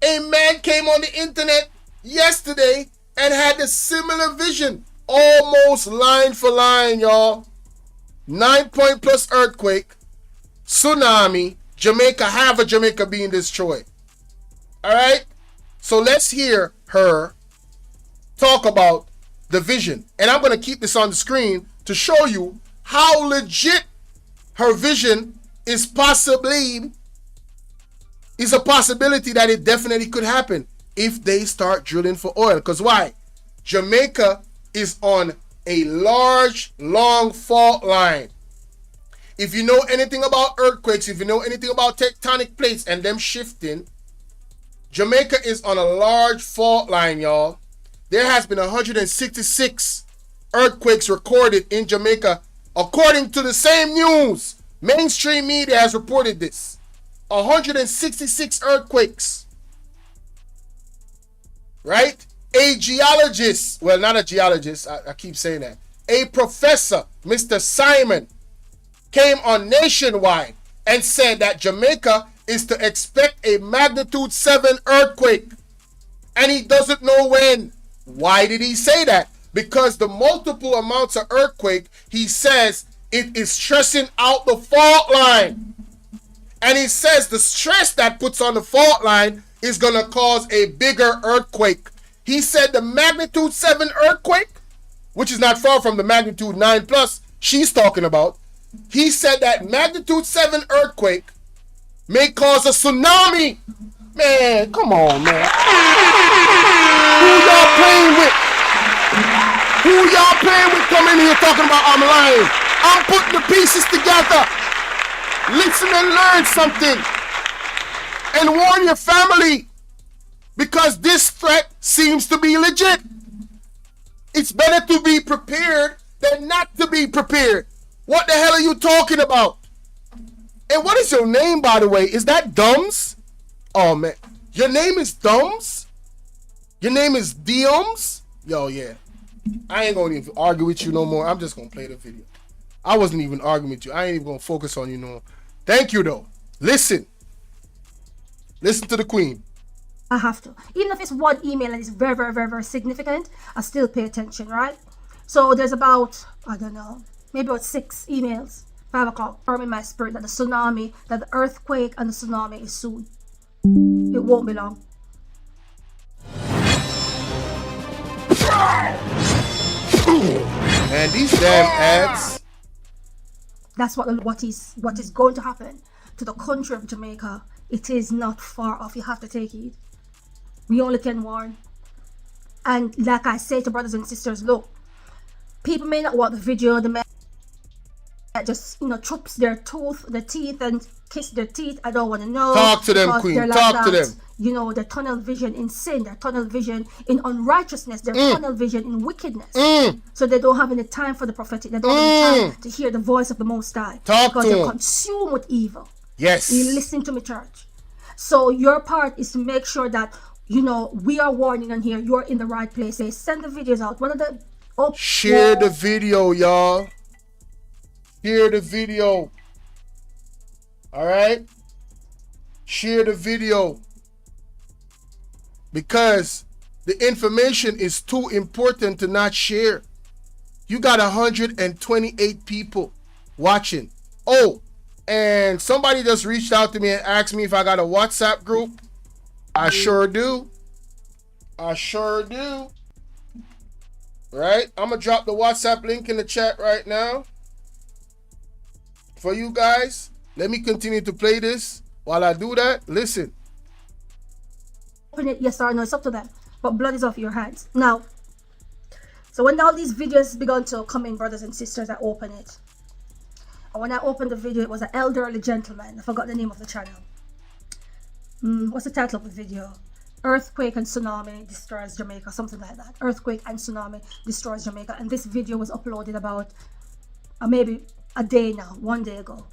a man came on the internet yesterday and had a similar vision. Almost line for line, y'all. 9-point plus earthquake, tsunami, Jamaica, half of Jamaica being destroyed. All right? So let's hear her talk about the vision. And I'm going to keep this on the screen to show you how legit her vision is a possibility that it definitely could happen if they start drilling for oil. Because why? Jamaica is on a large, long fault line. If you know anything about earthquakes, if you know anything about tectonic plates and them shifting, Jamaica is on a large fault line, y'all. There has been 166 earthquakes recorded in Jamaica, according to the same news. Mainstream media has reported this. 166 earthquakes. Right? A geologist, well, not a geologist, I keep saying that. A professor, Mr. Simon, came on Nationwide and said that Jamaica is to expect a magnitude 7 earthquake. And he doesn't know when. Why did he say that? Because the multiple amounts of earthquake, he says it is stressing out the fault line. And he says the stress that puts on the fault line is going to cause a bigger earthquake. He said the magnitude 7 earthquake, which is not far from the magnitude 9 plus she's talking about. He said that magnitude 7 earthquake may cause a tsunami. Man, come on, man. Who y'all playing with? Who y'all playing with coming here talking about I'm lying? I'm putting the pieces together. Listen and learn something. And warn your family. Because this threat seems to be legit. It's better to be prepared than not to be prepared. What the hell are you talking about? And what is your name, by the way? Is that Dumbs? Oh, man. Your name is Dumbs? Your name is Dioms? Yo, yeah. I ain't going to even argue with you no more. I'm just going to play the video. I wasn't even arguing with you. I ain't even going to focus on you no more. Thank you, though. Listen. Listen to the queen. I have to. Even if it's one email and it's very, very, very, very significant, I still pay attention, right? So there's about, I don't know, maybe about 6 emails, 5 o'clock, firm in my spirit that the tsunami, that the earthquake and the tsunami is soon. It won't be long. And these damn ads. That's what is going to happen to the country of Jamaica. It is not far off. You have to take it. We only can warn. And like I say to brothers and sisters, look, people may not want the video, the that just, chops their teeth and kiss their teeth. I don't want to know. Talk to them, Queen. Talk to them. Their tunnel vision in sin, their tunnel vision in unrighteousness, their tunnel vision in wickedness. So they don't have any time for the prophetic. They don't have any time to hear the voice of the Most High. Because they're consumed with evil. Yes. You listen to me, church. So your part is to make sure that, we are warning on here. You're in the right place. They send the videos out. Share the video, y'all. Share the video. All right? Share the video. Because the information is too important to not share. You got 128 people watching. Oh, and somebody just reached out to me and asked me if I got a WhatsApp group. I sure do. I sure do. Right? I'm going to drop the WhatsApp link in the chat right now for you guys. Let me continue to play this. While I do that, listen. Open it, yes or no, it's up to them. But blood is off your hands. Now, so when all these videos began to come in, brothers and sisters, I open it. And when I opened the video, it was an elderly gentleman. I forgot the name of the channel. What's the title of the video? Earthquake and tsunami destroys Jamaica, something like that. Earthquake and tsunami destroys Jamaica. And this video was uploaded about maybe a day now, 1 day ago.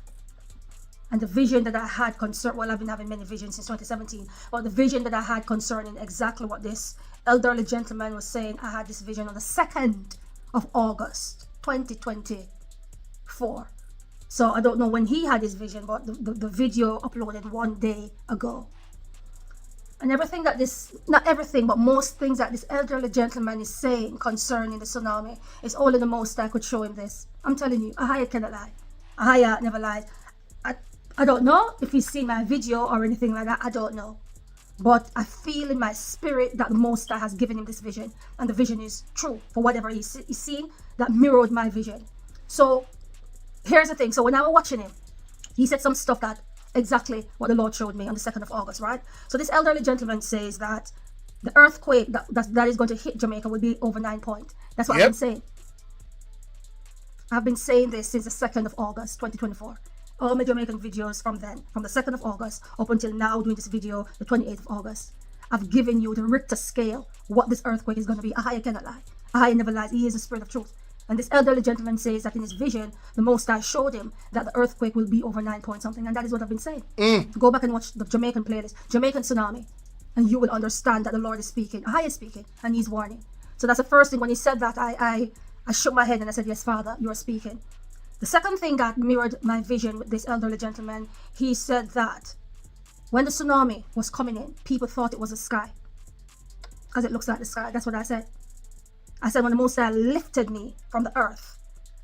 And the vision that I had I've been having many visions since 2017, but the vision that I had concerning exactly what this elderly gentleman was saying, I had this vision on the 2nd of August, 2024. So I don't know when he had his vision, but the video uploaded 1 day ago. And everything that not everything, but most things that this elderly gentleman is saying concerning the tsunami is only the Most I could show him this. I'm telling you, Ahaya cannot lie. Ahaya never lies. I don't know if he's seen my video or anything like that. I don't know. But I feel in my spirit that the Most High has given him this vision. And the vision is true for whatever he's seen that mirrored my vision. So here's the thing. So when I was watching him, he said some stuff that exactly what the Lord showed me on the 2nd of August, right? So this elderly gentleman says that the earthquake that is going to hit Jamaica will be over 9 points. That's what I've been saying. I've been saying this since the 2nd of August, 2024. All my Jamaican videos from then, from the 2nd of August up until now doing this video, the 28th of August. I've given you the Richter scale, what this earthquake is going to be. Ahaya cannot lie. Ahaya never lies. He is the spirit of truth. And this elderly gentleman says that in his vision, the Most High showed him that the earthquake will be over 9 point something. And that is what I've been saying. Go back and watch the Jamaican playlist, Jamaican Tsunami, and you will understand that the Lord is speaking. Ahaya is speaking, and he's warning. So that's the first thing. When he said that, I shook my head and I said, yes, Father, you are speaking. The second thing that mirrored my vision with this elderly gentleman, he said that when the tsunami was coming in, people thought it was the sky. Because it looks like the sky. That's what I said. I said when the Most High lifted me from the earth,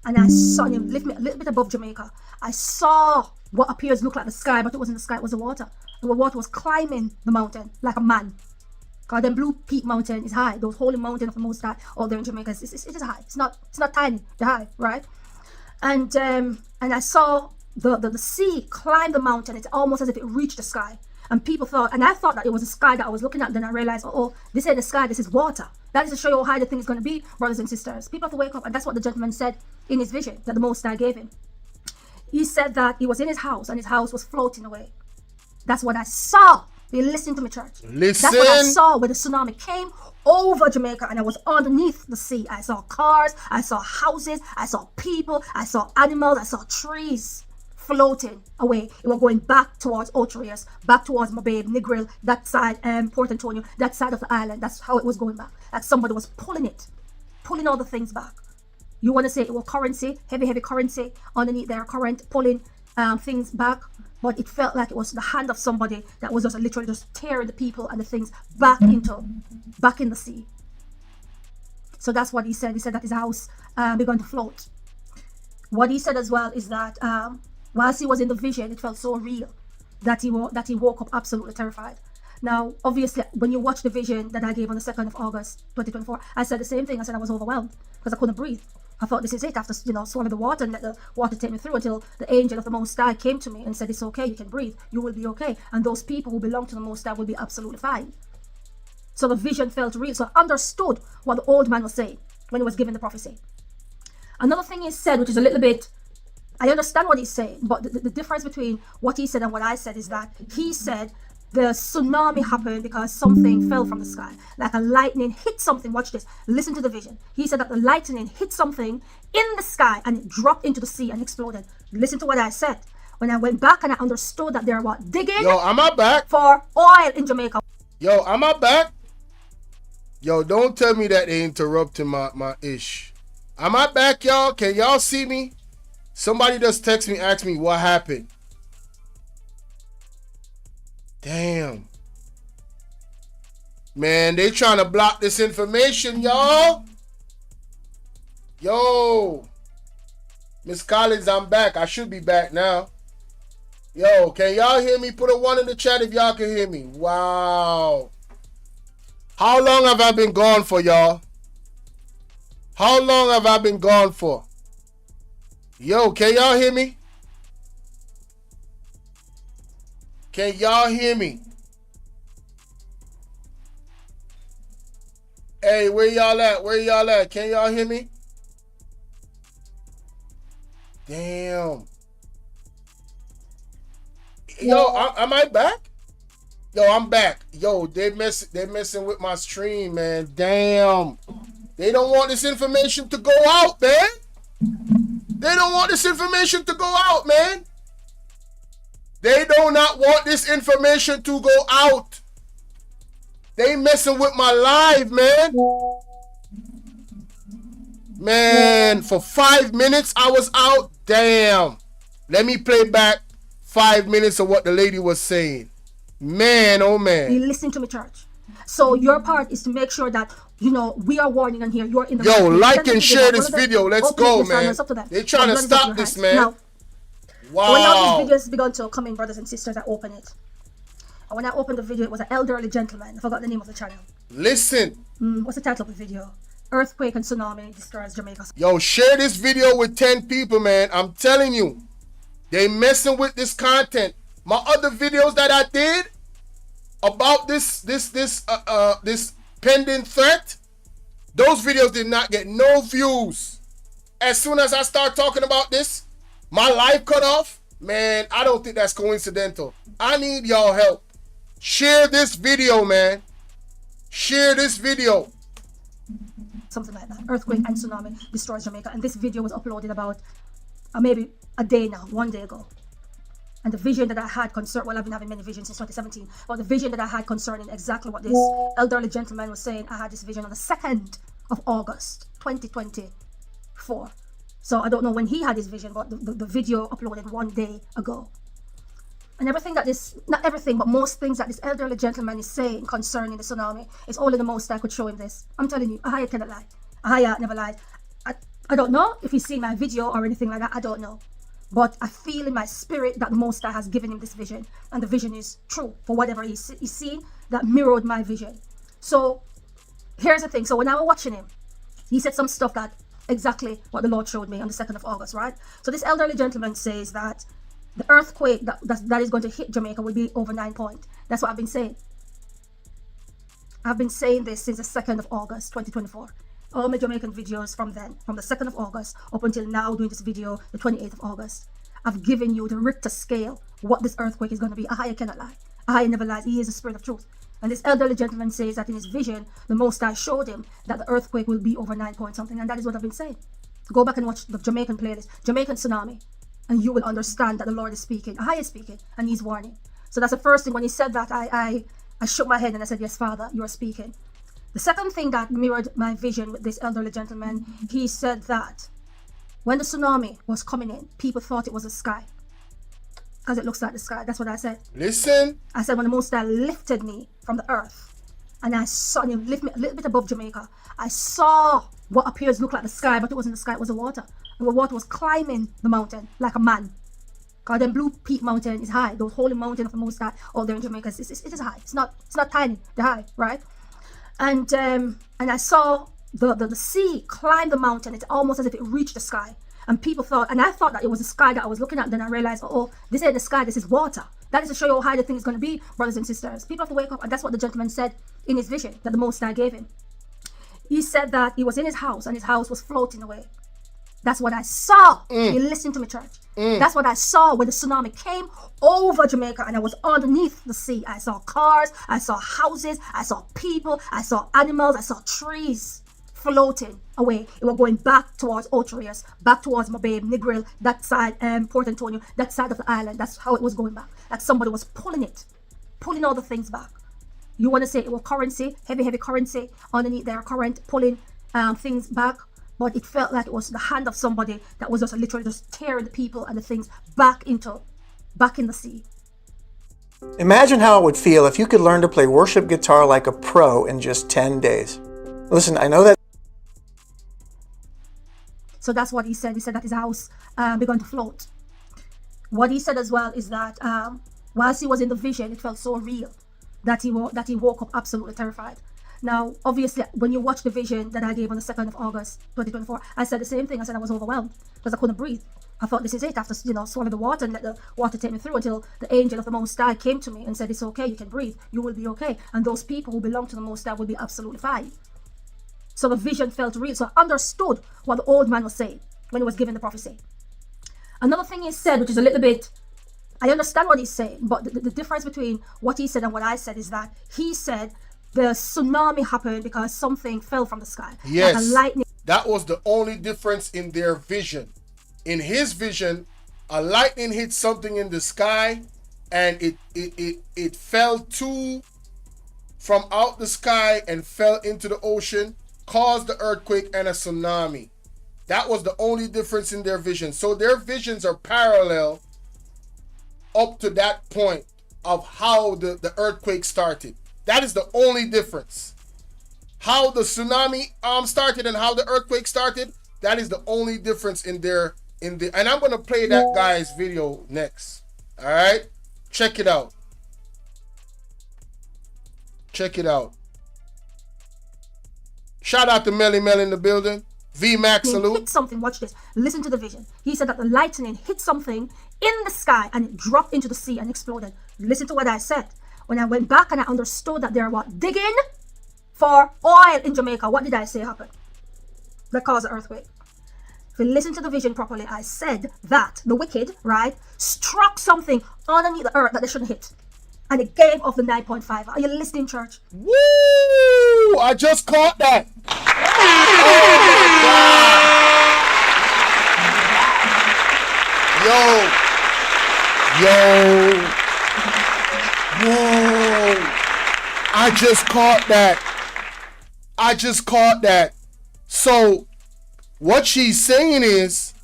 and I saw him lift me a little bit above Jamaica, I saw what appears to look like the sky, but it wasn't the sky, it was the water. The water was climbing the mountain like a man. Because the Blue Peak Mountain is high. Those holy mountains of the Most High out there in Jamaica, it is high. It's not tiny, they're high, right? And I saw the sea climb the mountain. It's almost as if it reached the sky. And people thought, and I thought that it was the sky that I was looking at. Then I realized, oh, this ain't the sky, this is water. That is to show you how high the thing is going to be, brothers and sisters. People have to wake up. And that's what the gentleman said in his vision that the Most High gave him. He said that he was in his house and his house was floating away. That's what I saw. You listen to me, church. Listen. That's what I saw when the tsunami came over Jamaica and I was underneath the sea. I saw cars, I saw houses, I saw people, I saw animals, I saw trees floating away. It was going back towards Otrias, back towards Mababe, Negril, that side, Port Antonio, that side of the island. That's how it was going back. Like somebody was pulling all the things back. You want to say it was currency, heavy currency underneath there, current pulling things back. But it felt like it was the hand of somebody that was just literally just tearing the people and the things back in the sea. So that's what he said. He said that his house began to float. What he said as well is that whilst he was in the vision, it felt so real that he woke up absolutely terrified. Now, obviously, when you watch the vision that I gave on the 2nd of August, 2024, I said the same thing. I said I was overwhelmed because I couldn't breathe. I thought this is it. I have to, swallow the water and let the water take me through until the angel of the Most High came to me and said, it's okay, you can breathe. You will be okay. And those people who belong to the Most High will be absolutely fine. So the vision felt real. So I understood what the old man was saying when he was giving the prophecy. Another thing he said, which is a little bit I understand what he's saying, but the difference between what he said and what I said is that he said the tsunami happened because something fell from the sky, like a lightning hit something. Watch this. Listen to the vision. He said that the lightning hit something in the sky and it dropped into the sea and exploded. Listen to what I said. When I went back and I understood that they're what? Digging Yo, am I back? For oil in Jamaica. Yo, am I back? Yo, don't tell me that they interrupting my ish. Am I back, y'all? Can y'all see me? Somebody just text me, ask me what happened. Damn. Man, they trying to block this information, y'all. Yo. Miss Collins, I'm back. I should be back now. Yo, can y'all hear me? Put a 1 in the chat if y'all can hear me. Wow. How long have I been gone for, y'all? How long have I been gone for? Yo, can y'all hear me? Can y'all hear me? Hey, where y'all at? Where y'all at? Can y'all hear me? Damn. Yo, am I back? Yo, I'm back. Yo, they messing with my stream, man. Damn. They don't want this information to go out, man. They don't want this information to go out, man. They do not want this information to go out. They messing with my live, man. Man, for 5 minutes I was out. Damn. Let me play back 5 minutes of what the lady was saying. Man, oh man. You listen to me, church. So your part is to make sure that, you know, we are warning on here. You're in the Yo, like and share this video. Let's go, man. They're trying to stop this, man. Now, wow. When all these videos began to come in, brothers and sisters, I open it. And when I opened the video, it was an elderly gentleman. I forgot the name of the channel. Listen. What's the title of the video? Earthquake and tsunami destroys Jamaica. Yo, share this video with 10 people, man. I'm telling you. They messing with this content. My other videos that I did about this pending threat, those videos did not get no views. As soon as I start talking about this, my life cut off. Man, I don't think that's coincidental. I need y'all help. Share this video, man. Share this video. Something like that. Earthquake and tsunami destroys Jamaica. And this video was uploaded about maybe a day now, 1 day ago. And the vision that I had concerning, well, I've been having many visions since 2017, but the vision that I had concerning exactly what this elderly gentleman was saying, I had this vision on the 2nd of August, 2024. So I don't know when he had his vision, but the video uploaded 1 day ago. And everything that this, not everything, but most things that this elderly gentleman is saying concerning the tsunami, is only the most I could show him this. I'm telling you, Ahaya cannot lie. Ahaya never lied. I don't know if he's seen my video or anything like that. I don't know. But I feel in my spirit that the Most High has given him this vision. And the vision is true for whatever he's seen that mirrored my vision. So here's the thing. So when I was watching him, he said some stuff that exactly what the Lord showed me on the 2nd of August, right? So this elderly gentleman says that the earthquake that is going to hit Jamaica will be over 9 points. That's what I've been saying. I've been saying this since the 2nd of August, 2024. All my Jamaican videos from then, from the 2nd of August up until now doing this video, the 28th of August. I've given you the Richter scale, what this earthquake is going to be. Ahaya cannot lie. Ahaya never lies. He is the spirit of truth. And this elderly gentleman says that in his vision, the Most High showed him that the earthquake will be over 9 point something. And that is what I've been saying. Go back and watch the Jamaican playlist, Jamaican Tsunami, and you will understand that the Lord is speaking. Ahaya is speaking, and he's warning. So that's the first thing. When he said that, I shook my head and I said, yes, Father, you are speaking. The second thing that mirrored my vision with this elderly gentleman, he said that when the tsunami was coming in, people thought it was the sky. Because it looks like the sky. That's what I said. Listen. I said when the Most High lifted me from the earth, and I saw him lift me a little bit above Jamaica, I saw what appears to look like the sky, but it wasn't the sky, it was the water. And the water was climbing the mountain like a man. Because then Blue Peak Mountain is high. Those holy mountains of the Most High out there in Jamaica, it is high. It's not tiny, they're high, right? And I saw the sea climb the mountain. It's almost as if it reached the sky. And people thought, and I thought that it was the sky that I was looking at. Then I realized, oh, this ain't the sky, this is water. That is to show you how high the thing is going to be, brothers and sisters. People have to wake up. And that's what the gentleman said in his vision that the Most High gave him. He said that he was in his house and his house was floating away. That's what I saw. You listen to me, church. That's what I saw when the tsunami came over Jamaica and I was underneath the sea. I saw cars, I saw houses, I saw people, I saw animals, I saw trees floating away. It was going back towards Ocho Rios, back towards Mababe, Negril, that side, Port Antonio, that side of the island. That's how it was going back. Like somebody was pulling all the things back. You want to say it was currency, heavy currency underneath their current, pulling things back. But it felt like it was the hand of somebody that was just literally just tearing the people and the things back in the sea. Imagine how it would feel if you could learn to play worship guitar like a pro in just 10 days. Listen, I know that. So that's what he said. He said that his house began to float. What he said as well is that whilst he was in the vision, it felt so real that he woke up absolutely terrified. Now, obviously, when you watch the vision that I gave on the 2nd of August, 2024, I said the same thing. I said I was overwhelmed because I couldn't breathe. I thought, this is it. I have to, swallow the water and let the water take me through until the angel of the Most High came to me and said, it's okay, you can breathe. You will be okay. And those people who belong to the Most High will be absolutely fine. So the vision felt real. So I understood what the old man was saying when he was giving the prophecy. Another thing he said, which is a little bit, I understand what he's saying, but the difference between what he said and what I said is that he said, the tsunami happened because something fell from the sky. Yes, like a lightning. That was the only difference in their vision. In his vision, a lightning hit something in the sky, and it fell from out the sky and fell into the ocean, caused the earthquake and a tsunami. That was the only difference in their vision. So their visions are parallel up to that point of how the earthquake started. That is the only difference. How the tsunami started and how the earthquake started, that is the only difference in and I'm going to play that guy's video next. All right? Check it out. Check it out. Shout out to Melly Mel in the building. V-Max salute. Hit something, watch this. Listen to the vision. He said that the lightning hit something in the sky and it dropped into the sea and exploded. Listen to what I said. When I went back and I understood that they were digging for oil in Jamaica, what did I say happened? That caused the earthquake. If you listen to the vision properly, I said that the wicked, right, struck something underneath the earth that they shouldn't hit. And it gave off the 9.5. Are you listening, church? Woo! I just caught that. Oh my God. Yo. Whoa. I just caught that. So what she's saying is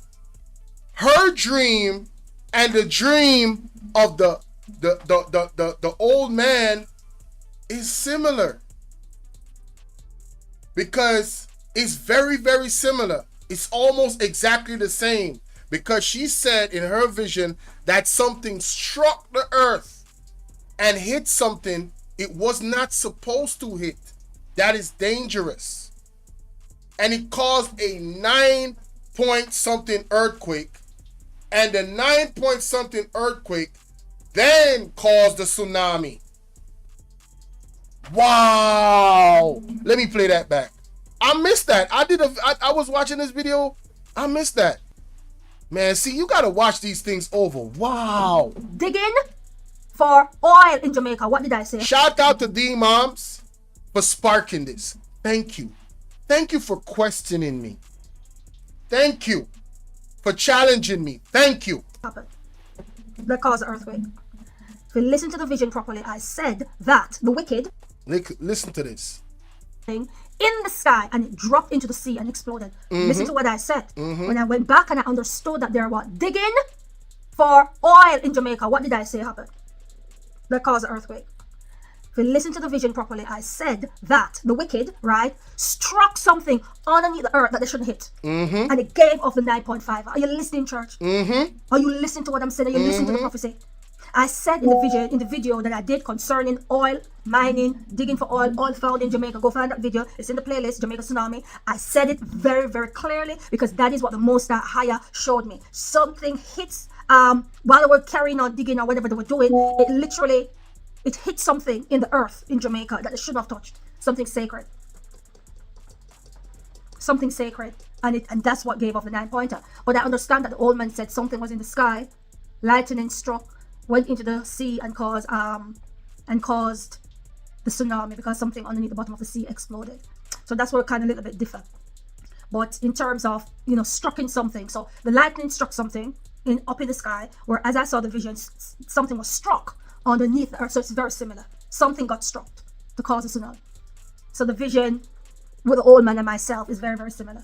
her dream and the dream of the old man is similar, because it's very, very similar. It's almost exactly the same, because she said in her vision that something struck the earth and hit something it was not supposed to hit. That is dangerous. And it caused a 9-point-something earthquake. And the 9-point-something earthquake then caused the tsunami. Wow. Let me play that back. I missed that. I was watching this video. I missed that. Man, see, you got to watch these things over. Wow. Digging for oil in Jamaica. What did I say? Shout out to D-Moms for sparking this. Thank you. Thank you for questioning me. Thank you for challenging me. Thank you. That caused the earthquake. If you listen to the vision properly, I said that the wicked, listen to this, thing in the sky and it dropped into the sea and exploded. Listen to what I said. When I went back and I understood that they were digging for oil in Jamaica, what did I say happened? That caused the earthquake. If you listen to the vision properly, I said that the wicked, right, struck something underneath the earth that they shouldn't hit. And it gave off the 9.5. Are you listening, church? Are you listening to what I'm saying? Are you listening to the prophecy? I said in the video that I did concerning oil, mining, digging for oil found in Jamaica. Go find that video. It's in the playlist, Jamaica Tsunami. I said it very, very clearly because that is what the Most High showed me. Something hits while they were carrying on digging or whatever they were doing. It hit something in the earth in Jamaica that they shouldn't have touched. Something sacred. Something sacred. And that's what gave off the 9-pointer. But I understand that the old man said something was in the sky, lightning struck, went into the sea and caused the tsunami because something underneath the bottom of the sea exploded. So that's where it kind of a little bit different. But in terms of, you know, striking something, so the lightning struck something up in the sky, where as I saw the vision, something was struck underneath the earth. So it's very similar. Something got struck to cause a tsunami. So the vision with the old man and myself is very, very similar.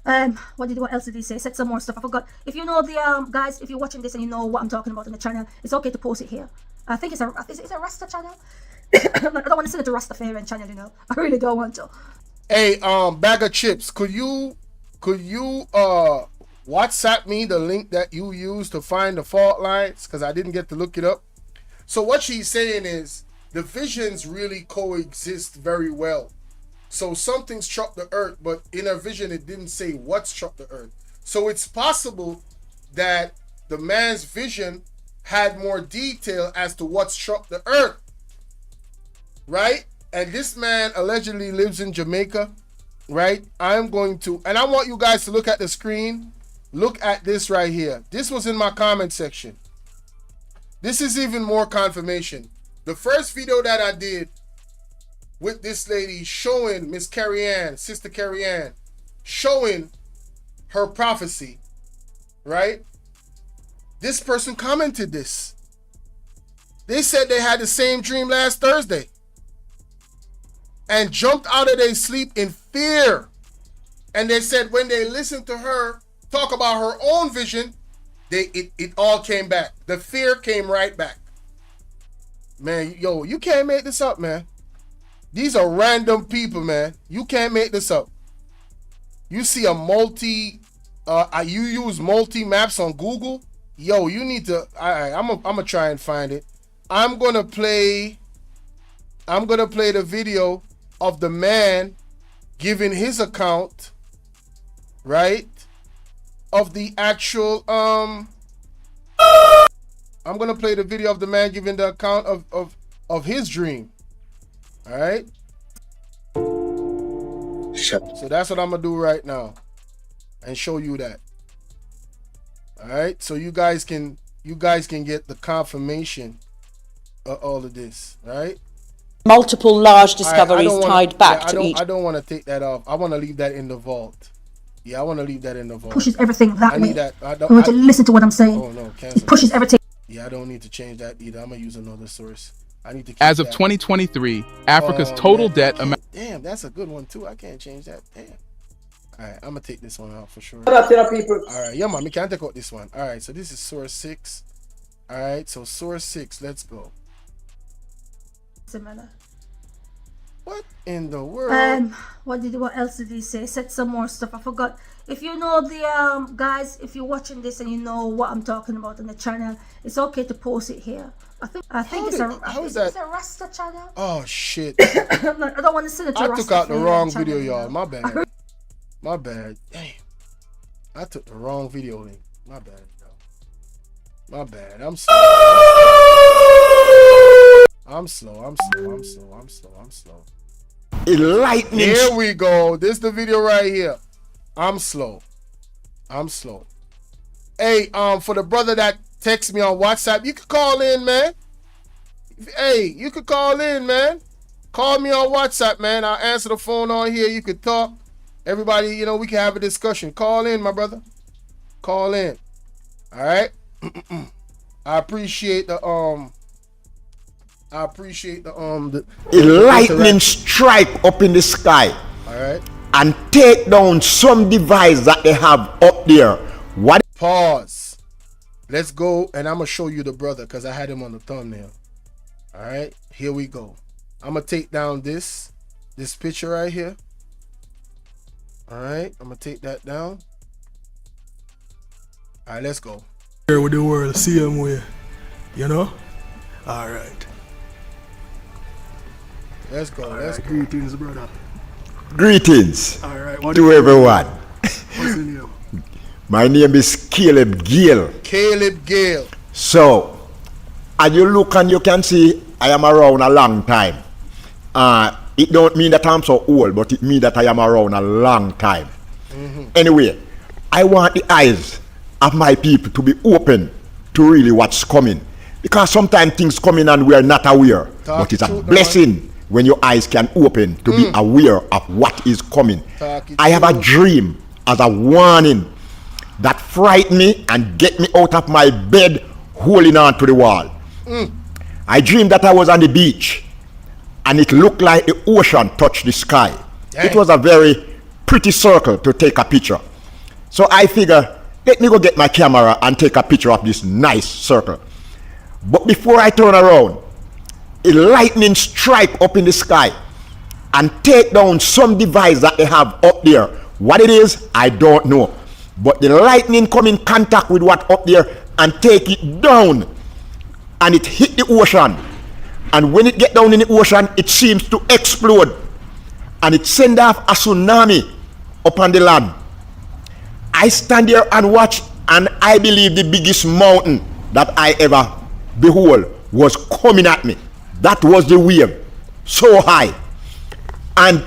What else did he say? Said some more stuff. I forgot. If you know the guys, if you're watching this and you know what I'm talking about on the channel, it's okay to post it here. I think it's a Rasta channel. I don't want to send it to Rastafarian channel, you know. I really don't want to. Hey, bag of chips. Could you WhatsApp me the link that you used to find the fault lines? Because I didn't get to look it up. So what she's saying is the visions really coexist very well. So something struck the earth, but in her vision, it didn't say what struck the earth. So it's possible that the man's vision had more detail as to what struck the earth, right? And this man allegedly lives in Jamaica, right? I'm going to, and I want you guys to look at the screen. Look at this right here. This was in my comment section. This is even more confirmation. The first video that I did with this lady showing Miss Carrie Ann, Sister Carrie Ann, showing her prophecy, right? This person commented this. They said they had the same dream last Thursday and jumped out of their sleep in fear. And they said when they listened to her talk about her own vision, it all came back. The fear came right back. Man, yo, you can't make this up, man. These are random people, man. You can't make this up. You see a you use multi maps on Google. Yo, you need to. I'm gonna try and find it. I'm gonna play the video of the man giving his account, right? Of the actual I'm gonna play the video of the man giving the account of his dream. All right. So that's what I'm gonna do right now, and show you that. All right. So you guys can get the confirmation of all of this, right? Multiple large discoveries tied back to each. I don't want to take that off. I want to leave that in the vault. Yeah, I want to leave that in the vault. Pushes everything that way. I want to listen to what I'm saying. Oh no, cancel. It pushes everything. Yeah, I don't need to change that either. I'm gonna use another source. I need to. As of 2023, Africa's total debt amount. Damn, that's a good one too. I can't change that. Damn. All right, I'm gonna take this one out for sure. All right, yeah, man, we can't take out this one. All right, so this is source 6. All right, so source 6. Let's go. Similar. What in the world? What else did he say? Said some more stuff. I forgot. If you know the guys, if you're watching this and you know what I'm talking about on the channel, it's okay to post it here. I think it's a Rasta channel. Oh shit! I don't want to send it to I Rasta. took out the wrong video, y'all. My bad. My bad. Damn. I took the wrong video link. My bad, y'all. My bad. I'm slow. I'm slow. Enlightening. Here we go. This is the video right here. I'm slow. Hey, for the brother that texts me on WhatsApp, you could call in, man. Hey, you could call in, man. Call me on WhatsApp, man. I'll answer the phone on here. You could talk. Everybody, you know, we can have a discussion. Call in, my brother. Call in. All right. I appreciate the lightning strike up in the sky. All right. And take down some device that they have up there. What? Pause. Let's go, and I'm gonna show you the brother because I had him on the thumbnail. All right, here we go. I'm gonna take down this picture right here. All right, I'm gonna take that down. All right, let's go. Here with the world, see them way, you know. All right. Let's go. Let's go. Greetings, brother. Greetings right, to everyone. What's your name? My name is Caleb Gale. Caleb Gale. So, as you look and you can see, I am around a long time. it don't mean that I'm so old, but it means that I am around a long time. Anyway, I want the eyes of my people to be open to really what's coming. Because sometimes things come in and we are not aware. But it's a blessing when your eyes can open to be aware of what is coming. I have a dream as a warning that frighten me and get me out of my bed holding on to the wall. I dreamed that I was on the beach and it looked like the ocean touched the sky. It was a very pretty circle to take a picture. So I figure, let me go get my camera and take a picture of this nice circle. But before I turn around, a lightning strike up in the sky and take down some device that they have up there. What it is, I don't know. But the lightning come in contact with what up there and take it down. And it hit the ocean. And when it get down in the ocean, it seems to explode. And it send off a tsunami upon the land. I stand there and watch, and I believe the biggest mountain that I ever behold was coming at me. That was the wave, so high. And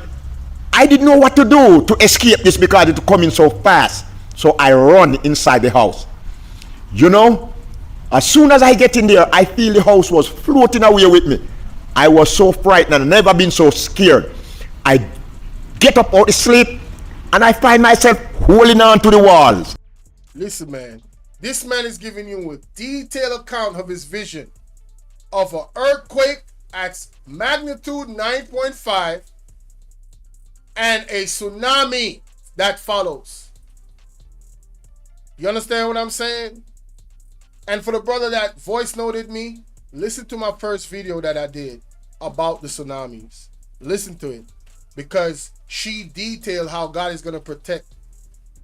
I didn't know what to do to escape this because it was coming so fast. So I run inside the house. You know, as soon as I get in there, I feel the house was floating away with me. I was so frightened and never been so scared. I get up out of sleep and I find myself holding on to the walls. Listen, man. This man is giving you a detailed account of his vision of an earthquake at magnitude 9.5 and a tsunami that follows. You understand what I'm saying? And for the brother that voice noted me, listen to my first video that I did about the tsunamis. Listen to it, because she detailed how God is going to protect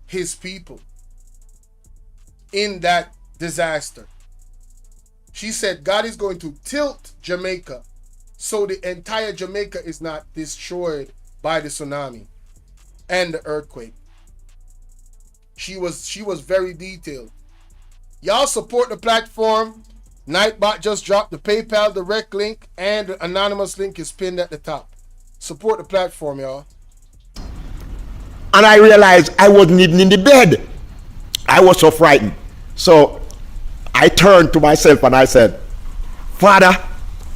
his people in that disaster. She said God is going to tilt Jamaica so the entire Jamaica is not destroyed by the tsunami and the earthquake. She was very detailed. Y'all support the platform. Nightbot just dropped the PayPal direct link and the anonymous link is pinned at the top. Support the platform, y'all. And I realized I wasn't even in the bed. I was so frightened. So I turned to myself and I said, Father,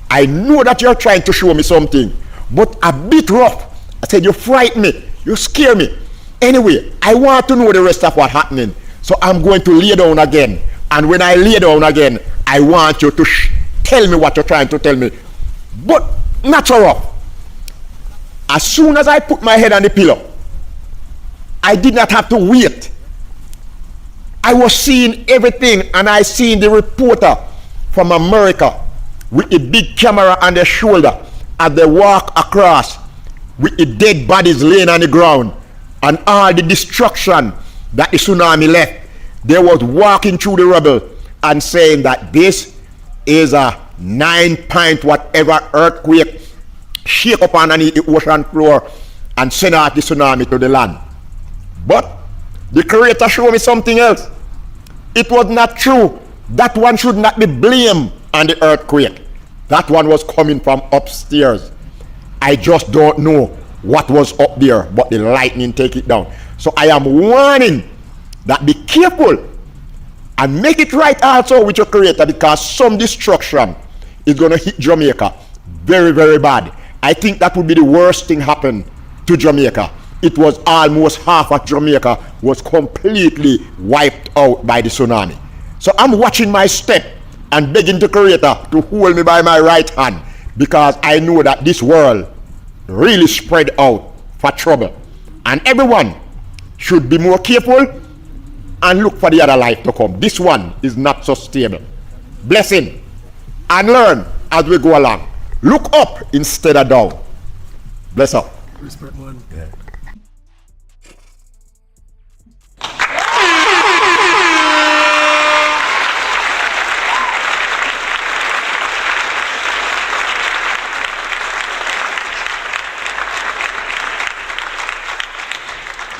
I know that you're trying to show me something, but a bit rough. I said, you frighten me. You scare me. Anyway, I want to know the rest of what's happening. So I'm going to lay down again. And when I lay down again, I want you to tell me what you're trying to tell me. But not so rough. As soon as I put my head on the pillow, I did not have to wait. I was seeing everything, and I seen the reporter from America with a big camera on their shoulder as they walk across with the dead bodies laying on the ground and all the destruction that the tsunami left. They was walking through the rubble and saying that this is a 9 whatever earthquake shake up underneath the ocean floor and send out the tsunami to the land. But the Creator showed me something else. It was not true. That one should not be blamed on the earthquake. That one was coming from upstairs. I just don't know what was up there, but the lightning take it down. So I am warning that be careful and make it right also with your Creator, because some destruction is going to hit Jamaica very, very bad. I think that would be the worst thing happen to Jamaica. It was almost half of Jamaica was completely wiped out by the tsunami. So I'm watching my step and begging the Creator to hold me by my right hand, because I know that this world really spread out for trouble. And everyone should be more careful and look for the other life to come. This one is not so stable. Blessing and learn as we go along. Look up instead of down. Bless up. Respect one. Yeah.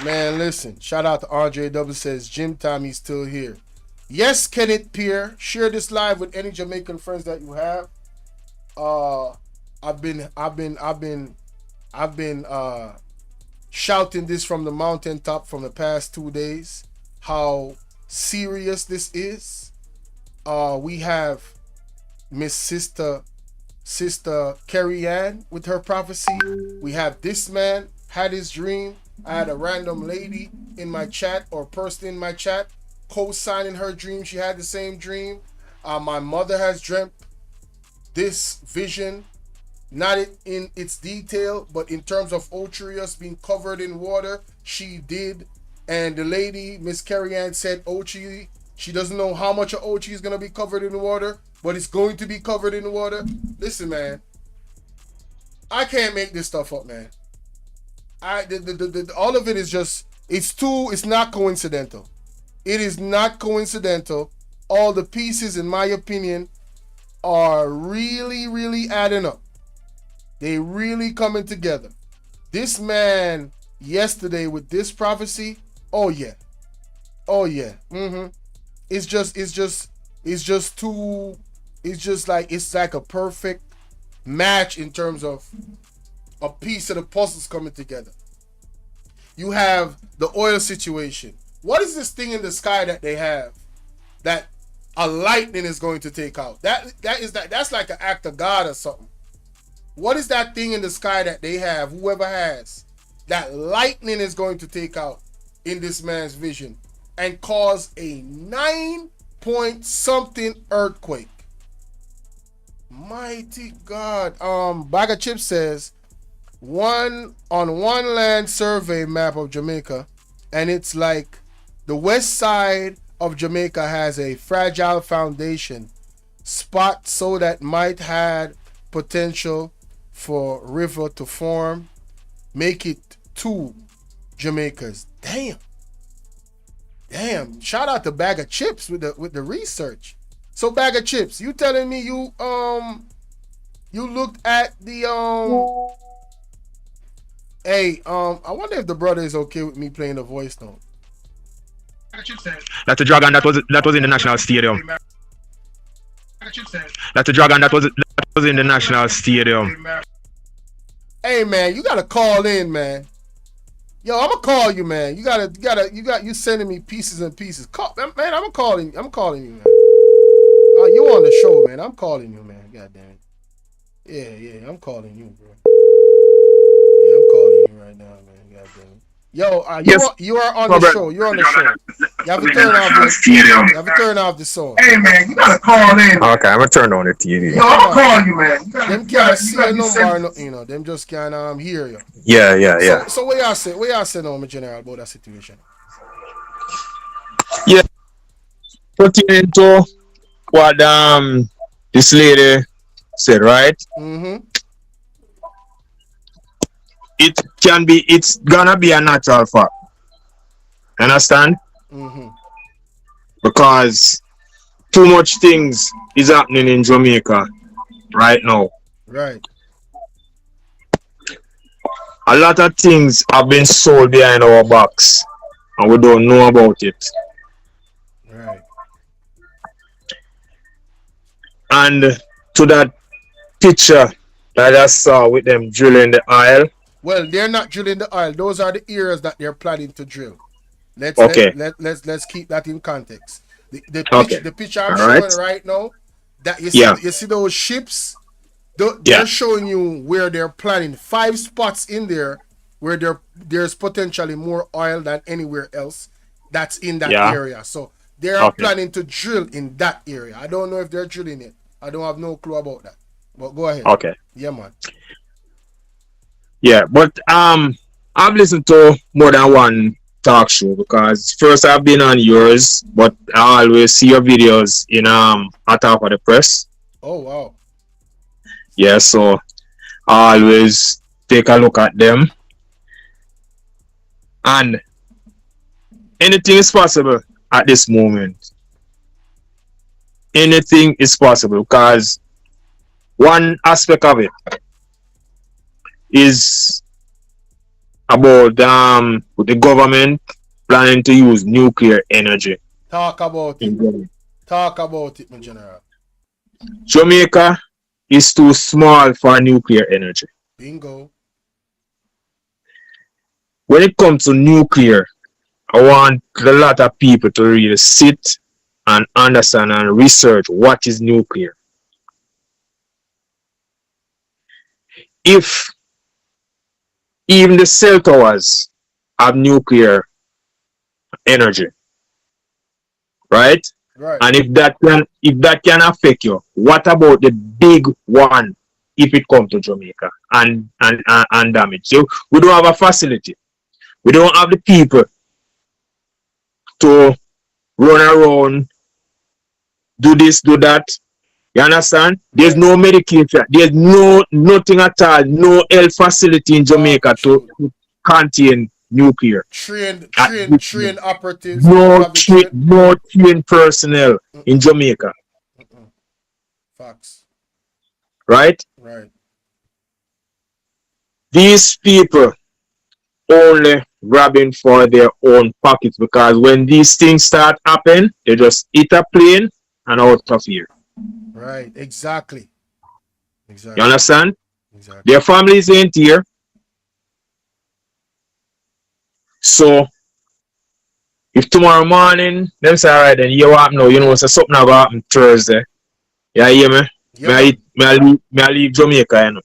Man, listen. Shout out to Andre W. Says Jim Tommy's still here. Yes, Kenneth Pierre. Share this live with any Jamaican friends that you have. I've been I've been shouting this from the mountaintop from the past 2 days, how serious this is. We have Miss Sister Carrie Ann with her prophecy. We have this man had his dream. I had a random lady in my chat or person in my chat co-signing her dream. She had the same dream. My mother has dreamt this vision, not in its detail, but in terms of Ocherius being covered in water, she did. And the lady, Miss Carrie Ann, said Ochi, she doesn't know how much of Ochi is going to be covered in water, but it's going to be covered in water. Listen, man, I can't make this stuff up, man. All of it is just, it's not coincidental. It is not coincidental. All the pieces, in my opinion, are really, really adding up. They really coming together. This man yesterday with this prophecy, oh yeah. It's like a perfect match in terms of a piece of the puzzles coming together. You have the oil situation. What is this thing in the sky that they have that a lightning is going to take out? That's like an act of God or something. What is that thing in the sky that they have, whoever has, that lightning is going to take out in this man's vision and cause a 9-point-something earthquake? Mighty God. Bag of Chips says, on one land survey map of Jamaica, and it's like the west side of Jamaica has a fragile foundation spot, so that might had potential for river to form, make it 2 Jamaicas. Damn. Shout out to Bag of Chips with the research. So Bag of Chips, you telling me you looked at the I wonder if the brother is okay with me playing the voice note. That's a dragon that was in the national stadium. That's a dragon that was in the national stadium. Hey man, you gotta call in, man. Yo, I'm gonna call you, man. You sending me pieces and pieces. Man, I'm calling you, man. You on the show, man. I'm calling you, man. God damn it. Yeah, I'm calling you, bro. Yeah, I'm calling you right now, man. God damn it. Yo, you are on the show. You're on the show. You have to turn off the song. Hey man, you gotta call in. Okay, I'm gonna turn on the TV. Yo, I'm gonna call you, man. Them can't see your number, them just can't hear you. Yeah. So what y'all say now, my general, about that situation? Yeah. Pertaining to what this lady said, right? Mm-hmm. It's gonna be a natural fact. Understand? Mm-hmm. Because too much things is happening in Jamaica right now. Right. A lot of things have been sold behind our backs and we don't know about it. Right. And to that picture that I saw with them drilling the oil. Well, they're not drilling the oil. Those are the areas that they're planning to drill. Let's keep that in context. The picture I'm showing right now, that you see those ships, they're showing you where they're planning 5 spots in there where there's potentially more oil than anywhere else that's in that area. So they are planning to drill in that area. I don't know if they're drilling it. I don't have no clue about that. But go ahead. Okay. Yeah, man. Yeah, but I've listened to more than one talk show, because first I've been on yours, but I always see your videos in at Top of the Press. Oh wow. Yeah, so I always take a look at them. And anything is possible at this moment. Anything is possible, because one aspect of it is about the government planning to use nuclear energy. Talk about it. Talk about it, my general. Jamaica is too small for nuclear energy. Bingo. when it comes to nuclear, I want a lot of people to really sit and understand and research what is nuclear. If even the cell towers have nuclear energy, right? Right. And if that can affect you, what about the big one if it comes to Jamaica and damage? So we don't have a facility. We don't have the people to run around, do this, do that. You understand? There's no medication. There's nothing at all. No health facility in Jamaica to contain nuclear. Trained operatives. No trained personnel in Jamaica. Facts. Right? Right. These people only grabbing for their own pockets, because when these things start happening, they just hit a plane and out of here. Right, exactly. You understand? Exactly. Their families ain't here. So if tomorrow morning them say, all right, then you what now? You know, so something about happen Thursday. Yeah, hear me? Yeah. Me I leave Jamaica, you know.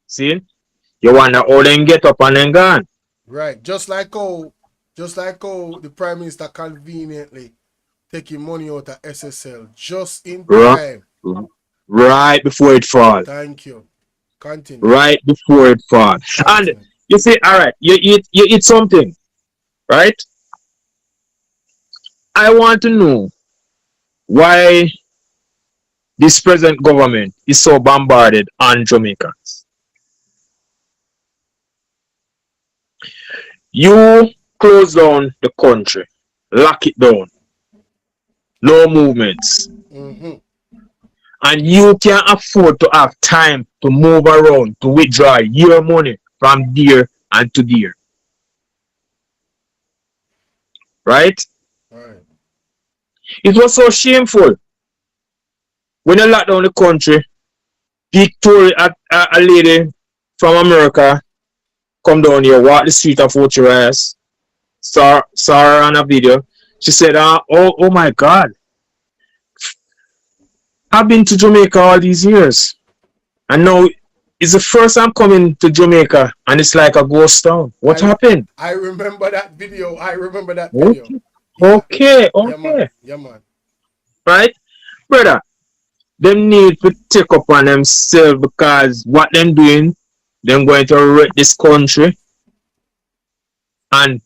See? You wonder how them get up and then gone. Right. Just like how the Prime Minister conveniently taking money out of SSL just in time. Right before it falls. Thank you. Continue. Right before it falls. And you see, all right, you eat something, right? I want to know why this present government is so bombarded on Jamaicans. You close down the country, lock it down, no movements. And you can't afford to have time to move around, to withdraw your money from there and to there. Right? Right. It was so shameful. When you locked down the country, Victoria, a lady from America, come down here, walk the street of Fort Rice, saw her on a video. She said, oh my God. I've been to Jamaica all these years. And now it's the first time coming to Jamaica and it's like a ghost town. What happened? I remember that video. Okay. Yeah, man. Right? Brother, them need to take up on themselves, because what them doing, them going to wreck this country. And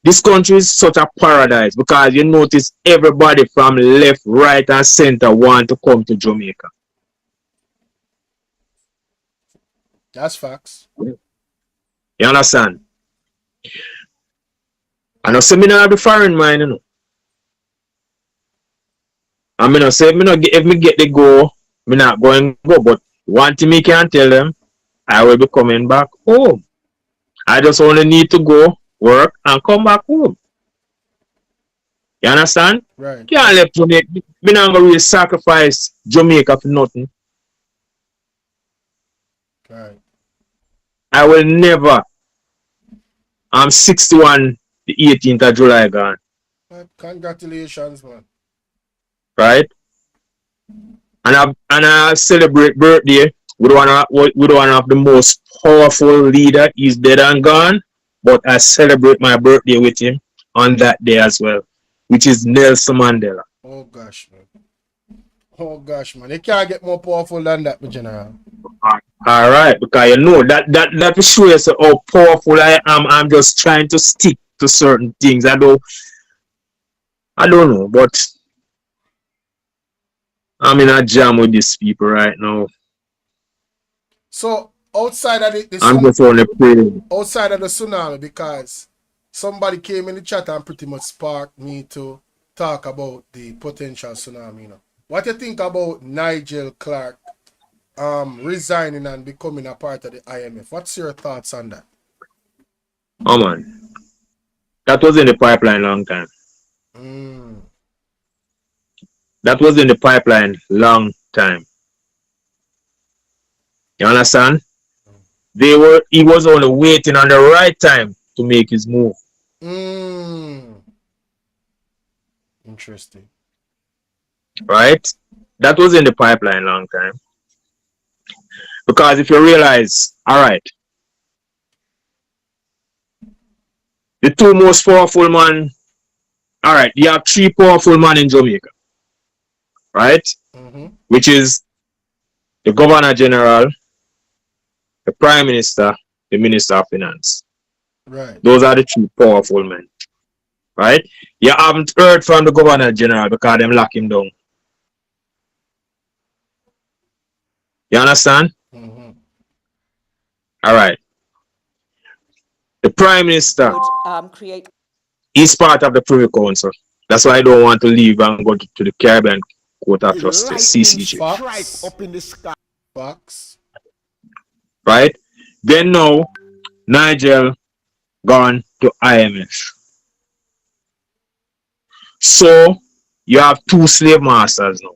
this country is such a paradise, because you notice everybody from left, right, and center want to come to Jamaica. That's facts. You understand? I know say me not have the foreign mind, you know. I mean, I say if me get the go, me not going to go. But one thing me can tell them, I will be coming back home. I just only need to go work and come back home. You understand? Right. Can't let Jamaica. Me not gonna really sacrifice Jamaica for nothing. Right. I will never. I'm 61 the 18th of July gone. Congratulations, man. Right? And I celebrate birthday with one of the most powerful leader. He's dead and gone, but I celebrate my birthday with him on that day as well, which is Nelson Mandela. Oh gosh, man. They can't get more powerful than that, my general. All right, because you know that shows how powerful I am. I'm just trying to stick to certain things. I don't know, but I'm in a jam with these people right now. So outside of I'm just only praying. Outside of the tsunami, because somebody came in the chat and pretty much sparked me to talk about the potential tsunami. You know, what you think about Nigel Clarke resigning and becoming a part of the IMF? What's your thoughts on that? Oh man, that was in the pipeline long time. That was in the pipeline long time. You understand? He was only waiting on the right time to to make his move. Interesting. Right? That was in the pipeline long time. Because if you realize, all right, the two most powerful man, all right, you have three powerful men in Jamaica, right? Which is the Governor General, the Prime Minister, the Minister of Finance. Right. Those are the three powerful men, right? You haven't heard from the Governor General because them lock him down. You understand? All right. The Prime Minister is part of the Privy Council. That's why I don't want to leave and go to the Caribbean Court of Justice, CCJ. Strike up in the sky. Fox. Right? Then now, Nigel gone to IMF. So, you have two slave masters now.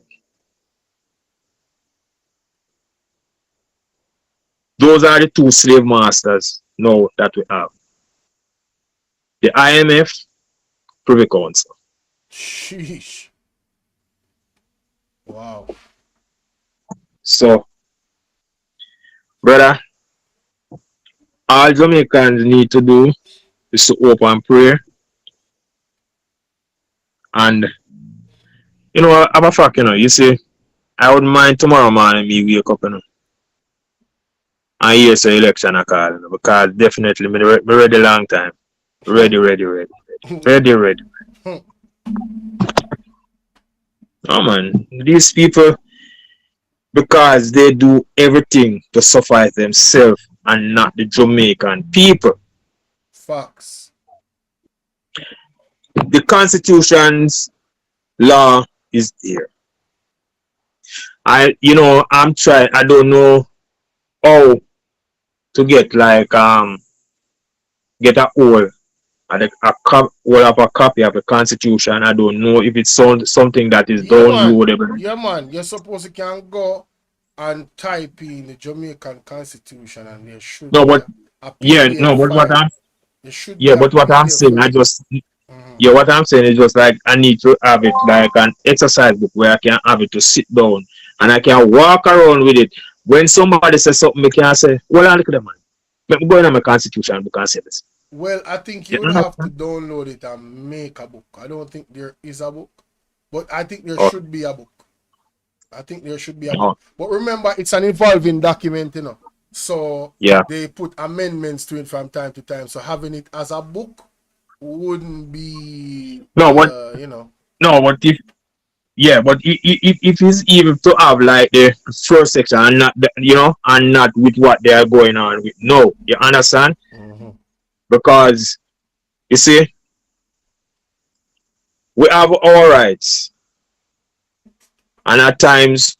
Those are the two slave masters now that we have. The IMF, Privy Council. Sheesh. Wow. So, brother, all Jamaicans need to do is to open prayer. And, you know, I'm a fuck, you know, you see, I wouldn't mind tomorrow morning me wake up, you know. And here's the election I call, you know, because definitely me ready long time. Ready. Oh man, these people, because they do everything to suffice themselves and not the Jamaican people. Facts. The Constitution's law is there. I'm trying, I don't know how to get like get a hold of a copy of the Constitution. I don't know if it's something that is downloadable. Yeah, man. You're supposed to can go and type in the Jamaican Constitution, and there should no, but what I'm saying, what I'm saying is just like I need to have it like an exercise book where I can have it to sit down and I can walk around with it. When somebody says something, I can say, well, look at that, man. Let me go in on my Constitution book and say this. Well, I think you would have to download it and make a book. I don't think there is a book, but I think there should be a book. Book. But remember, it's an evolving document, you know. So they put amendments to it from time to time. So having it as a book wouldn't be you know. No, but if it's even to have like the first section and not and not with what they are going on with. No, you understand? Because you see, we have our rights, and at times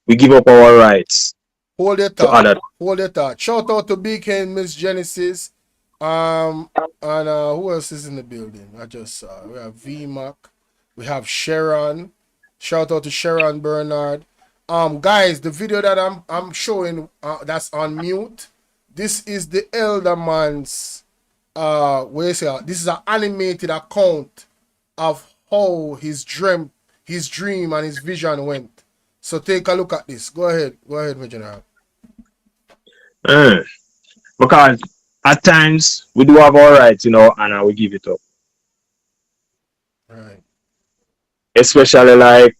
we give up our rights. Hold your thought. Shout out to BK, Miss Genesis, and who else is in the building? I just saw. We have VMAC, we have Sharon. Shout out to Sharon Bernard. Guys, the video that I'm showing that's on mute. This is the elder man's this is an animated account of how his dream and his vision went. So take a look at this. Go ahead, my general. Because at times we do have our rights, and we give it up. Right. Especially like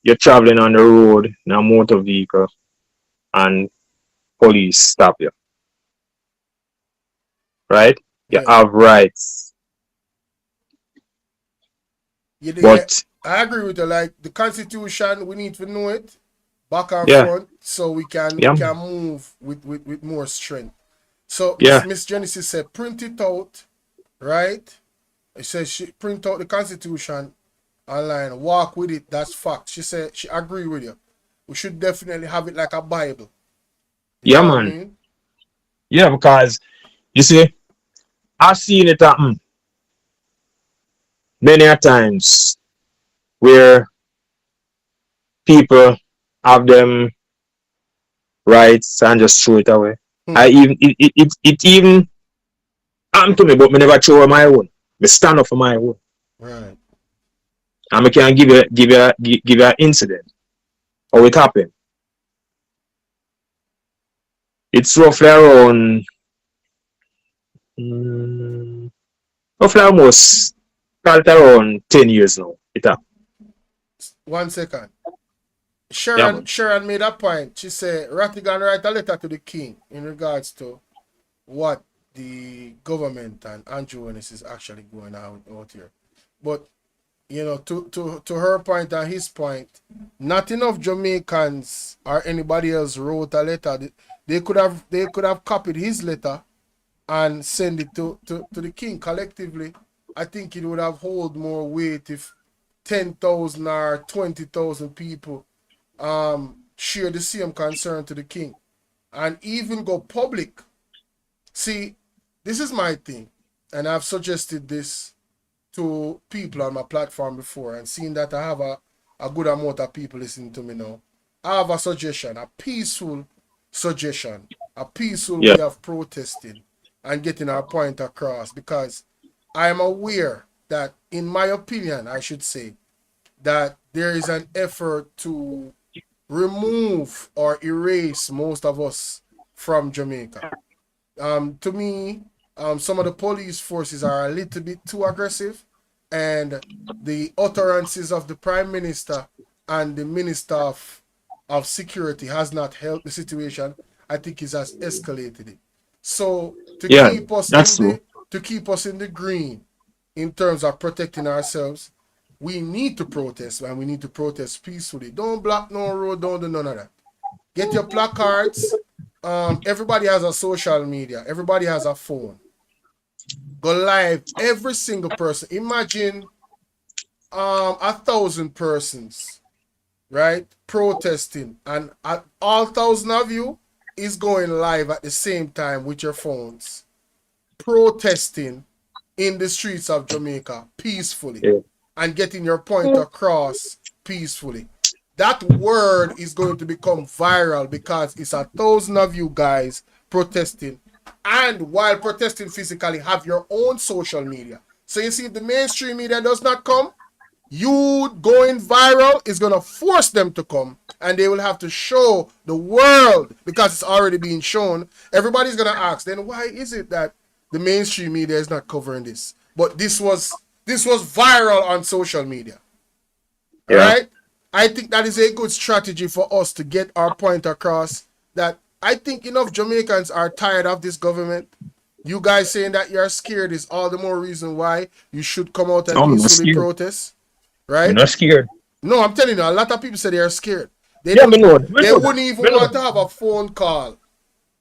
you're traveling on the road in a motor vehicle and police stop you. Right? You have rights. But I agree with you. Like the Constitution, we need to know it back and front so we can move with more strength. So Miss Genesis said, print it out, right? It says she print out the Constitution online, walk with it. That's fact. She said she agree with you. We should definitely have it like a Bible. You know man. I mean? Yeah, because you see, I've seen it happen many a times where people have them rights and just throw it away. I happened to me, but me never throw away my own. Me stand up for my own. Right. And I can give you an incident. How it happened. It's roughly around roughly almost around 10 years now. It happened. 1 second. Sharon made a point. She said Rattigan write a letter to the king in regards to what the government and Andrew Holness is actually going out here. But you know, to her point and his point, not enough Jamaicans or anybody else wrote a letter. They could have copied his letter and send it to the king collectively. I think it would have hold more weight if 10,000 or 20,000 people share the same concern to the king and even go public. See, this is my thing, and I've suggested this to people on my platform before, and seeing that I have a good amount of people listening to me now, I have a suggestion, a peaceful suggestion, a peaceful way of protesting and getting our point across, because I am aware that, in my opinion, I should say, that there is an effort to remove or erase most of us from Jamaica. To me, some of the police forces are a little bit too aggressive, and the utterances of the Prime Minister and the Minister of Security has not helped the situation. I think it has escalated it. So to keep us in the green in terms of protecting ourselves, we need to protest, and we need to protest peacefully. Don't block no road, don't do none of that. Get your placards. Everybody has a social media. Everybody has a phone. Go live, every single person. Imagine 1,000 persons, right, protesting, and all 1,000 of you is going live at the same time with your phones, protesting in the streets of Jamaica peacefully and getting your point across peacefully. That word is going to become viral because it's 1,000 of you guys protesting, and while protesting physically, have your own social media. So you see, if the mainstream media does not come, you going viral is going to force them to come, and they will have to show the world, because it's already being shown. Everybody's going to ask, then why is it that the mainstream media is not covering this? But this was viral on social media. Yeah. Right? I think that is a good strategy for us to get our point across, that I think enough Jamaicans are tired of this government. You guys saying that you're scared is all the more reason why you should come out and peacefully protest. Right? You're not scared. No, I'm telling you, a lot of people say they are scared. They wouldn't even want to have a phone call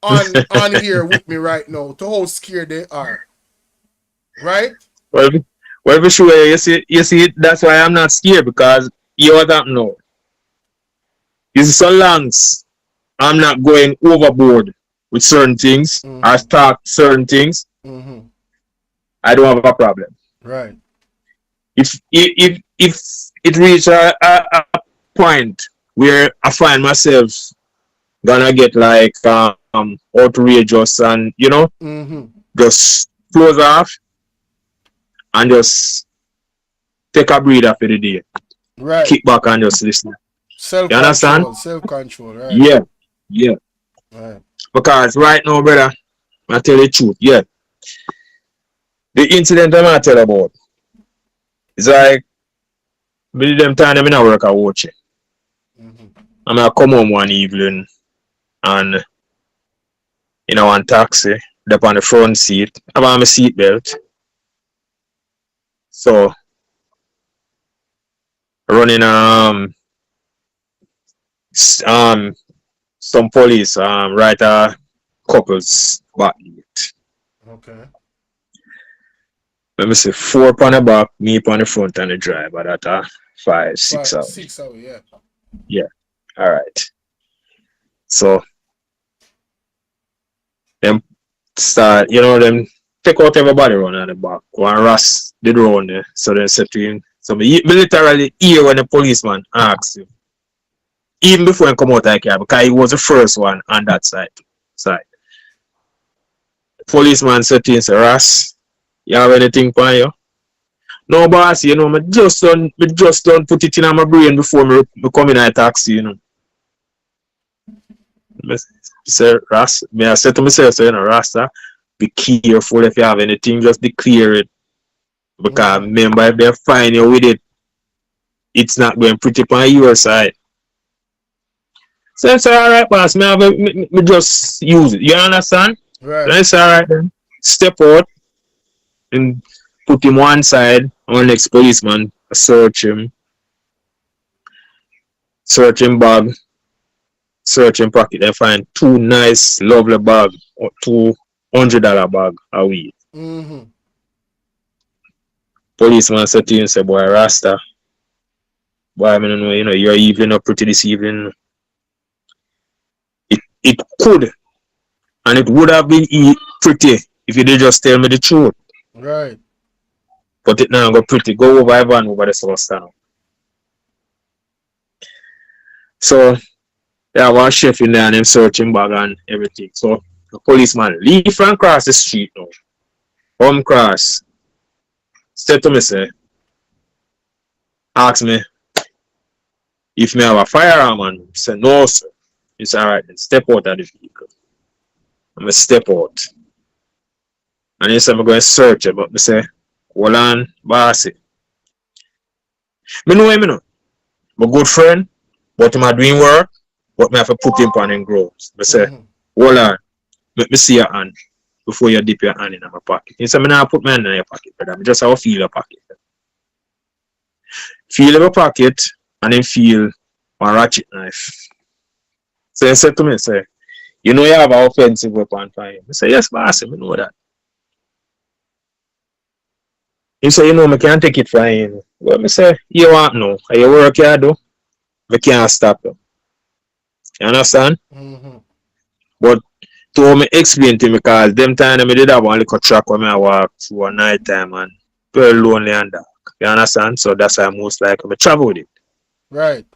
on here with me right now to how scared they are. Right? Well, for sure, you see, that's why I'm not scared, because you don't know. It's so long I'm not going overboard with certain things, or talk certain things, I don't have a problem. Right. If it reaches a point where I find myself gonna get like outrageous and just close off and just take a breather for the day. Right. Kick back and just listen. You understand? Self-control, right? Yeah. Right. Because right now, brother, I tell you the truth, the incident I'm gonna tell about is like, believe them time I'm in work at watch it. I'm gonna come home one evening and one taxi, up on the front seat, I have my seat belt. So running some police right couples back. Okay. Let me say 4 on the back, me on the front and the driver. That 5, 6 hours. 6 hours, yeah. Yeah. All right. So them start, them take out everybody run at the back. One Ross did run there. So they said to him, so me literally hear when the policeman asks him, even before he come out of the car, because he was the first one on that side. Policeman said to him, say, Ras, you have anything for you? No, boss, you know, me just don't put it in my brain before me come in a taxi, you know. I say, Ras, I said to myself, so, you know, Rasta, be careful if you have anything, just declare it. Because remember, if they find you with it, it's not going pretty on your side. So I say, alright, boss, me just use it. You understand? Right. So I say, alright then. Step out and put him one side, our next policeman search him. Search him bag. Search him pocket. They find 2 nice, lovely bag, or $200 bag a week. Policeman said to him, say, boy, Rasta, boy, I mean, you know, you're evening up pretty this evening. It could, and it would have been pretty if you did just tell me the truth. Right. But it now go pretty. Go over Ivan over the source now. So, there was a chef in there and him searching bag and everything. So, the policeman leave and cross the street now. Come cross. Step to me, say, ask me if me have a firearm, and say, no, sir. He said, alright, then step out of the vehicle. I'm going to step out. And he said, I'm going to search it, but I say, hold on, bossy. I know him, you know. I'm a good friend, but I'm doing work, but I have to put him on and grows. I say, hold on, let me see your hand before you dip your hand in my pocket. He said, I'm not put my hand in your pocket, brother. I just have to feel your pocket. Feel your pocket, and then feel my ratchet knife. So he said to me, say, you know you have an offensive weapon for him. I say, yes, boss, I know that. He said, you know, I can't take it from him. Well, I say, you want no. Are you work you do? I can't stop you. You understand? But to me explain to me, because them time I did have one little track when I walk through a night time and very lonely and dark. You understand? So that's why most likely I travel with it. Right.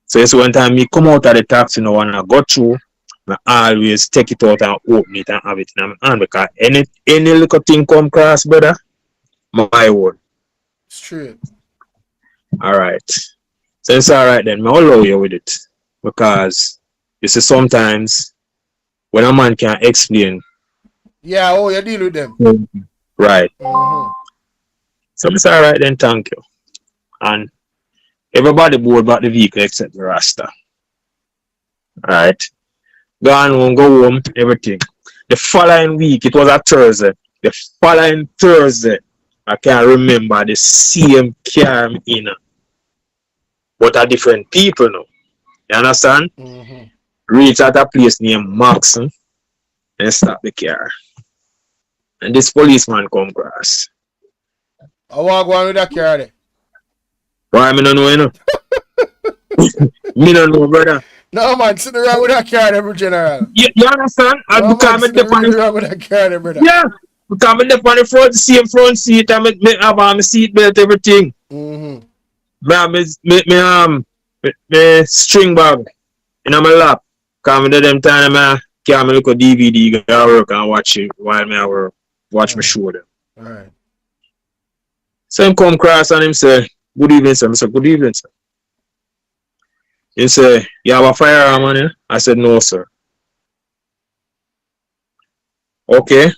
So it's one time me come out of the taxi now and I go through, I always take it out and open it and have it in my hand, because any little thing come across, brother, my word. Straight. Alright. So it's alright then, I'll allow you with it. Because you see sometimes when a man can explain. Yeah, oh, you deal with them. Right. So it's alright then, thank you. And everybody board about the vehicle except the Rasta. Alright. Go home, everything. The following week, it was a Thursday. The following Thursday, I can't remember the same car I'm in. But a different people now. You understand? Reach at a place named Maxon and stop the car. And this policeman come across. I walk one with that car there. Why me no know, you know? Me no know, brother. No, man, sitting around with that car there, general. You understand? And No, because man, sitting around with that car there, brother. yeah, because I'm on the same front seat, and I have my seat belt, everything. Me have my string bag in my lap. Because I them time I carry my little DVD, go work and watch it while I work. Watch my show them. Alright. So him come across and him say, good evening, sir. I said, good evening, sir. He say, you have a firearm on you? I said, no, sir. Okay.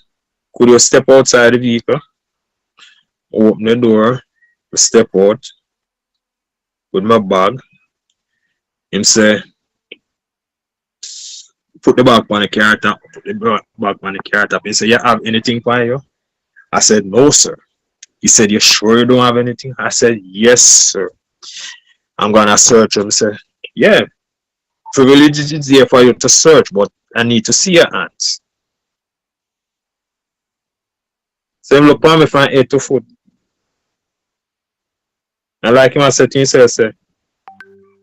Could you step outside the vehicle? Open the door. Step out with my bag. Him say, put the bag on the car top. Put the bag on the car top. He said, you have anything for you? I said, no, sir. He said, you sure you don't have anything? I said, yes, sir. I'm going to search him. He said, yeah. Privilege is there for you to search, but I need to see your hands. So him look at me from head to foot. I like him, I said to himself, say,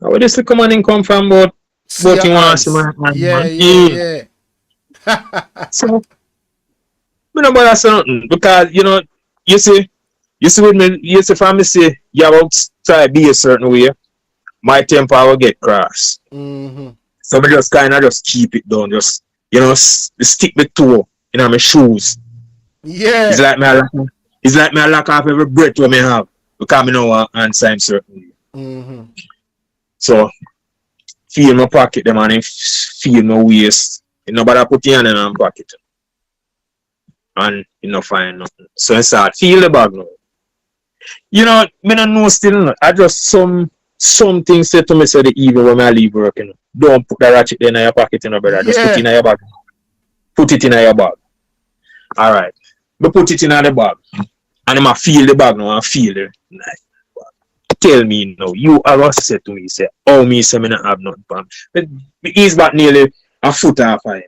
how would this little man come from about what you want to see my hand? Yeah. So, I don't bother something, because, you see with me, if I say, you have to try to be a certain way, my temper will get cross. So I just kind of just keep it down, just, stick the toe, in my shoes. Yeah. It's like me I lock off every breath we may have because I know what answer him certainly. So feel my pocket them and feel my waist. Nobody put your hand in my pocket. And you know find nothing. So I start feel the bag now. You know, me don't know still. I just some things said to me say the evening when I leave work, you know. Don't put the ratchet in your pocket, you know, brother. Just put it in your bag. Put it in your bag. Alright. But put it in the bag. And I feel the bag now, I feel it. Tell me now, you ever said to me, say, oh me say me not have nothing for him. But he's back nearly a foot off of him.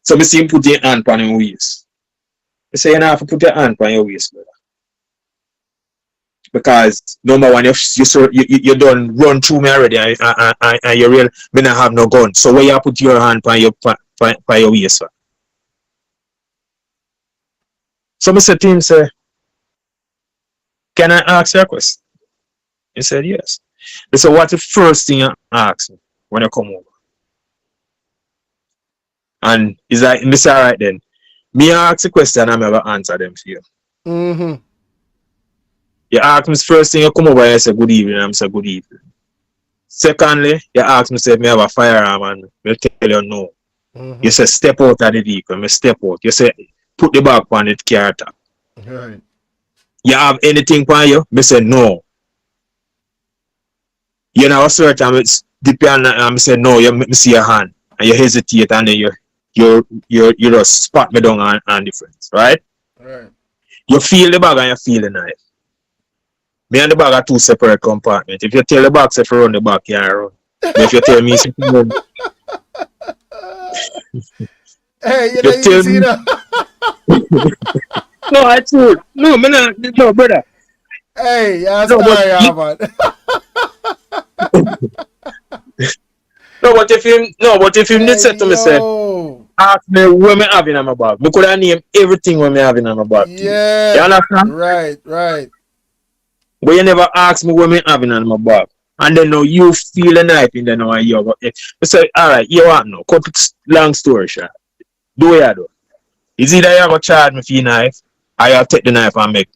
So I see him put your hand on your waist. I say you don't have to put your hand on your waist, brother. Because number one, you done run through me already and you real me not have no gun. So where you put your hand on your waist for? So I said to him, say, can I ask you a question? He said, yes. I said, what's the first thing you ask me when you come over? And he's like, I said, all right then. Me ask the question and I'm going to answer them for you. You ask me the first thing you come over and you say good evening, and I say good evening. Secondly, you ask me say me have a firearm and I tell you no. You say step out of the vehicle, me step out. You say put the bag on the car top. Right. You have anything on you? Me say no. You know search and it's depend and me say no, you make me see your hand and you hesitate and then you just spot me down on difference, right? Right. You feel the bag and you feel the knife. Me and the bag are two separate compartments. If you tell the bag to run the back, you run. But if you tell me to run, hey, you know see that? No, I told no, brother. Hey, yeah, no, man. But if him did say to me, say, ask me what me having in my bag. Me could have named everything what me having in my bag. Yeah. You understand? Right. But you never ask me what me having in my bag. And then now you feel a knife in the now and you say, alright, you want no. Cut it long story short. Do you do? Is either you have to charge me for your knife or you take the knife and make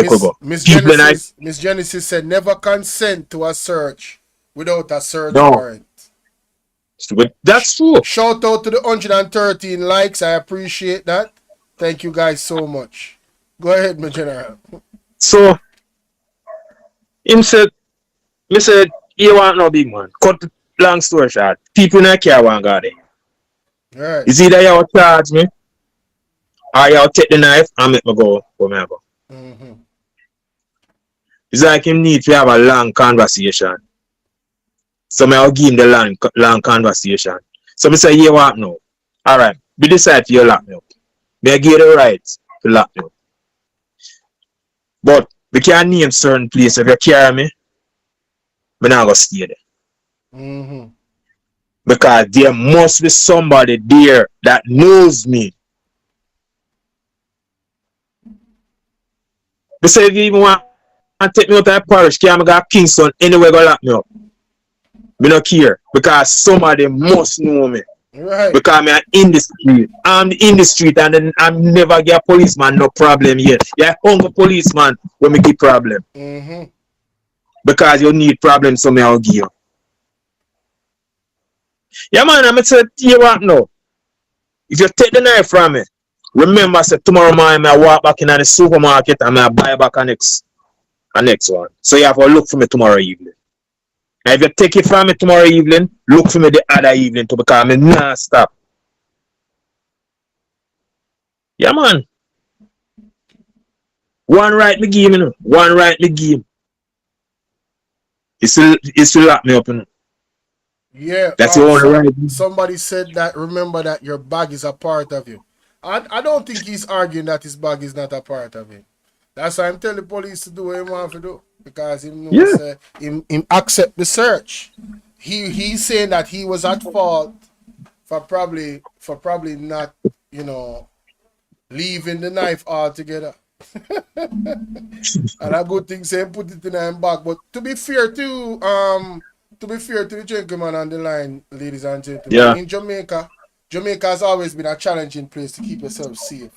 go. Miss Genesis said never consent to a search without a search warrant. That's true. Shout out to the 113 likes. I appreciate that. Thank you guys so much. Go ahead, my general. So him said, me said, you want no big man. Cut the long story short. People in the car want go there. Right. It's either you charge me or you take the knife and make me go where me go. It's like him need to have a long conversation. So I'll give him the long conversation. So I say, you want no. Alright, we decide to lock me up. May I give you the right to lock me up. But we can't name certain place. If you carry me, we're not going to stay there. Because there must be somebody there that knows me. They say if you even want to take me out of that parish, can't go to Kingston, anywhere go lock me up. We don't care. Because somebody must know me. Right. Because I'm in the street. I'm in the street and then I never get a policeman no problem yet. Yeah, hungry policeman when me get problem. Because you need problem, so me I'll give you. Yeah man, I'm tell you what now. If you take the knife from me, remember say tomorrow morning I walk back in the supermarket and I buy back a next one. So you have to look for me tomorrow evening. And if you take it from me tomorrow evening, look for me the other evening too, because I'm not stop. Yeah, man. One right me give me, one right me give. It's still lock me up. Yeah. That's the only right. Somebody said that, remember that your bag is a part of you. I don't think he's arguing that his bag is not a part of him. That's why I'm telling the police to do what he wants to do. Because him accept the search. He's saying that he was at fault for probably not, leaving the knife altogether. And a good thing say put it in him back. But to be fair to the gentleman on the line, ladies and gentlemen, in Jamaica, Jamaica has always been a challenging place to keep yourself safe,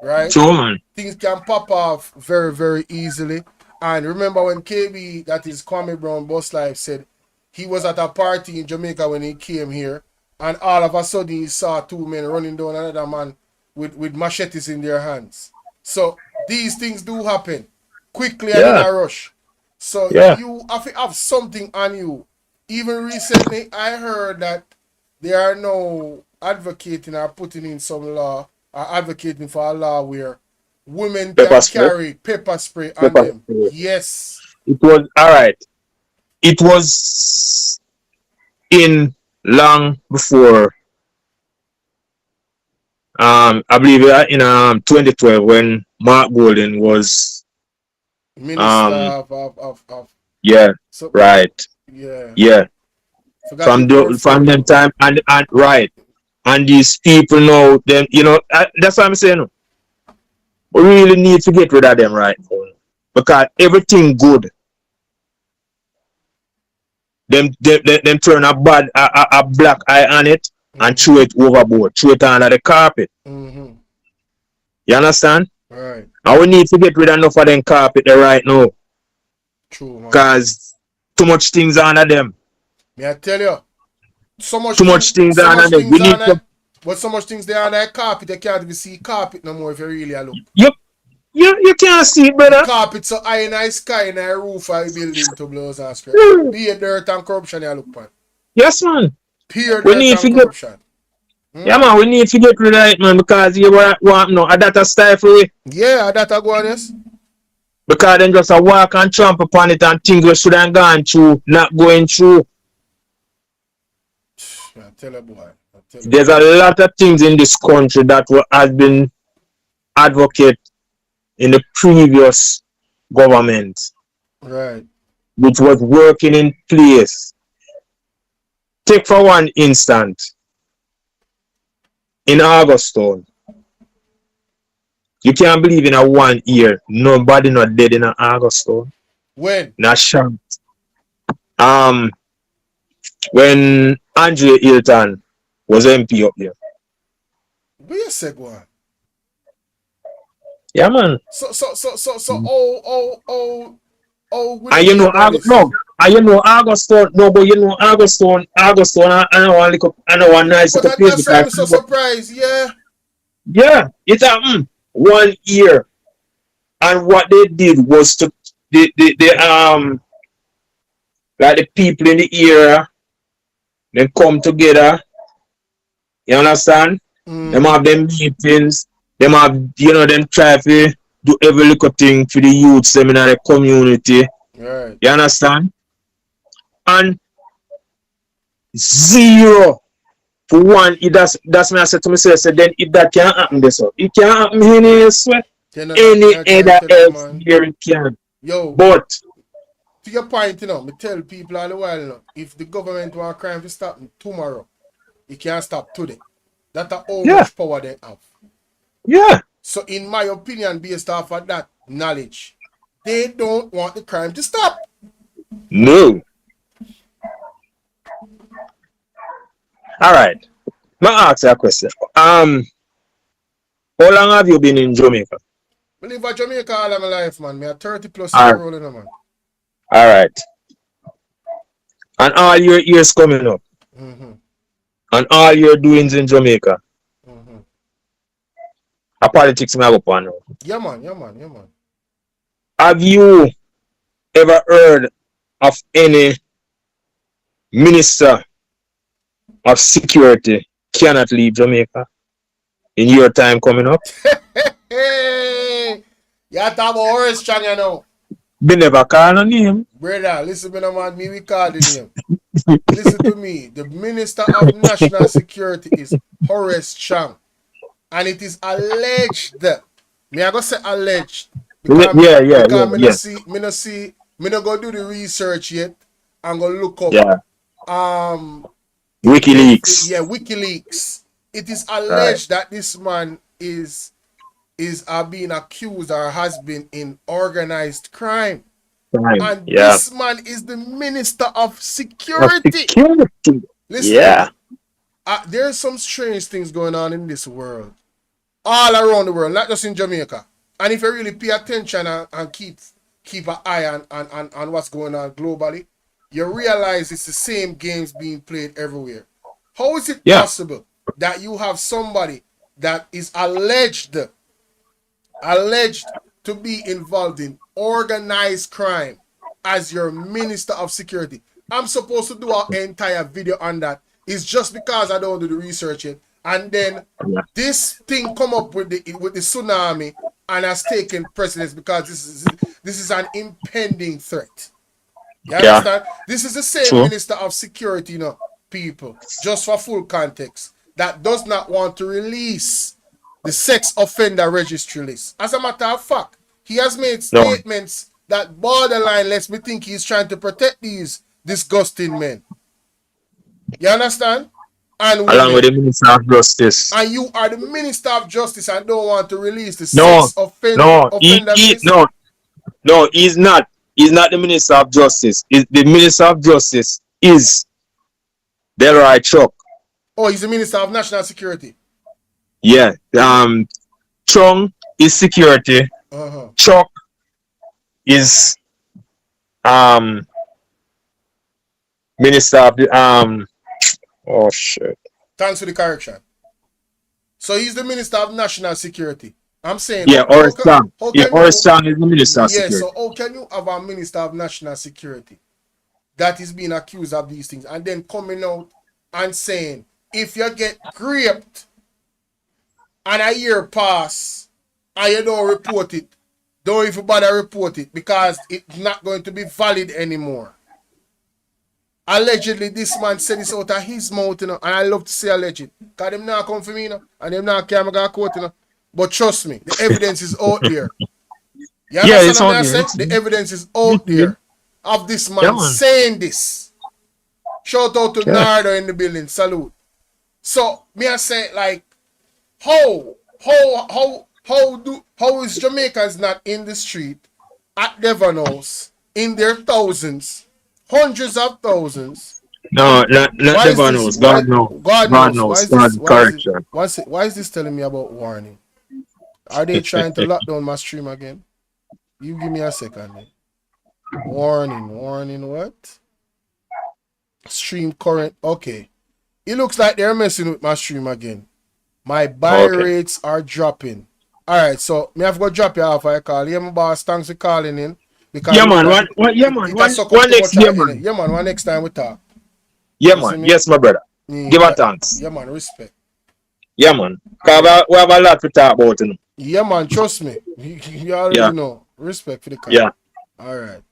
right? True, man. Things can pop off very, very easily. And remember when KB, that is Kwame Brown Boss Life, said he was at a party in Jamaica when he came here, and all of a sudden he saw two men running down another man with machetes in their hands. So these things do happen quickly and in a rush. So you have to have something on you. Even recently, I heard that they are now advocating or putting in some law, or advocating for a law where women can carry pepper spray on them. Yes. It was all right. It was in long before. I believe in 2012 when Mark Golden was Minister of yeah, right. Yeah. From them time and right. And these people know them, that's what I'm saying. We really need to get rid of them right now. Because everything good. Them turn a black eye on it and throw it overboard, throw it under the carpet. Mm-hmm. You understand? Right. And we need to get rid of enough of them carpet there right now. True, man. Because too much things under them. May I tell you? Too much things under them. We need to. But so much things there on that carpet, you can't even see carpet no more if you really look. Yep. You can't see, brother. Carpet so high in the sky in the roof of the building to blows and scratch. Pure dirt and corruption you look upon. Yes, man. Pure dirt and corruption. Yeah, man, we need to get rid of it, man, because you want no, that a stifle it. Yeah, that a go on, yes. Because then just a walk and tramp upon it and things we should have gone through, not going through. I tell you, boy. There's a lot of things in this country that has been advocated in the previous government. Right. Which was working in place. Take for one instance, in Augustown, you can't believe in a 1 year, nobody not dead in Augustown. When? Not sure. When Andre Hilton was MP up here. What you say, go on? Yeah, man. So, and you know, Augustown, no, but you know, Augustown, I know one nice little place. I'm so surprised, yeah. Yeah, it happened 1 year. And what they did was to, like the people in the area, they come together. You understand? Them have them meetings. Them have, them try to do every little thing for the youths them in the community. Right. You understand? And zero for one. That's me I said to myself, then if that can't happen this up, it can't happen any sweat. Any other else here it can. Yo, but to your point, me tell people all the while, if the government want crime to stop tomorrow, it can't stop today. That's how much power they have. Yeah. So in my opinion, based off of that knowledge, they don't want the crime to stop. No. All right. Let me ask you a question. How long have you been in Jamaica? I live in Jamaica all of my life, man. Me a 30 plus year old, man. All right. And all your years coming up. Mm-hmm. And all your doings in Jamaica. Mm-hmm. A politics me go on now. Yeah, man. Have you ever heard of any minister of security cannot leave Jamaica in your time coming up? Hey, you talk about Horace Chang, you know. We never call a name. Brother, listen to me, man. We call the name. Listen to me. The Minister of National Security is Horace Chang. And it is alleged. Me I go say alleged. Because me no go do the research yet. I'm gonna look up WikiLeaks. WikiLeaks. It is alleged that this man is being accused or has been in organized crime. And this man is the Minister of Security. Listen, there's some strange things going on in this world, all around the world, not just in Jamaica. And if you really pay attention and keep an eye on what's going on globally, you realize it's the same games being played everywhere. How is it possible that you have somebody that is alleged to be involved in organized crime as your Minister of Security? I'm supposed to do an entire video on that. It's just because I don't do the research yet. And then this thing come up with the tsunami and has taken precedence because this is an impending threat. You understand? This is the same Minister of Security, people, just for full context, that does not want to release the sex offender registry list. As a matter of fact, he has made statements that borderline lets me think he's trying to protect these disgusting men. You understand? And along with the Minister of Justice. And you are the Minister of Justice and don't want to release the sex offender list? No, he's not. He's not the Minister of Justice. The Minister of Justice is Delroy Chuck. Oh, he's the Minister of National Security. Yeah. Chung is security. Chuck is Minister of the oh shit. Thanks for the correction. So he's the Minister of National Security. I'm saying, Horace Strong. Horace Strong is the Minister of Security. So how can you have a Minister of National Security that is being accused of these things and then coming out and saying, if you get raped and a year pass and you don't report it, don't even bother report it because it's not going to be valid anymore. Allegedly, this man said this out of his mouth, and I love to say alleged. Because them not come for me, and them not care me court, But trust me, the evidence is out there. You understand what I'm saying? The evidence is out there of this man saying this. Shout out to Nardo in the building. Salute. So, me I say, like, how is Jamaicans not in the street at Devon House in their thousands, hundreds of thousands? No, not Devon House. God knows. God knows. Correction. Why is this telling me about warning? Are they trying to lock down my stream again? You give me a second. Then. Warning what? Stream current. Okay. It looks like they're messing with my stream again. My buy rates are dropping. Alright, so me have to go drop you off I call. Yeah, my boss, thanks for calling in. Because one next time we talk. Yeah, man. Yes, my brother. Give a thanks. Yeah, man, respect. Yeah, man. Because we have a lot to talk about. Yeah, man, trust me. You already know. Respect for the call. Yeah. Alright.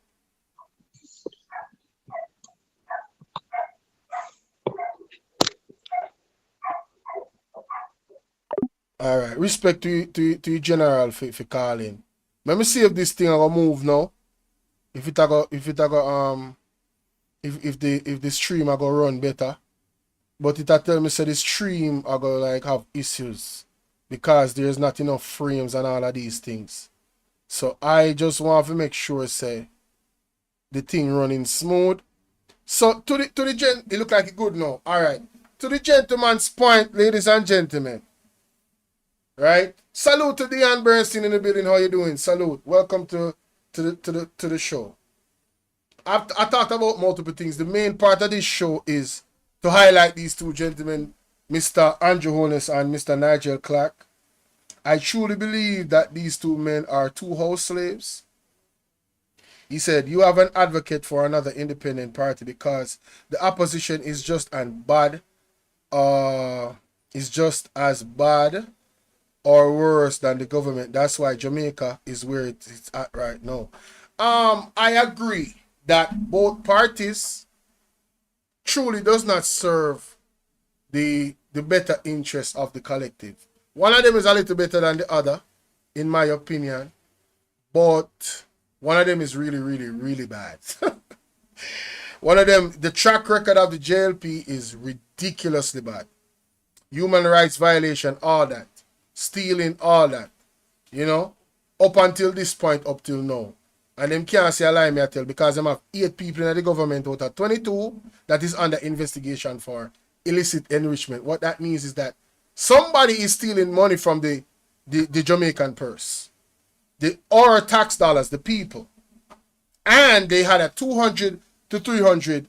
Alright, respect to you general for calling. Let me see if this thing gonna move now. If the stream I go run better. But it tell me say the stream I go like have issues because there's not enough frames and all of these things. So I just want to make sure say the thing running smooth. So to the gent, it look like it good now. Alright. To the gentleman's point, ladies and gentlemen. Right? Salute to Deanne Bernstein in the building. How you doing? Salute. Welcome to the show. I talked about multiple things. The main part of this show is to highlight these two gentlemen, Mr. Andrew Holness and Mr. Nigel Clarke. I truly believe that these two men are two house slaves. He said, you have an advocate for another independent party because the opposition is just as bad or worse than the government. That's why Jamaica is where it's at right now. I agree that both parties truly does not serve the better interest of the collective. One of them is a little better than the other, in my opinion, but one of them is really, really, really bad. One of them, the track record of the JLP is ridiculously bad. Human rights violation, all that. Stealing, all that, up until this point, up till now. And them can't say a lie, me I tell, because them have 8 people in the government out of 22 that is under investigation for illicit enrichment. What that means is that somebody is stealing money from the Jamaican purse, our tax dollars, the people, and they had a 200 to 300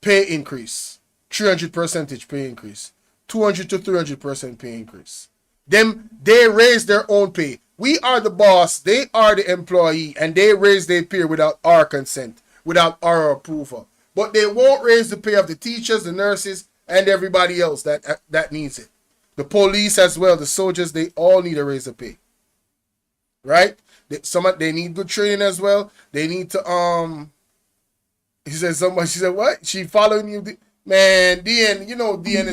pay increase, 300% pay increase, 200 to 300% pay increase. They raise their own pay. We are the boss, they are the employee, and they raise their pay without our consent, without our approval. But they won't raise the pay of the teachers, the nurses, and everybody else that needs it. The police as well, the soldiers, they all need to raise the pay. Right? They need good training as well. They need to he said she said, what? She following you? Man, DN, you know DN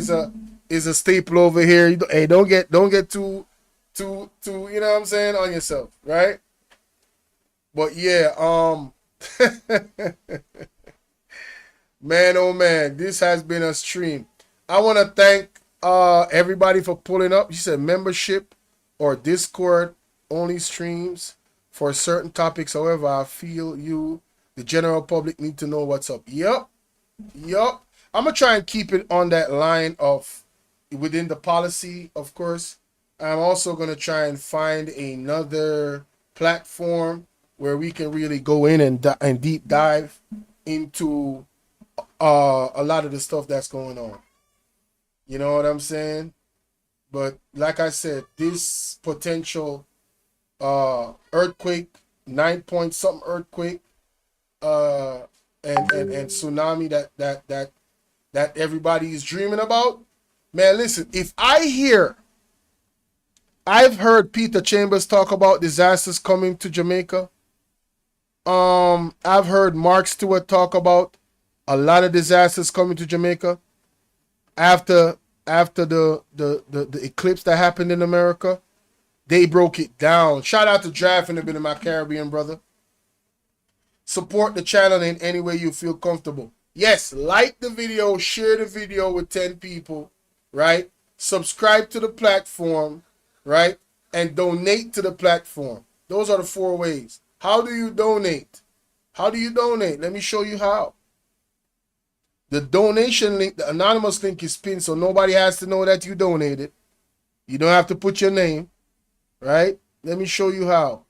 is a staple over here. Hey, don't get too you know what I'm saying, on yourself, right? But yeah, man, oh man, this has been a stream. I want to thank everybody for pulling up. You said membership or Discord only streams for certain topics. However, I feel the general public, need to know what's up. Yup. I'm gonna try and keep it on that line of within the policy, of course. I'm also gonna try and find another platform where we can really go in and deep dive into a lot of the stuff that's going on. You know what I'm saying? But like I said, this potential earthquake, 9 point something earthquake, and tsunami that everybody is dreaming about. Man, listen, if I've heard Peter Chambers talk about disasters coming to Jamaica. I've heard Mark Stewart talk about a lot of disasters coming to Jamaica after the eclipse that happened in America. They broke it down. Shout out to Drafting a bit of my Caribbean brother. Support the channel in any way you feel comfortable. Yes, like the video, share the video with 10 people, right? Subscribe to the platform, right? And donate to the platform. Those are the 4 ways. How do you donate? Let me show you how. The donation link, the anonymous link is pinned, so nobody has to know that you donated. You don't have to put your name, right? Let me show you how.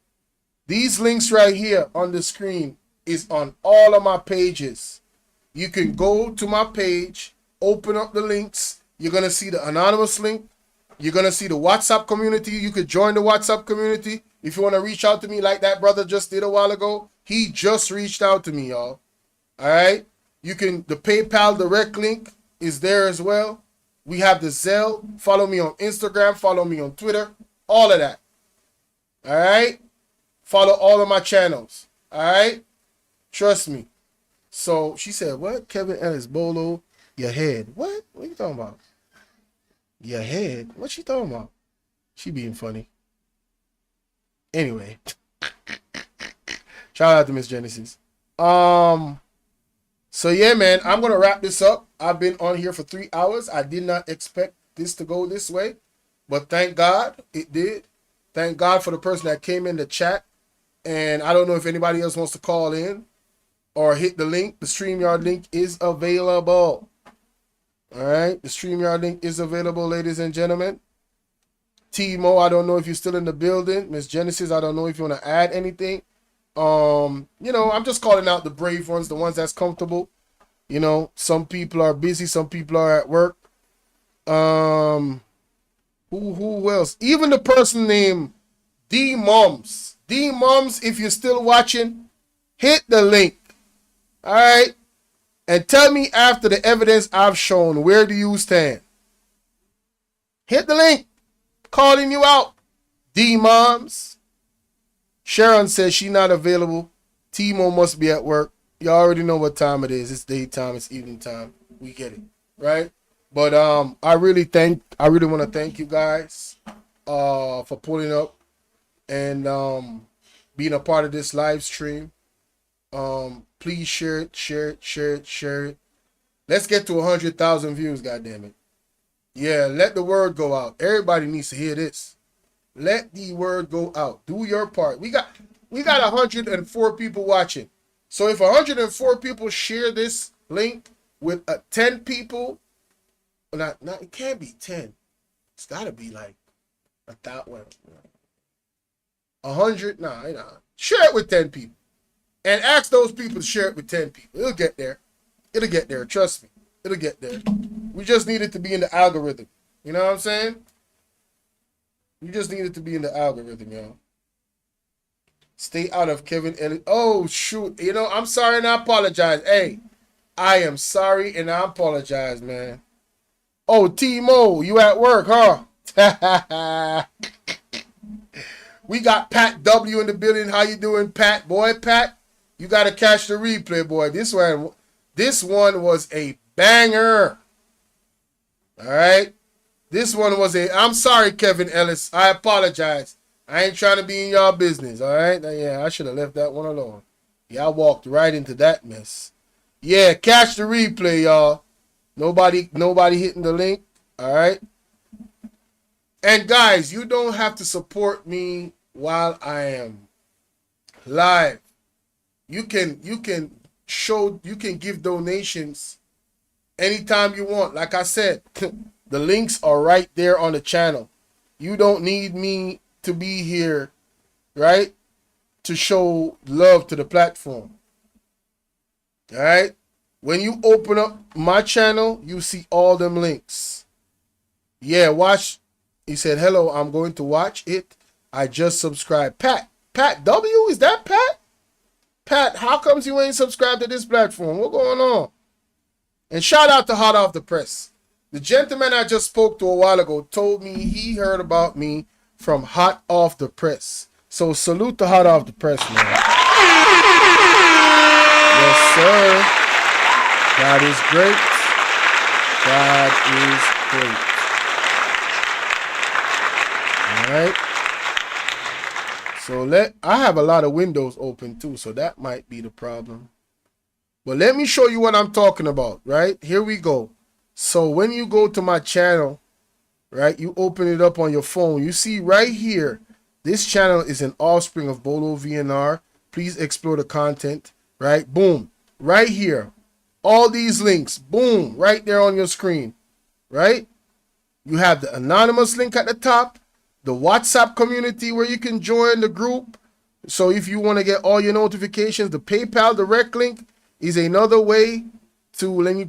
These links right here on the screen is on all of my pages. You can go to my page, open up the links. You're going to see the anonymous link. You're going to see the WhatsApp community. You could join the WhatsApp community. If you want to reach out to me like that brother just did a while ago, he just reached out to me, y'all. All right? The PayPal direct link is there as well. We have the Zelle. Follow me on Instagram. Follow me on Twitter. All of that. All right? Follow all of my channels. All right? Trust me. So she said, what? Kevin Ellis, Bolo, your head. What? What are you talking about? Your head? What's she talking about? She being funny. Anyway. Shout out to Miss Genesis. So yeah, man, I'm going to wrap this up. I've been on here for 3 hours. I did not expect this to go this way, but thank God it did. Thank God for the person that came in the chat. And I don't know if anybody else wants to call in or hit the link. The StreamYard link is available. All right. The StreamYard link is available, ladies and gentlemen. Timo, I don't know if you're still in the building. Miss Genesis, I don't know if you want to add anything. You know, I'm just calling out the brave ones, the ones that's comfortable. You know, some people are busy, some people are at work. Who else? Even the person named D Mums. D Mums, if you're still watching, hit the link. All right? And tell me after the evidence I've shown, where do you stand? Hit the link. Calling you out. D Mums. Sharon says she's not available. Timo must be at work. You already know what time it is. It's daytime. It's evening time. We get it, right? But I really want to thank you guys for pulling up and being a part of this live stream. Please share it. Let's get to 100,000 views, goddammit. Yeah, let the word go out. Everybody needs to hear this. Let the word go out. Do your part. We got 104 people watching. So if 104 people share this link, with 10 people. Not it can't be 10. It's gotta be like 100. Nah. Share it with 10 people. And ask those people to share it with 10 people. It'll get there. It'll get there. Trust me. It'll get there. We just need it to be in the algorithm. You know what I'm saying? You just need it to be in the algorithm, y'all. Stay out of Kevin Ellis. Oh, shoot. You know, I'm sorry and I apologize. Hey, I am sorry and I apologize, man. Oh, T-Mo, you at work, huh? We got Pat W in the building. How you doing, Pat? Boy, Pat, you got to catch the replay, boy. This one was a banger. All right? This one was I'm sorry, Kevin Ellis. I apologize. I ain't trying to be in y'all business, all right? Yeah, I should have left that one alone. Yeah, I walked right into that mess. Yeah, catch the replay, y'all. Nobody hitting the link, all right? And guys, you don't have to support me while I am live. You can give donations anytime you want. Like I said, the links are right there on the channel. You don't need me to be here, right, to show love to the platform. All right? When you open up my channel, you see all them links. Yeah, watch. He said, hello, I'm going to watch it. I just subscribed. Pat W, is that Pat? Pat, how comes you ain't subscribed to this platform? What's going on? And shout out to Hot Off the Press. The gentleman I just spoke to a while ago told me he heard about me from Hot Off the Press. So salute to Hot Off the Press, man. Yes, sir. God is great. God is great. All right. So I have a lot of windows open too, so that might be the problem. But let me show you what I'm talking about, right? Here we go. So when you go to my channel, right, you open it up on your phone. You see right here, this channel is an offspring of Bolo V&R. Please explore the content, right? Boom, right here. All these links, boom, right there on your screen, right? You have the anonymous link at the top, the WhatsApp community where you can join the group. So if you want to get all your notifications, the PayPal direct link is another way to, let me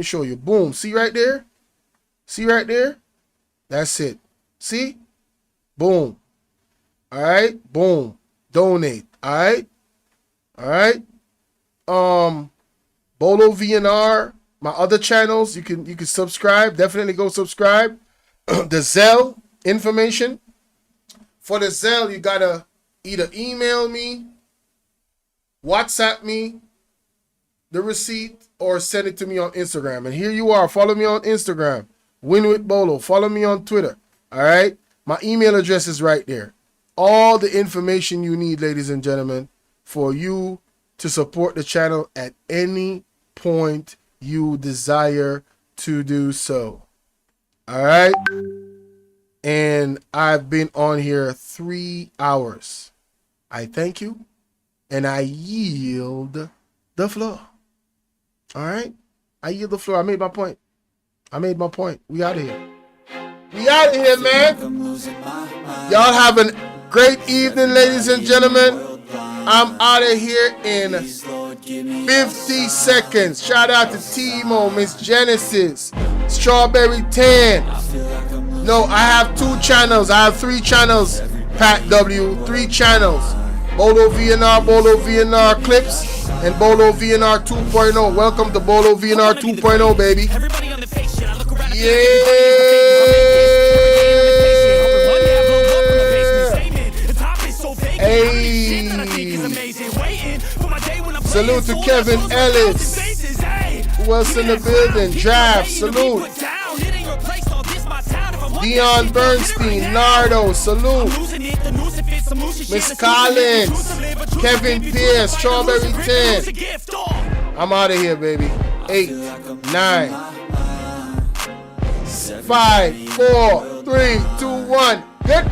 show you. Boom, see right there? See right there? That's it. See? Boom. All right? Boom. Donate. All right? All right? Bolo V&R, my other channels, you can subscribe. Definitely go subscribe. The Zelle information. For the Zelle, you gotta either email me, WhatsApp me the receipt, or send it to me on Instagram. And here you are. Follow me on Instagram. Win with Bolo. Follow me on Twitter. All right? My email address is right there. All the information you need, ladies and gentlemen, for you to support the channel at any point you desire to do so. All right? And I've been on here 3 hours. I thank you, and I yield the floor. All right? I yield the floor. I made my point. We out of here. We out of here, man. Y'all have a great evening, ladies and gentlemen. I'm out of here in 50 seconds. Shout out to Timo, Miss Genesis, Strawberry 10. No, I have 2 channels. I have 3 channels, Pat W. 3 channels. Bolo V&R Clips, and Bolo V&R 2.0. Welcome to Bolo V&R 2.0, baby. Yeah. Hey. Salute to Kevin Ellis. Who else in the building? Draft, salute. Dion Bernstein, Nardo, salute. Miss Collins, Kevin Pierce, Strawberry 10. I'm out of here, baby. 8, 9, 5, 4, 3, 2, 1.